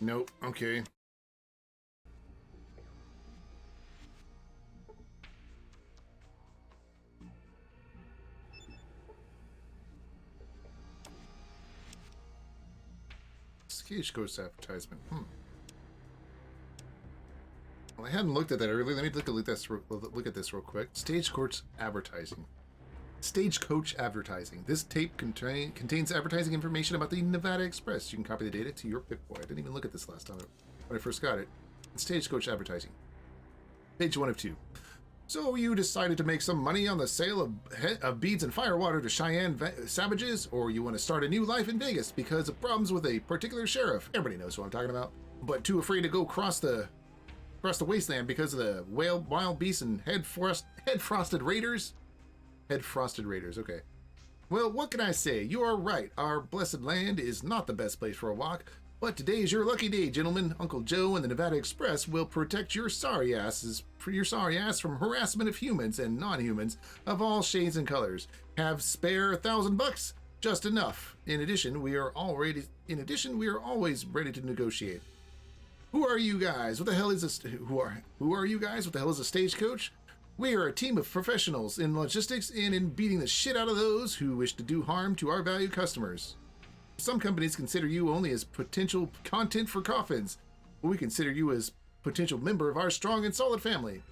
Nope. Okay. Stagecoach advertisement. Well, I hadn't looked at that earlier. Let me look at this real quick. Stagecoach advertising. Stagecoach advertising. This tape contains advertising information about the Nevada Express. You can copy the data to your Pip-Boy. I didn't even look at this last time when I first got it. Stagecoach advertising. Page 1 of 2. So you decided to make some money on the sale of beads and firewater to Cheyenne savages, or you want to start a new life in Vegas because of problems with a particular sheriff? Everybody knows what I'm talking about. But too afraid to go across the wasteland because of the wild beasts and head-frosted raiders? Head-frosted raiders, okay. Well, what can I say? You are right. Our blessed land is not the best place for a walk. But today is your lucky day, gentlemen. Uncle Joe and the Nevada Express will protect your sorry ass from harassment of humans and non-humans of all shades and colors. Have spare $1,000? Just enough. In addition, we are always ready to negotiate. Who are you guys? What the hell is who are you guys? What the hell is a stagecoach? We are a team of professionals in logistics and in beating the shit out of those who wish to do harm to our valued customers. Some companies consider you only as potential content for coffins, but we consider you as potential member of our strong and solid family.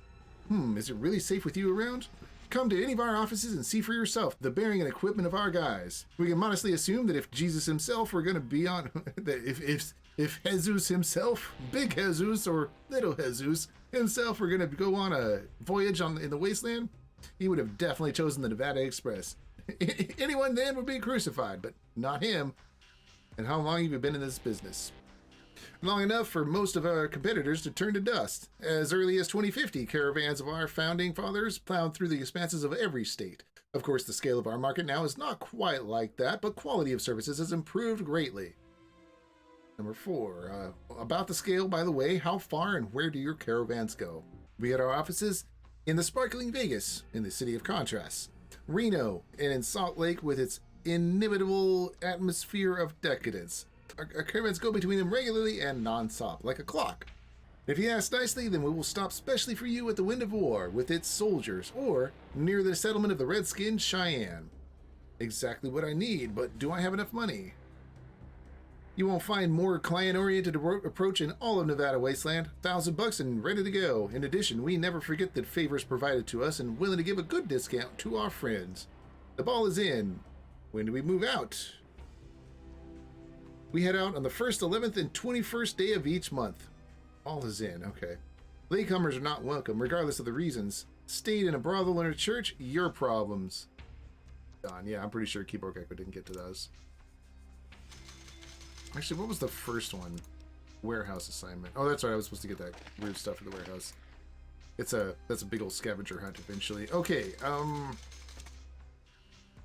Is it really safe with you around? Come to any of our offices and see for yourself the bearing and equipment of our guys. We can modestly assume that if Jesus himself were going to be on, that if Jesus himself, Big Jesus or Little Jesus himself were going to go on a voyage in the wasteland, he would have definitely chosen the Nevada Express. Anyone then would be crucified, but not him. And how long have you been in this business? Long enough for most of our competitors to turn to dust. As early as 2050, caravans of our founding fathers plowed through the expanses of every state. Of course, the scale of our market now is not quite like that, but quality of services has improved greatly. Number 4, about the scale, by the way, how far and where do your caravans go? We had our offices in the sparkling Vegas, in the city of contrasts, Reno, and in Salt Lake with its inimitable atmosphere of decadence. Our caravans go between them regularly and non-stop, like a clock. If you ask nicely, then we will stop specially for you at the Wind of War with its soldiers, or near the settlement of the Redskin Cheyenne. Exactly what I need, but do I have enough money? You won't find more client-oriented approach in all of Nevada Wasteland. $1,000 and ready to go. In addition, we never forget the favors provided to us and willing to give a good discount to our friends. The ball is in. When do we move out? We head out on the 1st, 11th, and 21st day of each month. All is in, okay. Latecomers are not welcome, regardless of the reasons. Stayed in a brothel or a church, your problems. Done. Yeah, I'm pretty sure Keyboard Gecko didn't get to those. Actually, what was the first one? Warehouse assignment. Oh, that's right. I was supposed to get that weird stuff for the warehouse. That's a big old scavenger hunt eventually. Okay.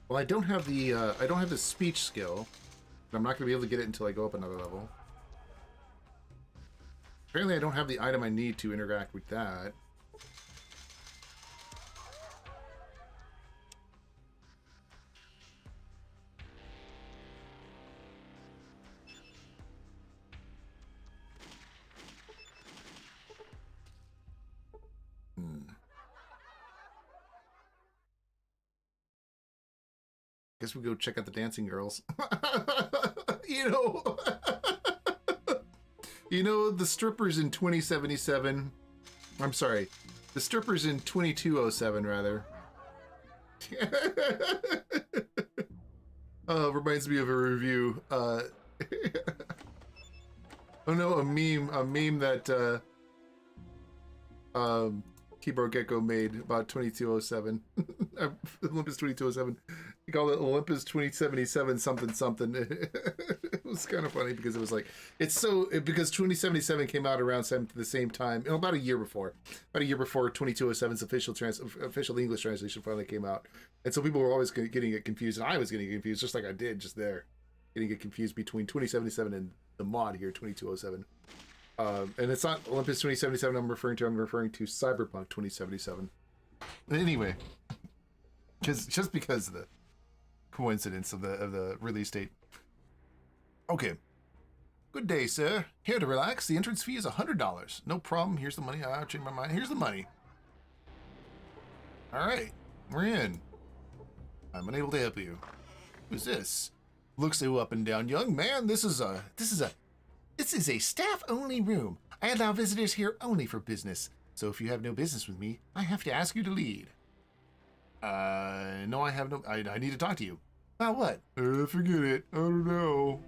Well, I don't have the speech skill. I'm not going to be able to get it until I go up another level. Apparently, I don't have the item I need to interact with that. Guess we go check out the dancing girls. You know, the strippers in 2077. I'm sorry, the strippers in 2207 rather. Reminds me of a review. Oh no, a meme that Keyboard Gecko made about 2207. Olympus 2207. He called it Olympus 2077 something something. It was kind of funny because it was like, because 2077 came out around the same time, about a year before. About a year before 2207's official English translation finally came out. And so people were always getting it confused, and I was getting confused just like I did just there. getting it confused between 2077 and the mod here, 2207. And it's not Olympus 2077 I'm referring to Cyberpunk 2077. Anyway, just because of the coincidence of the release date. Okay. Good day, sir. Here to relax. The entrance fee is $100. No problem. Here's the money. I'll change my mind. Here's the money. All right. We're in. I'm unable to help you. Who's this? Looks so up and down. Young man, this is a staff-only room. I allow visitors here only for business. So if you have no business with me, I have to ask you to lead. No, I have no... I need to talk to you. About what? Forget it. I don't know.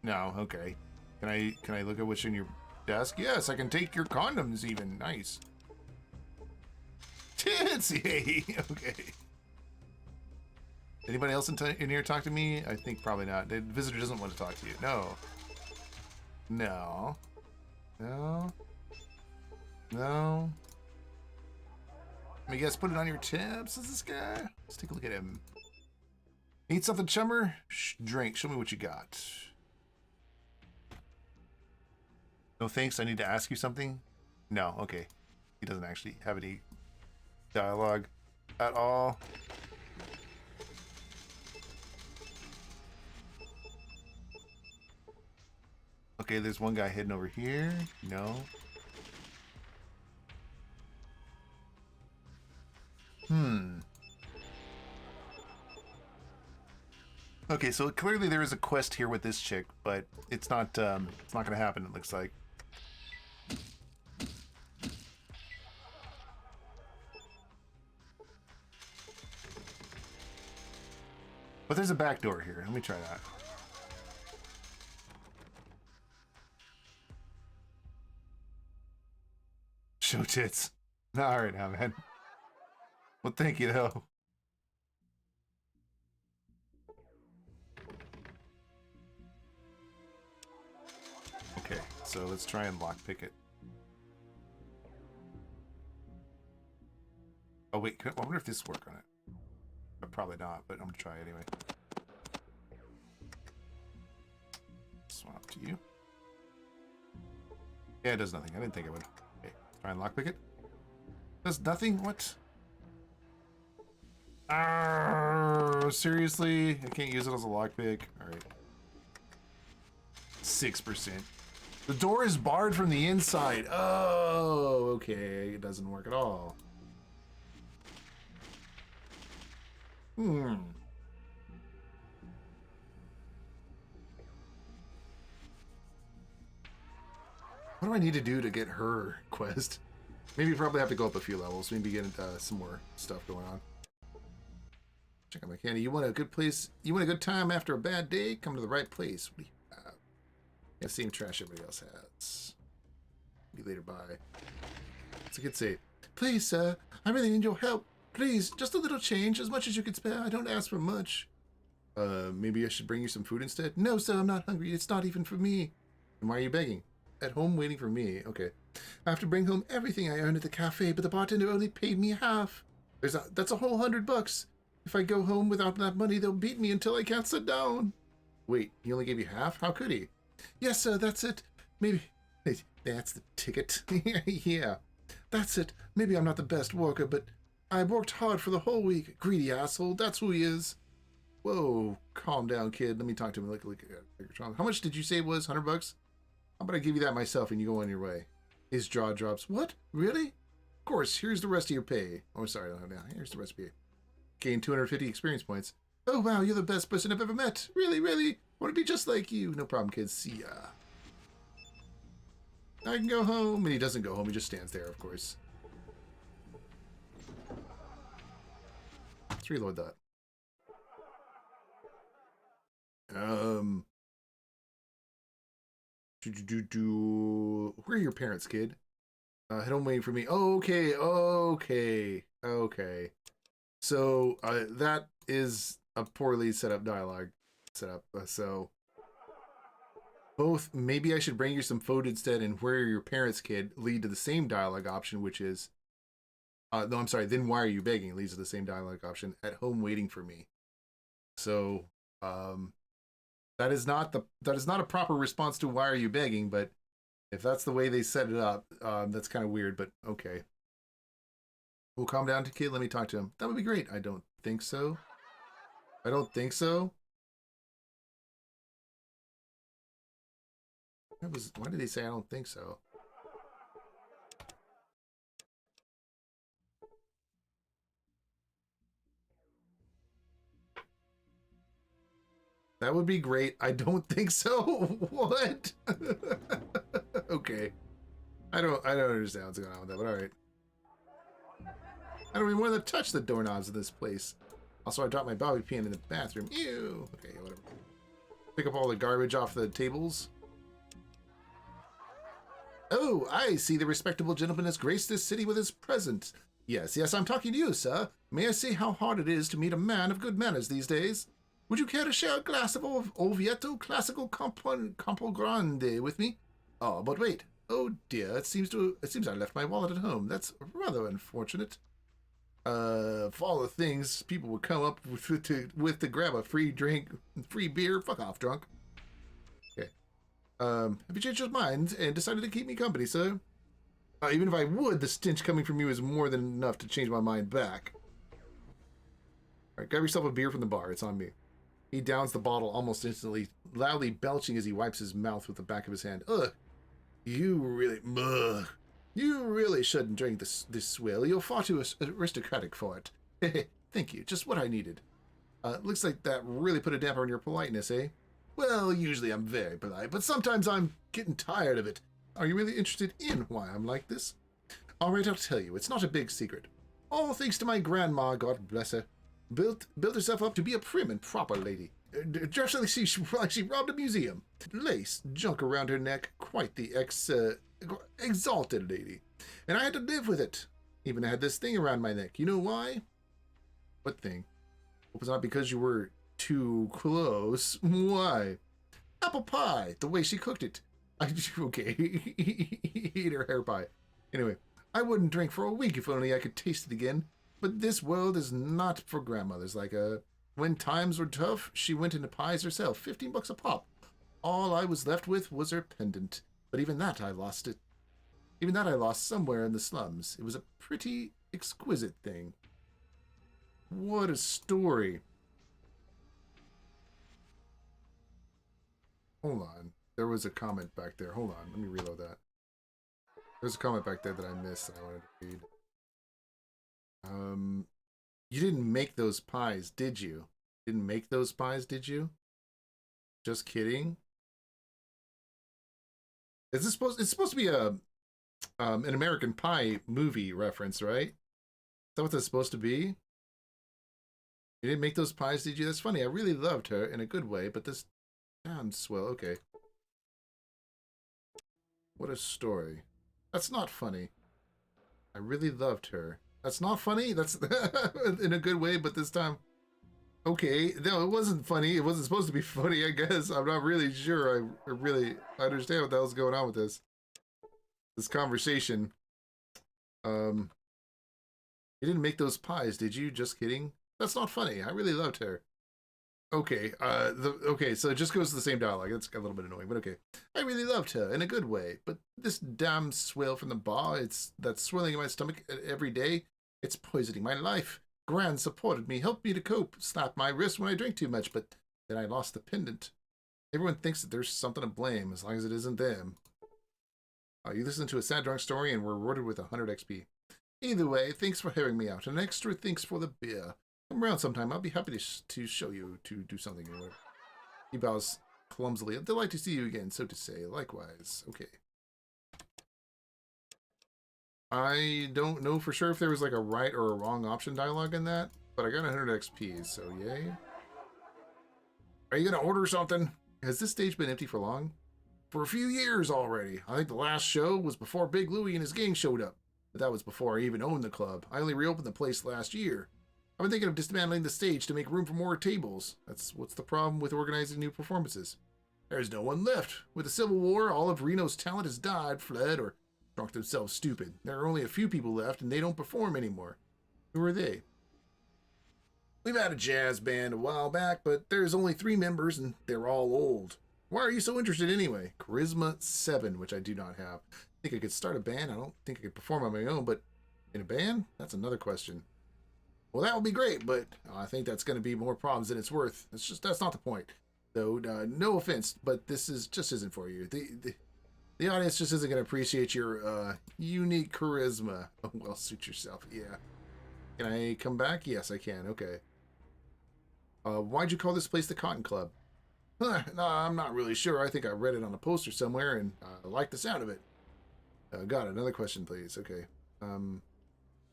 No, okay. Can I look at what's in your desk? Yes, I can take your condoms even. Nice. Tits! Yay! Okay. Anybody else in here talk to me? I think probably not. The visitor doesn't want to talk to you. No. No. No. No. Let me guess, put it on your tabs. Is this guy? Let's take a look at him. Need something, chummer? Drink. Show me what you got. No thanks, I need to ask you something? No, okay. He doesn't actually have any dialogue at all. Okay, there's one guy hidden over here. No. Okay, so clearly there is a quest here with this chick, but it's not gonna happen, it looks like. But there's a back door here. Let me try that. Show tits. All right now, man. Well, thank you, though. Okay, so let's try and lockpick it. Oh, wait. I wonder if this will work on it. Probably not, but I'm going to try anyway. Swap to you. Yeah, it does nothing. I didn't think it would. Okay, try and lockpick it. Does nothing? What? Seriously? I can't use it as a lockpick? Alright. 6%. The door is barred from the inside. Oh, okay. It doesn't work at all. What do I need to do to get her quest? Maybe probably have to go up a few levels. Maybe get some more stuff going on. Check out my candy. You want a good place? You want a good time after a bad day? Come to the right place. What do you have? Yeah, same trash everybody else has. Be later. Bye. It's a good save. Please, sir. I really need your help. Please, just a little change, as much as you can spare. I don't ask for much. Maybe I should bring you some food instead? No, sir, I'm not hungry. It's not even for me. And why are you begging? At home waiting for me. Okay. I have to bring home everything I earn at the cafe, but the bartender only paid me half. That's a whole $100. If I go home without that money, they'll beat me until I can't sit down. Wait, he only gave you half? How could he? Yes, sir, that's it. Maybe... That's the ticket. Yeah, that's it. Maybe I'm not the best worker, but... I worked hard for the whole week. Greedy asshole. That's who he is. Whoa. Calm down, kid. Let me talk to him. How much did you say it was? $100? How about I give you that myself and you go on your way? His jaw drops. What? Really? Of course. Here's the rest of your pay. Oh, sorry. No. Here's the rest of your pay. Gain 250 experience points. Oh, wow. You're the best person I've ever met. Really, really. Want to be just like you. No problem, kids. See ya. I can go home. And he doesn't go home. He just stands there, of course. Let's reload that. Where are your parents, kid? Head home waiting for me. Okay. So, that is a poorly set up dialogue setup. So, both, maybe I should bring you some food instead, and where are your parents, kid, lead to the same dialogue option, which is, no, I'm sorry, then why are you begging? Leads to the same dialogue option, at home waiting for me. So, Um, that is not a proper response to why are you begging, but if that's the way they set it up, that's kind of weird, but okay. We'll calm down, kid. Let me talk to him. That would be great. I don't think so. I don't think so. Why did they say I don't think so? That would be great. I don't think so. What? Okay. I don't understand what's going on with that, but alright. I don't even want to touch the doorknobs of this place. Also, I dropped my bobby pin in the bathroom. Ew. Okay, whatever. Pick up all the garbage off the tables. Oh, I see the respectable gentleman has graced this city with his presence. Yes, yes, I'm talking to you, sir. May I say how hard it is to meet a man of good manners these days? Would you care to share a glass of Oviedo Classical Campo Grande with me? Oh, but wait. Oh dear, it seems I left my wallet at home. That's rather unfortunate. For all the things people would come up with to grab a free drink, free beer. Fuck off, drunk. Okay. Have you changed your mind and decided to keep me company, sir? Even if I would, the stench coming from you is more than enough to change my mind back. Alright, grab yourself a beer from the bar. It's on me. He downs the bottle almost instantly, loudly belching as he wipes his mouth with the back of his hand. Ugh. You really shouldn't drink this swill. You're far too aristocratic for it. Thank you. Just what I needed. Looks like that really put a damper on your politeness, eh? Well, usually I'm very polite, but sometimes I'm getting tired of it. Are you really interested in why I'm like this? All right, I'll tell you. It's not a big secret. All thanks to my grandma, God bless her. Built herself up to be a prim and proper lady. Just like she robbed a museum. Lace, junk around her neck, quite the exalted lady. And I had to live with it. Even had this thing around my neck. You know why? What thing? It was not because you were too close. Why? Apple pie, the way she cooked it. Okay, eat her hair pie. Anyway, I wouldn't drink for a week if only I could taste it again. But this world is not for grandmothers like when times were tough, she went into pies herself, $15 a pop. All I was left with was her pendant. But even that I lost it. Even that I lost somewhere in the slums. It was a pretty exquisite thing. What a story. Hold on. There was a comment back there. Hold on. Let me reload that. There's a comment back there that I missed that I wanted to read. You didn't make those pies, did you? Didn't make those pies, did you? Just kidding. Is this supposed? It's supposed to be a an American Pie movie reference, right? Is that what that's supposed to be? You didn't make those pies, did you? That's funny. I really loved her in a good way, but this damn swell. Okay. What a story. That's not funny. I really loved her. That's not funny. That's in a good way, but this time, okay. No, it wasn't funny. It wasn't supposed to be funny. I guess I'm not really sure. I really understand what the hell's going on with this conversation. You didn't make those pies, did you? Just kidding. That's not funny. I really loved her. Okay. Okay. So it just goes to the same dialogue. It's a little bit annoying, but okay. I really loved her in a good way, but this damn swill from the bar, that's swirling in my stomach every day. It's poisoning my life. Gran supported me, helped me to cope, slapped my wrist when I drink too much, but then I lost the pendant. Everyone thinks that there's something to blame, as long as it isn't them. You listened to a sad drunk story and were rewarded with 100 XP. Either way, thanks for hearing me out. An extra thanks for the beer. Come around sometime. I'll be happy to show you to do something. He bows clumsily. A delight to see you again, so to say. Likewise. Okay. I don't know for sure if there was like a right or a wrong option dialogue in that, but I got 100 XP, so yay. Are you gonna order something? Has this stage been empty for long? For a few years already. I think the last show was before Big Louie and his gang showed up. But that was before I even owned the club. I only reopened the place last year. I've been thinking of dismantling the stage to make room for more tables. What's the problem with organizing new performances? There's no one left. With the Civil War, all of Reno's talent has died, fled, or drunk themselves stupid. There are only a few people left, and they don't perform anymore. Who are they? We've had a jazz band a while back, but there's only 3 members and they're all old. Why are you so interested anyway? Charisma 7, which I do not have. I think I could start a band. I don't think I could perform on my own, but in a band? That's another question. Well, that would be great, but I think that's going to be more problems than it's worth. That's not the point. Though, no offense, but this just isn't for you. The audience just isn't going to appreciate your unique charisma. Oh, well, suit yourself. Yeah. Can I come back? Yes, I can. Okay. Why'd you call this place the Cotton Club? No, I'm not really sure. I think I read it on a poster somewhere, and I like the sound of it. Got it. Another question, please. Okay.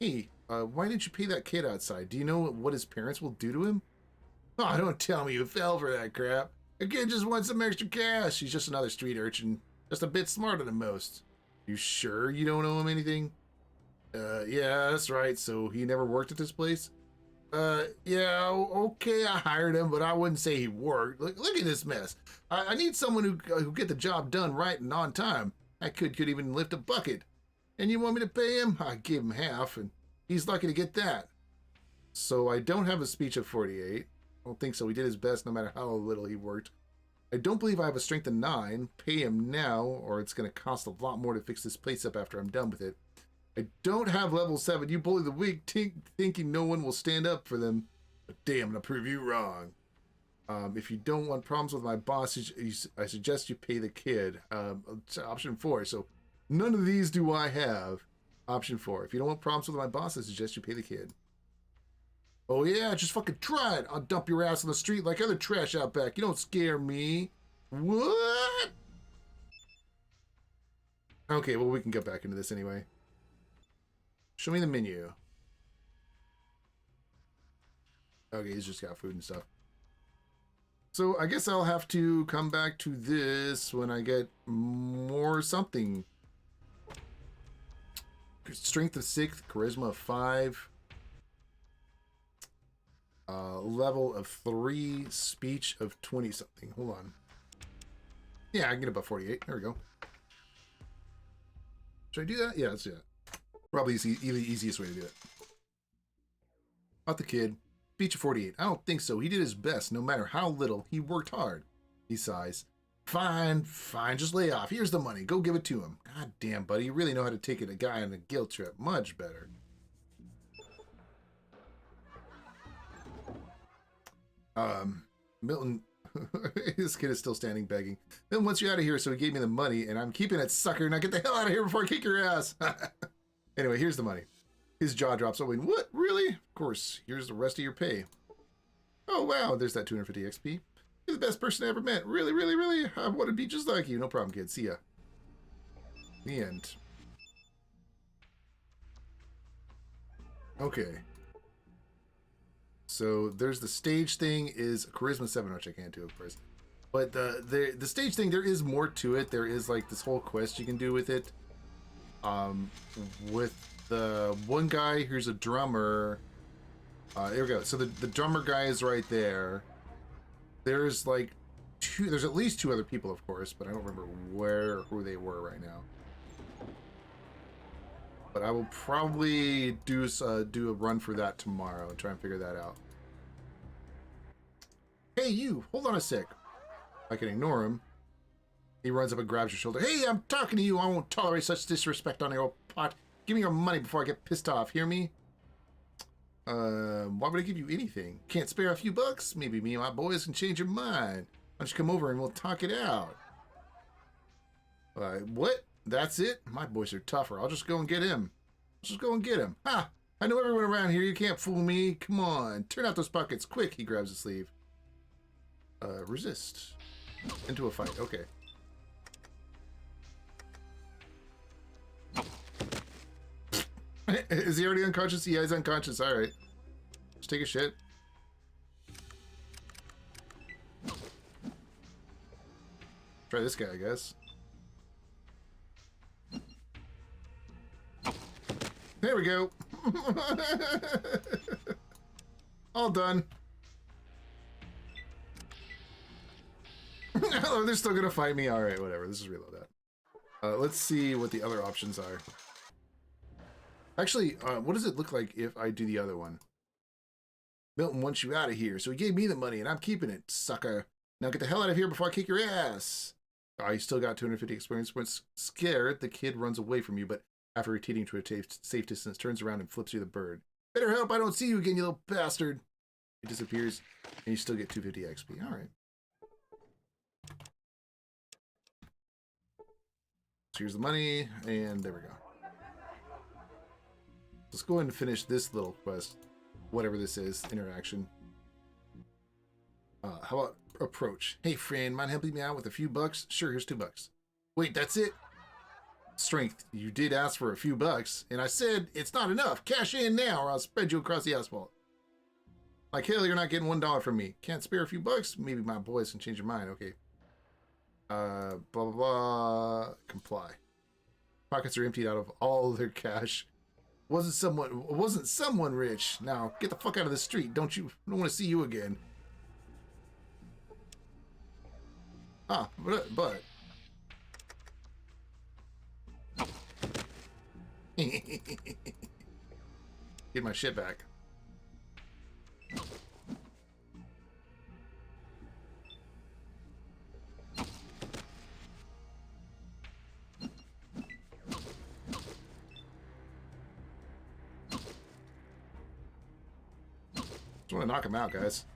Hey, why didn't you pay that kid outside? Do you know what his parents will do to him? Oh, don't tell me you fell for that crap. The kid just wants some extra cash. He's just another street urchin, just a bit smarter than most. You sure you don't owe him anything? Yeah, that's right. So he never worked at this place? Yeah, okay, I hired him, but I wouldn't say he worked. Look at this mess. I need someone who get the job done right and on time. That kid could even lift a bucket. And you want me to pay him? I gave him half, and he's lucky to get that. So I don't have a speech of 48. I don't think so. He did his best no matter how little he worked. I don't believe I have a strength of 9. Pay him now, or it's going to cost a lot more to fix this place up after I'm done with it. I don't have level 7. You bully the weak, thinking no one will stand up for them. But damn, I'm going to prove you wrong. If you don't want problems with my boss, I suggest you pay the kid. Option 4. So none of these do I have. Option 4. If you don't want problems with my boss, I suggest you pay the kid. Oh yeah, just fucking try it. I'll dump your ass on the street like other trash out back. You don't scare me. What? Okay, well, we can get back into this anyway. Show me the menu. Okay, he's just got food and stuff. So I guess I'll have to come back to this when I get more something. Strength of 6, charisma of 5. Level of 3, speech of 20 something. Hold on. Yeah, I can get about 48. There we go. Should I do that? Yeah, let's do that. Probably the easiest way to do it. About the kid. Speech of 48. I don't think so. He did his best, no matter how little. He worked hard. He sighs. Fine, fine. Just lay off. Here's the money. Go give it to him. God damn, buddy. You really know how to take a guy on a guilt trip. Much better. Milton. This kid is still standing begging. Milton wants you out of here, so he gave me the money, and I'm keeping it, sucker. Now get the hell out of here before I kick your ass. Anyway, here's the money. His jaw drops open. What? Really? Of course. Here's the rest of your pay. Oh, wow. There's that 250 XP. You're the best person I ever met. Really, really, really. I want to be just like you. No problem, kid. See ya. The end. Okay. So there's the stage thing is charisma 7, which I can't do, of course. But the stage thing, there is more to it. There is like this whole quest you can do with it. With the one guy who's a drummer. There we go. So the drummer guy is right there. There's like there's at least 2 other people, of course, but I don't remember who they were right now. But I will probably do a run for that tomorrow and try and figure that out. Hey, you! Hold on a sec. I can ignore him. He runs up and grabs your shoulder. Hey, I'm talking to you. I won't tolerate such disrespect on your old pot. Give me your money before I get pissed off. Hear me? Why would I give you anything? Can't spare a few bucks? Maybe me and my boys can change your mind. Why don't you come over and we'll talk it out? What? That's it? My boys are tougher. I'll just go and get him. Let's just go and get him. Ha! I know everyone around here. You can't fool me. Come on. Turn out those buckets. Quick. He grabs his sleeve. Resist. Into a fight. Okay. Is he already unconscious? Yeah, he's unconscious. Alright. Just take a shit. Try this guy, I guess. There we go. All done. Oh, they're still gonna fight me. Alright, whatever. Let's just reload that. Let's see what the other options are. Actually, what does it look like if I do the other one? Milton wants you out of here, so he gave me the money, and I'm keeping it, sucker. Now get the hell out of here before I kick your ass. Oh, you still got 250 experience points. Scared, the kid runs away from you, but after retreating to a safe distance, turns around and flips you the bird. Better help, I don't see you again, you little bastard. It disappears, and you still get 250 XP. All right. So here's the money, and there we go. Let's go ahead and finish this little quest, whatever this is, interaction. How about approach? Hey friend, mind helping me out with a few bucks? Sure, here's $2. Wait, that's it? Strength, you did ask for a few bucks, and I said it's not enough. Cash in now, or I'll spread you across the asphalt. Like hell, you're not getting $1 from me. Can't spare a few bucks? Maybe my boys can change your mind. Okay. Blah blah blah. Comply. Pockets are emptied out of all their cash. Wasn't someone rich? Now get the fuck out of the street. Don't want to see you again. Ah, but. Get my shit back. Just want to knock him out, guys.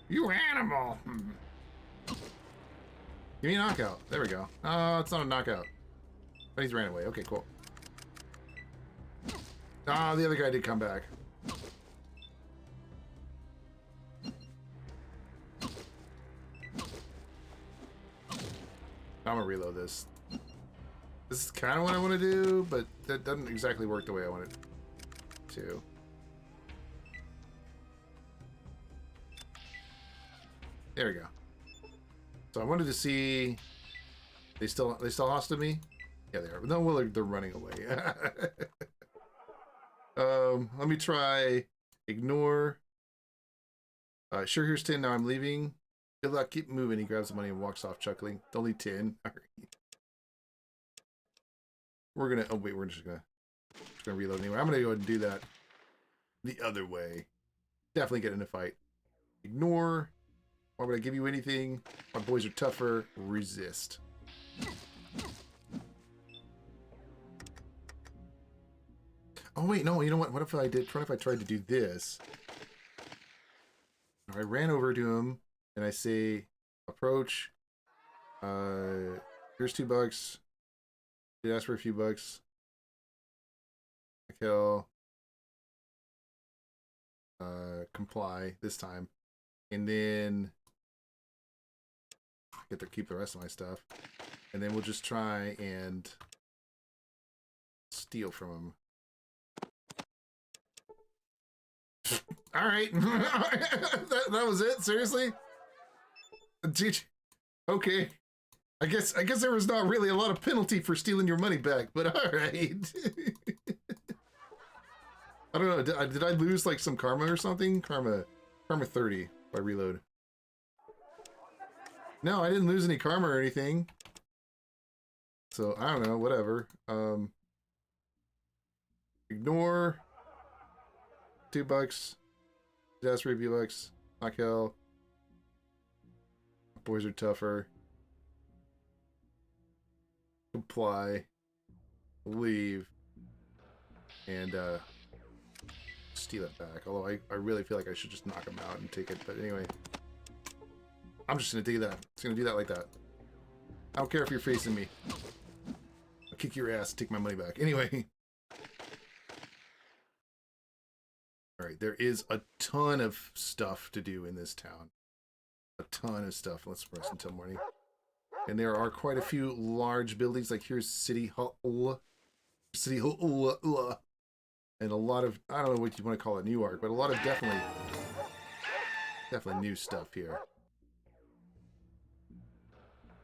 You animal! Give me a knockout. There we go. Oh, it's not a knockout. But he's ran away. Okay, cool. Ah, the other guy did come back. I'm gonna reload this. This is kind of what I want to do, but that doesn't exactly work the way I want it to. There we go. So I wanted to see. They still hostile me? Yeah, they are. No, well, they're running away. Let me try ignore. Sure, here's 10. Now I'm leaving. Good luck. Keep moving. He grabs the money and walks off, chuckling. Only 10. All right. We're gonna. Oh wait, we're just gonna reload anyway. I'm gonna go ahead and do that the other way. Definitely get in a fight. Ignore. Why would I give you anything? My boys are tougher. Resist. Oh wait, no. You know what? What if I did? What if I tried to do this? I ran over to him and I say, approach. Here's $2. Did ask for a few bucks. I kill. Comply this time, and then get to keep the rest of my stuff, and then we'll just try and steal from him. All right, that was it. Seriously, okay. I guess there was not really a lot of penalty for stealing your money back, but all right. I don't know. Did I lose like some karma or something? Karma 30 by reload. No, I didn't lose any karma or anything. So I don't know. Whatever. Ignore. $2. Just for a few bucks. Knock hell. Boys are tougher. Comply. Leave. And steal it back. Although I really feel like I should just knock him out and take it. But anyway. I'm just gonna do that. It's gonna do that like that. I don't care if you're facing me. I'll kick your ass and take my money back. Anyway. Alright, there is a ton of stuff to do in this town. A ton of stuff. Let's rest until morning. And there are quite a few large buildings. Like here's City Hall. City Hall. And a lot of, I don't know what you want to call it, New York, but a lot of definitely new stuff here.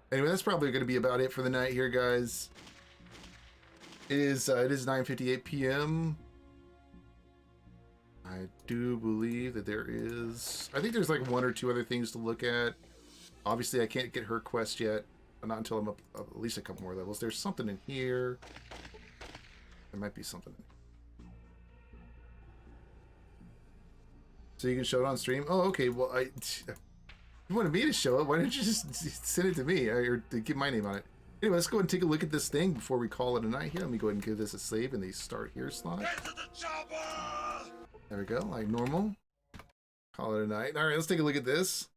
Anyway, that's probably going to be about it for the night here, guys. It is 9:58 p.m. I do believe that there is... I think there's like one or two other things to look at. Obviously, I can't get her quest yet. Not until I'm up at least a couple more levels. There's something in here. There might be something. So you can show it on stream? Oh, okay. Well, you wanted me to show it. Why don't you just send it to me or give my name on it? Anyway, let's go ahead and take a look at this thing before we call it a night here. Let me go ahead and give this a save in the start here slot. There we go, like normal. Call it a night. All right, let's take a look at this.